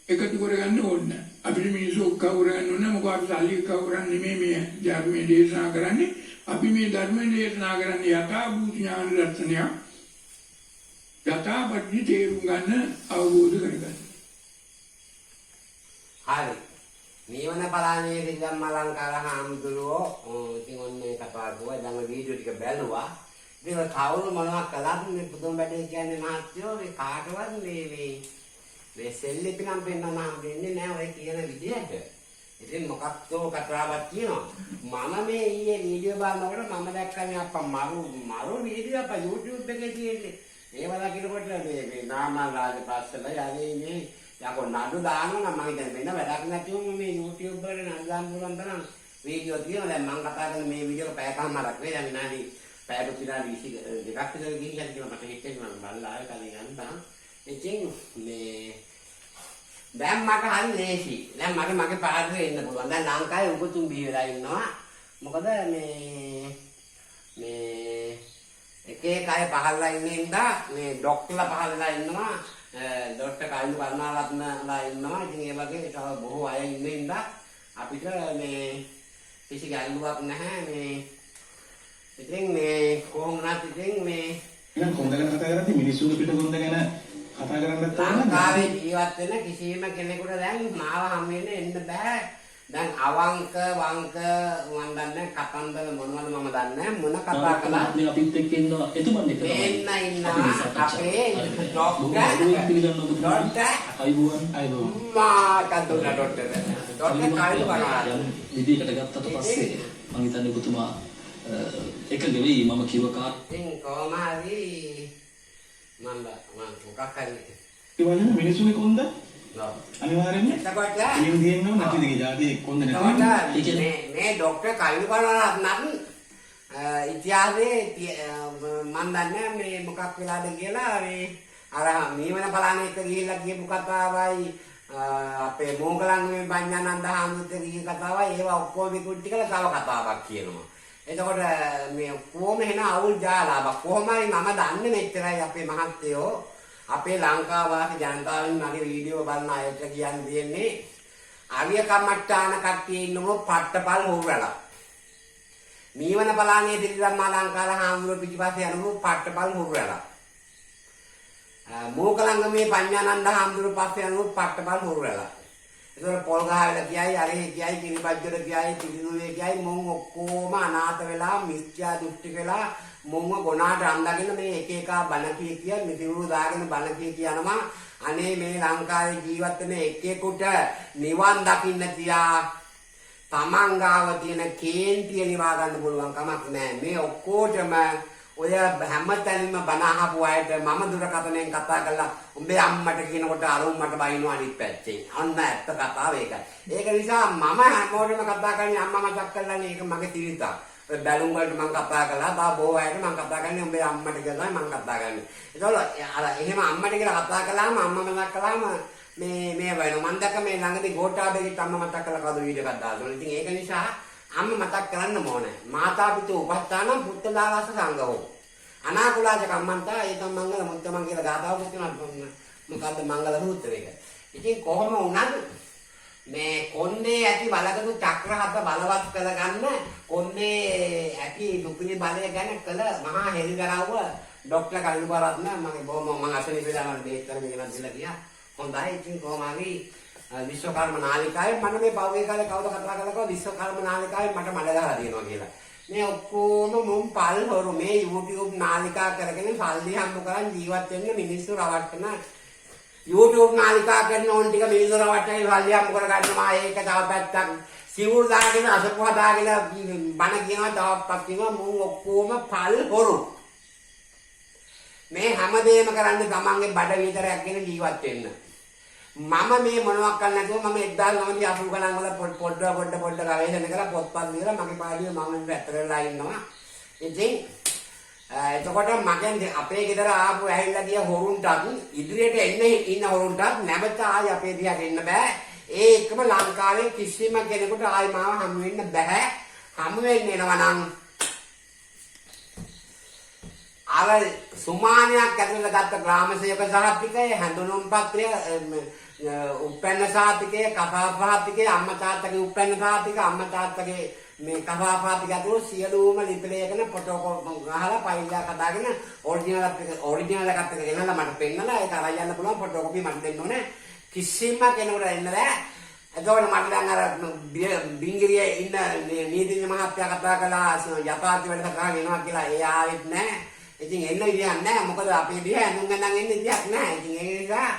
එකතු කරගන්න ඕනේ. අපිට මිනිස්සු ඔක්කව කරගන්න ඕනේ. මොකද අපි සල්ලි එක්කව කරන්නේ නෙමෙයි මේ ධර්මයේ දේශනා කරන්නේ. අපි මේ ධර්මයේ දේශනා කරන්නේ යථාභූත ඥාන දර්ශනය යථාපටි තේරුම් ගන්න අවබෝධ කරගන්න. හරි. නිවන පලානේ ධම්මලංකාර හාමුදුරුවෝ ඉතින් ඔන්නේ කතා කරුවා. දැන් වීඩියෝ ටික බැලුවා. ඉතින් කවුරු මොනවා කළත් මේ පුදුම වැඩේ කියන්නේ මහත්තයෝ මේ කාටවත් මේ සෙල්ලිපි නම් පෙන්නන්න හම්බෙන්නේ නැහැ ඔය කියන විදිහට. ඉතින් මොකක්දෝ කතාවක් කියනවා. මම මේ ඊයේ වීඩියෝ බලනකොට මම දැක්කා මේ අප්පා මරු වීඩියෝ අප්පා YouTube එකේ තියෙන්නේ. ඒව දකිනකොට මේ නාමල් රාජපක්ෂල යන්නේ මේ යකෝ නඩු දානවා නම් මම හිතන්නේ වෙන වැඩක් නැතිවම මේ YouTube වල නඩු දාන්න පුළුවන් තරම් වීඩියෝ තියෙනවා. දැන් මම කතා කරන මේ වීඩියෝ එක පැයකමාරක් නේ. දැන් විනාඩි පැයක විනාඩි 22ක් විතර ගිහින් යනවා මට හිතෙන්නේ මම බලලා ආයෙ කලින් යන්නම්. ඉතින් මේ දැන් මට හරි ලේසි. දැන් මගේ පාඩුවේ ඉන්න පුළුවන්. දැන් ලංකාවේ උගතුන් බිහි වෙලා ඉන්නවා. මොකද මේ එක එක අය පහළලා ඉන්නේ ඉඳා මේ ડોක්ටර්ලා පහළලා ඉන්නවා. ડોක්ටර් කයින් වර්ණාරත්නලා ඉන්නවා. ඉතින් ඒ වගේ තව බොහෝ අය ඉන්නේ ඉඳා අපිට මේ කිසි ගැටලුවක් නැහැ. මේ ඉතින් මේ කොහොමවත් ඉතින් මේ එහෙනම් කොන්ද ගැන කතා කරද්දී මිනිස්සුන්ගේ පිට කොන්ද ගැන කතා කරන්නත් ලංකාවේ ජීවත් වෙන කිසිම කෙනෙකුට දැන් මාව හම් වෙන්න එන්න බෑ. දැන් අවංක වංක මන් දන්නේ කතන්දර මොනවද මම දන්නේ මොන කතා කළා අපිත් එක්ක ඉන්න එතුමන් එක ඉන්න අපේ ඩොක්ටර් අයිබෝන් මා කන්දුන ඩොක්ටර් කයිලු කරා විදිහකට ගත්තට පස්සේ මම හිතන්නේ ඔබතුමා එක ගෙවි මම කිව්ව කාර් ඉතින් කොහොම හරි මම මොකක් හරි ඒ වගේම මිනිස්සුගේ කොන්ද අනිවාර්යෙන්ම එතකොට ඉන්දියෙන්ම නැති දෙක જાති කොන්ද නැති මේ ડોක්ටර් කයිලු කරා නම් ඉතිහාසයේ මම දන්නේ මේ මොකක් වෙලාද කියලා මේ අර මීවන බලන්නේ එක ගිහිල්ලා කියපු කතාවයි අපේ මොගලන්ගේ බඤ්ඤානන්ද හාමුදුරුවෝ කියන කතාවයි ඒවා ඔක්කොම විකුට්ටි කරලා තව කතාවක් කියනවා. එතකොට මේ කොහොම එන අවුල් ජාලාවක් කොහොමයි මම දන්නේ මෙච්චරයි අපේ මහත්තයෝ අපේ ලංකාව වාසී ජනතාවෙන් මගේ වීඩියෝ බලන අයට කියන්න දෙන්නේ ආර්ය කම්මට්ටාන කට්ටිය ඉන්නකො පට්ටපල් හොරලා මීවන පලානේ දිල්ලම්මාලංකාර හාමුදුරුවෝ පිටිපස්සේ යනකො පට්ටපල් හොරලා මොකලංගමේ පඤ්ඤානන්ද හාමුදුරුවෝ පස්සේ යනකො පට්ටපල් හොරලා ඒතර පොල් ගහලා කියයි අර කියයි කිරිබජ්ජර කියයි පිළිදුවේ කියයි මොන් ඔක්කොම අනාථ වෙලා මිත්‍යා දෘෂ්ටි වෙලා මොන්ව ගොනාට අඳගෙන මේ එක එක බණ කිය මිතිවුරු දාගෙන බණ කියනවා අනේ මේ ලංකාවේ ජීවත් වෙන එක්කෙකුට නිවන් දකින්න තියා තමන් ගාව තියෙන කේන්තිය නිවා ගන්න පුළුවන් කමක් නැහැ මේ ඔක්කොටම ඔය හැම තැනින්ම බණ අහපු අයට මම දුරකථනයෙන් කතා කළා උඹේ අම්මට කියනකොට අරුන් මට බයිනවා අනිත් පැත්තෙන්. අන්න ඇත්ත කතාව ඒකයි. ඒක නිසා මම හැමෝටම කතා කරන්නේ අම්මා මතක් කරලානේ ඒක මගේ තිරිතක්. ඔය බැලුම් වලට මම කතා කළා. තා බොහෝ අයට මම කතා කරන්නේ උඹේ අම්මට කියලා මම කතා කරන්නේ. ඒතකොට අර එහෙම අම්මට කියලා කතා කළාම අම්මා මතක් කළාම මේ වෙනවා. මම දැක්ක මේ ළඟදී ගෝඨාභයගේ අම්මා මතක් කළා කවුරු වීඩියෝ එකක් දාලා. ඉතින් ඒක නිසා අම්මා මතක් කරන්න ඕනේ. මාතා පිතු උපස්ථානම් පුත්ත දාලාස සංඝෝ. අනාකුලාජ කම්මන්තා ඒකම් මංගල මුත්තමන් කියලා ගාතාවකුත් තියෙනවා. මොකද්ද මංගල සූත්‍රයක. ඉතින් කොහොම වුණත් මේ කොණ්ඩේ ඇති බලකතු චක්‍ර හත බලවත් කරගන්න කොණ්ඩේ ඇති දුපිලි බලය ගැන කළ මහා හෙළිදරව්ව ડોක්ටර් කලිබරත්න මම අසනීප වෙලා මම මේක කරගෙන ගෙනත් දීලා ගියා. හොඳයි. ඉතින් කොහොම හරි විශ්වකර්ම නාලිකාවේ මම මේ පෞගේ කාලේ කවුද කතා කළා විශ්වකර්ම නාලිකාවේ මට මඩ දාලා තියෙනවා කියලා. මේ ඔක්කොම මුම් පල් හොරු මේ YouTube නාලිකා කරගෙන සල්ලි හම්බ කරන් ජීවත් වෙන්න මිනිස්සු රවට්ටන YouTube නාලිකා කරන ඕන ටික මිනිස්සු රවට්ටන සල්ලි හම්බ කර ගන්නවා. ඒක තව පැත්තක් සිවුරු දාගෙන අසපුව දාගෙන බණ කියනවා තවත් පැත්තකින් මුම් ඔක්කොම පල් හොරු. මේ හැමදේම කරන්නේ තමන්ගේ බඩ විතරක් ගෙන ජීවත් වෙන්න. මම මේ මොනවක් කරන්න නැතුව මම 1980 ගණන් වල පොඩ්ඩ ගවේෂණය කරලා පොත්පත් ලියලා මගේ පාඩිය මම පැත්තටලා ඉන්නවා. ඉතින් එතකොට මගෙන් අපේ ගෙදර ආපු ඇහිල්ලා ගිය හොරුන්ටත් ඉදිරියට ඉන්න හොරුන්ටත් නැවත ආයි අපේ දිහාට එන්න බෑ. ඒ එකම ලංකාවේ කිසිම කෙනෙකුට ආයි මාව හමු වෙන්න බෑ. හමු වෙන්න එනවා නම් අර සුමානයක් ඇතුළත ගත්ත ග්‍රාම සේවක සහතිකය හැඳුනුම් පත්‍රය උපැන්න සහතිකය කතා සහතිකය අම්මා තාත්තගේ උපැන්න සහතික අම්මා තාත්තගේ මේ කතා සහතික ඇතුළු සියලුම ලිපිලයකන ෆොටෝ ගහලා ෆයිල් එකක් හදාගෙන ඔරිජිනල් එකත් එක ගෙනල්ලා මට පෙන්නලා ඒක අරන් යන්න පුළුවන් ෆොටෝ කොපි මට දෙන්න ඕනේ කිසිම කෙනෙකුට එන්න බෑ. එතකොට මට දැන් අර බින්ගිරියේ ඉන්න නීතිඥ මහත්තයා කතා කළා යථාර්ථ වැඩසටහන එනවා කියලා ඒ ආවෙත් නැහැ. ඉතින් එන්න විදියක් නැහැ. මොකද අපේ දිහා ඇඳුම් ගන්න එන්න විදියක් නැහැ. ඉතින් ඒ නිසා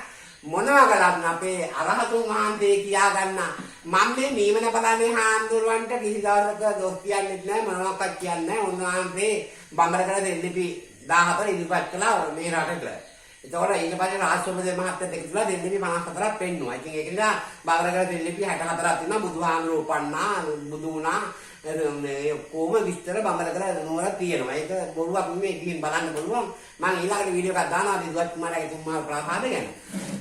මොනවා කළත් අපේ අරහතුන් වහන්සේ කියා ගන්න මම මේ නිවන බලන්නේ හාමුදුරුවන්ට කිසි දවසක දොස් කියන්නේ නැහැ මොනවාක්වත් කියන්නේ නැහැ. උන්වහන්සේ බඹරකල දෙල්ලිපි 14 ඉදිරිපත් කළා මේ රටට. එතකොට ඊට පස්සේ රාජ්‍යෝපදේශ මහත්තයා දෙක තුලා දෙල්ලිපි 54ක් පෙන්නුවා. ඉතින් ඒක නිසා බඹරකල දෙල්ලිපි 64ක් තියෙනවා. බුදුහාමුදුරුවෝ උපන්නා බුදු වුණා මේ කොහොම විස්තර බඹරකල නුවර තියෙනවා. ඒක බොරුවක් නෙමෙයි ගිහින් බලන්න බලුවන්. මම ඊළඟට වීඩියෝ එකක් දානවා දිදුවත් කුමාරගේ තුම්මා ප්‍රාසාද ගැන.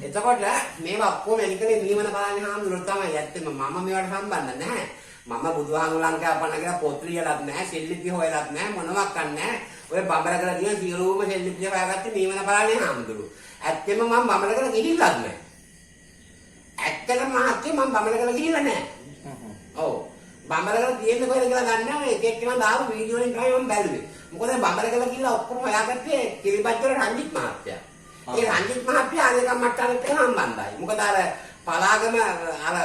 එතකොට මේවා ඔක්කොම එනිකලේ නිවන බලන්නේ හාමුදුරුවෝ තමයි. ඇත්තම මම මේවට සම්බන්ධ නැහැ. මම බුදුහාමුදුරන් කියපන්න කියලා පොත් ලියලත් නැහැ, සෙල්ලිපි හොයලත් නැහැ, මොනවත් නැහැ. ඔය බඹරකල තියෙන සියලුම සෙල්ලිපි හොයාගත්තේ නිවන බලන්නේ හාමුදුරුවෝ. ඇත්තම මම බඹරකල ගිහිල්ලත් නැහැ. ඇත්තටම මහත්තයෝ මම බඹරකල ගිහිල්ලා නැහැ. ඔව්. බඹරකල තියෙන්නේ කොහෙද කියලා දන්නේ නැහැ. එක එක්කෙනා දාපු වීඩියෝ වලින් තමයි මම බැලුවේ. මොකද බඹරකල ගිහිල්ලා ඔක්කොම හොයාගත්තේ කිරිබත්වල රංජිත් මහත්තයා. ඒ රංජිත් මහත්තයා ආරේකම් මට්ටමට සම්බන්ධයි. මොකද අර පලාගම අර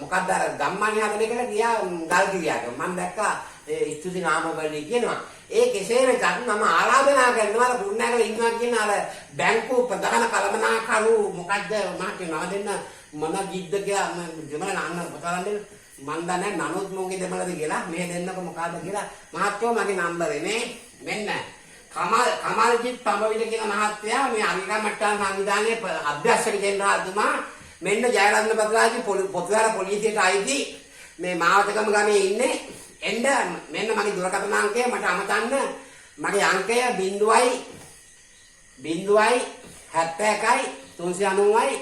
මොකක්ද අර ගම්මානේ හදන එකට ගියා ගල්කිරියට. මම දැක්කා ඒ ස්තුති නාමවලි කියනවා. ඒ කෙසේ වෙතත් මම ආරාධනා කරනවා පුරුණාගල ඉන්නවා කියන අර බැංකු ප්‍රධාන කළමනාකරු මොකද්ද මහත්තයා නම දෙන්න මොන ගිද්ද කියලා දෙමළ නාන්න පතරන්නේ මන් දන්නේ නනොත් මොන්ගේ දෙමළද කියලා මේ දෙන්නක මොකද්ද කියලා මහත්තයෝ මගේ නම්බරේ නේ මෙන්න කමල්ජිත් පඹවිල කියන මහත්තයා මේ අරිකා මට්ටම් සංවිධානයේ අධ්‍යක්ෂක ජෙනරාල්තුමා මෙන්න ජයරත්න පත්‍රාජි පොතුවර පොලිසියට අයිති මේ මාවතකම ගමේ ඉන්නේ එන්න මෙන්න මගේ දුරකථන අංකය මට අමතන්න මගේ අංකය 0.71 390යි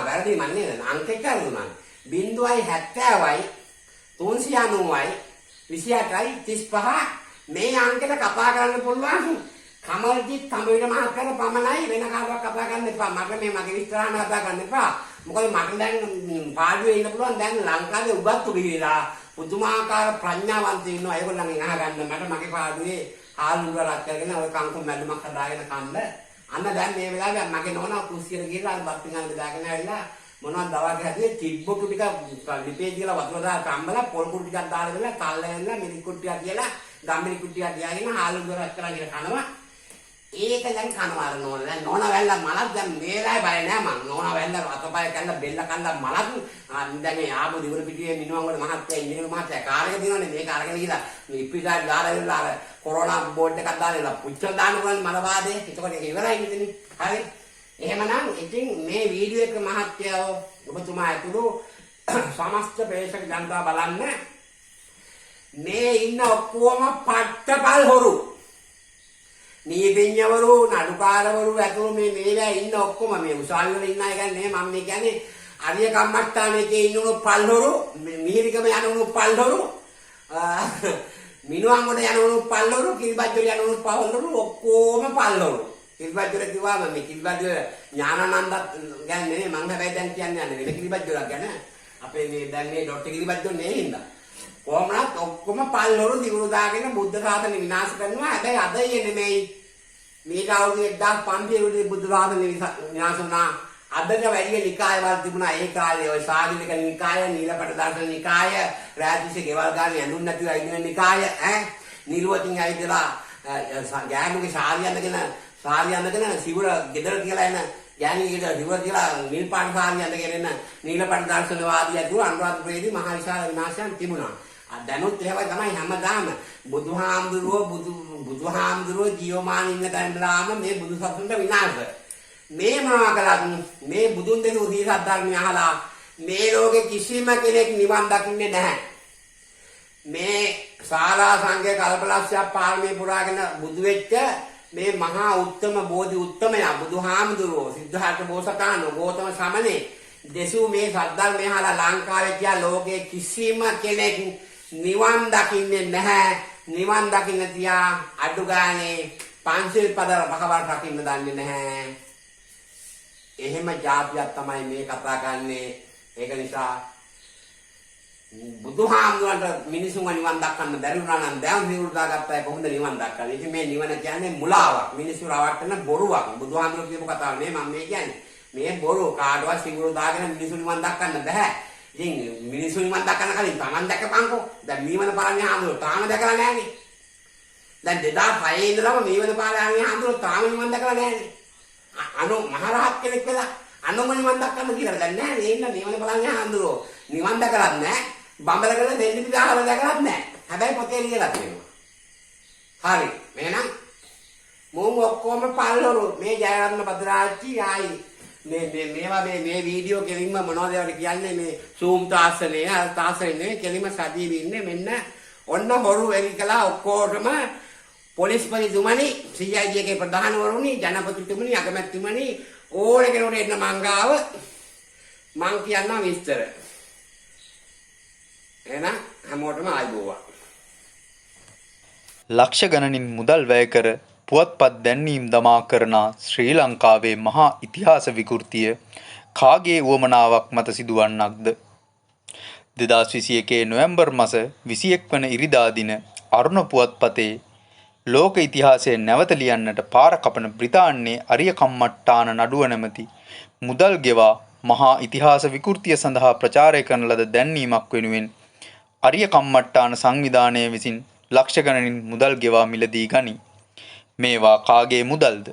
වැරදි මන් නේද අංකෙ කරුණා 0.70යි 390යි 28යි 35 මේ අංකෙට කතා කරන්න පුළුවන් කමල්ජිත් තඹවිල මහත්තයාට පමණයි වෙන කාටවත් කතා කරන්න එපා. මට මේ මගේ විස්තරහන කතා කරන්න එපා. මොකද මට දැන් පාඩුවේ ඉන්න පුළුවන් දැන් ලංකාවේ උගත්තු ගිහිලා පුදුමාකාර ප්‍රඥාවන්තයෝ ඉන්නවා. ඒගොල්ලන්ගෙන් අහගන්න මට මගේ පාඩුවේ හාල්ුරක් කරගෙන ඔය කංකුම් මැදුමක් හදාගෙන කන්න. අන්න දැන් මේ වෙලාවේ මගේ නෝනා කුස්සියට ගිහලා අර බත් පිඟාන බෙදාගෙන ඇවිල්ලා මොනවද දවල්ට හැදුවේ තිබ්බොටු ටික ලිපේ කියලා වතුර දාලා කම්බලා පොල් කුඩු ටිකක් දාලා දෙලා තල්ලෙන්ලා මිරික් කුට්ටියක් කියලා ගම්මිරි කුට්ටියක් ගියාගෙන හාල්ුරක් කරගෙන කනවා. ඒක දැන් කනවා නෝන දැන් නෝන වැල්ල මලක් දැන් මේලායි බය නෑ මං නෝන වැල්ල අතපය කන්න බෙල්ල කන්න මලක් දැන් මේ ආපු දිවුර පිටියේ මිනුවන් වල මහත්තයා ඉංජිනේරු මහත්තයා කාර් එක දිනවනේ මේක අරගෙන ගිහලා ඉප්පිටාට ගාලා ඉවරලා අර කොරෝනා බෝඩ් එකක් දාලා පුච්චලා දාන්න පුළුවන් මනවාදේ. එතකොට ඒක ඉවරයි නේද? හරි. එහෙමනම් ඉතින් මේ වීඩියෝ එක මහත්යව ඔබතුමා ඇතුළු සමස්ත ප්‍රේක්ෂක ජනතාව බලන්න. මේ ඉන්න ඔක්කොම පට්ටපල් හොරු. නීතිඥවරු, නඩුකාරවරු ඇතුළු මේවා ඉන්න ඔක්කොම මේ උසාවි වල ඉන්න අය කියන්නේ මම මේ කියන්නේ අරිය කම්මස්ථානයේ ඉන්නුණු පල්හොරු, මිහිරිකම යනුණු පල්හොරු, මිනුවන්ගොඩ යනුණු පල්හොරු, කිරිබත්ජොල යනුණු පල්හොරු ඔක්කොම පල්හොරු. කිරිබත්ජොල කිව්වම මේ කිරිබත්ජොල ඥානানন্দ ගැන නෙමෙයි මම හැබැයි දැන් කියන්නේ වෙන කිරිබත්ජොලක් ගැන. අපේ මේ දැන් මේ ඩොට් කිරිබත්ජොල නේ හින්දා. කොහොමවත් ඔක්කොම පල්හොරු දිවුරු දාගෙන බුද්ධ ශාසනය විනාශ කරනවා. හැබැයි අද නෙමෙයි. මේක අවුරුදු 1500 බුද්ධ ශාසනය විනාශ වුණා. අදට වැඩි නිකායවල් තිබුණා ඒ කාලේ. ඔය සාගිලික නිකාය, නීලපට දර්ශන නිකාය, රාජිෂේ ගෙවල් ගානේ ඇඳුම් නැතිව ඉන්න නිකාය නිර්වතින් ඇවිදලා ගෑනුගේ සාරිය අඳගෙන සිවුර ගෙදර කියලා එන ගෑණිගේ සිවුර කියලා නිල් පාට සාරිය අඳගෙන එන නීලපට දර්ශනවාදී ඇතුළු අනුරාධපුරයේදී මහා විශාල විනාශයන් තිබුණා. දැනුත් එහෙමයි තමයි හැමදාම බුදුහාමුදුරුවෝ ජීවමාන ඉන්න තැනලාම මේ බුදු සසුනට විනාශ. මේ මොනවා කළත් මේ බුදුන් දෙනු උදීසත් ධර්මය අහලා මේ ලෝකේ කිසිම කෙනෙක් නිවන් දකින්නේ නැහැ. මේ ශාලා සංඝය කල්පලක්ෂයක් පාරමී පුරාගෙන බුදු වෙච්ච මේ මහා උත්තම බෝධි උත්තමයා බුදුහාමුදුරුවෝ සිද්ධාර්ථ බෝසතාණෝ ගෞතම සමනේ දෙසූ මේ සද්ධර්මය අහලා ලංකාවේ තියා ලෝකේ කිසිම කෙනෙක් නිවන් දකින්නේ නැහැ. නිවන් දකින්න තියා අඩු ගානේ පංචිල් පද භගවත් රකින්න දන්නේ නැහැ. එහෙම જાතියක් තමයි මේ කතා කරන්නේ. ඒක නිසා බුදුහාමුදුරන්ට මිනිසුන්ව නිවන් දක්වන්න බැරි වුණා නම් දැන් නිරුද්ධ දාගත්තා කොහොමද නිවන් දක්වන්නේ? ඉතින් මේ නිවන කියන්නේ මුලාවක්. මිනිස්සු රවට්ටන බොරුවක්. බුදුහාමුදුරු කියපු කතාව නේ මම මේ කියන්නේ. මේ බොරු කාටවත් සිවුරු දාගෙන මිනිසු නිවන් දක්වන්න බෑ. ඉතින් මිනිසු නිවන් දක්වන්න කලින් Taman දැකපන්කෝ. දැන් නිවන පාරන්නේ හාමුදුරු තාම දැකලා නැහැනේ. දැන් 2006 ඉඳලම නිවන පාරන්නේ හාමුදුරු තාම නිවන් දැකලා නැහැනේ. මහරහත් කෙනෙක් වෙලා අනුම නිවන් දක්වන්න කියලා දැන් නැහැ. ඒ ඉන්න නිවන බලන්නේ හාමුදුරුවෝ නිවන් දැකලත් නැහැ. බඹලකල දෙන්නේ පිටාවල දැකලත් නැහැ. හැබැයි පොතේ ලියලා තියෙනවා. හරි. එහෙනම් මොම් ඔක්කොම පල්ලරු මේ ජයරත්න බද්රාජ්ජි ආයි මේවා මේ වීඩියෝ කෙලින්ම මොනවද ඒවට කියන්නේ මේ සූම් තාසනේ කෙලින්ම සජීවී ඉන්නේ මෙන්න ඔන්න හොරු වෙරි කළා ඔක්කොටම පොලිස්පතිතුමනි CID එකේ ප්‍රධානවරුනි ජනපතිතුමනි අගමැතිතුමනි ඕනේ කෙනෙකුට එන්න මංගාව මං කියන්නම් විස්තර. එහෙනම් හැමෝටම ආයුබෝවන්. ලක්ෂ ගණනින් මුදල් වැය කර පුවත්පත් දැන්වීම් දමා කරන ශ්‍රී ලංකාවේ මහා ඉතිහාස විකෘතිය කාගේ වුවමනාවක් මත සිදුවන්නක්ද? 2021 නොවැම්බර් මාස 21 වන ඉරිදා දින අරුණ පුවත්පතේ ලෝක ඉතිහාසයේ නැවත ලියන්නට පාර කපන බ්‍රිතාන්‍යයේ අරිය කම්මට්ටාන නඩුව නැමැති මුදල් ගෙවා මහා ඉතිහාස විකෘතිය සඳහා ප්‍රචාරය කරන ලද දැන්වීමක් වෙනුවෙන් අරිය කම්මට්ටාන සංවිධානය විසින් ලක්ෂ ගණනින් මුදල් ගෙවා මිලදී ගනී. මේවා කාගේ මුදල්ද?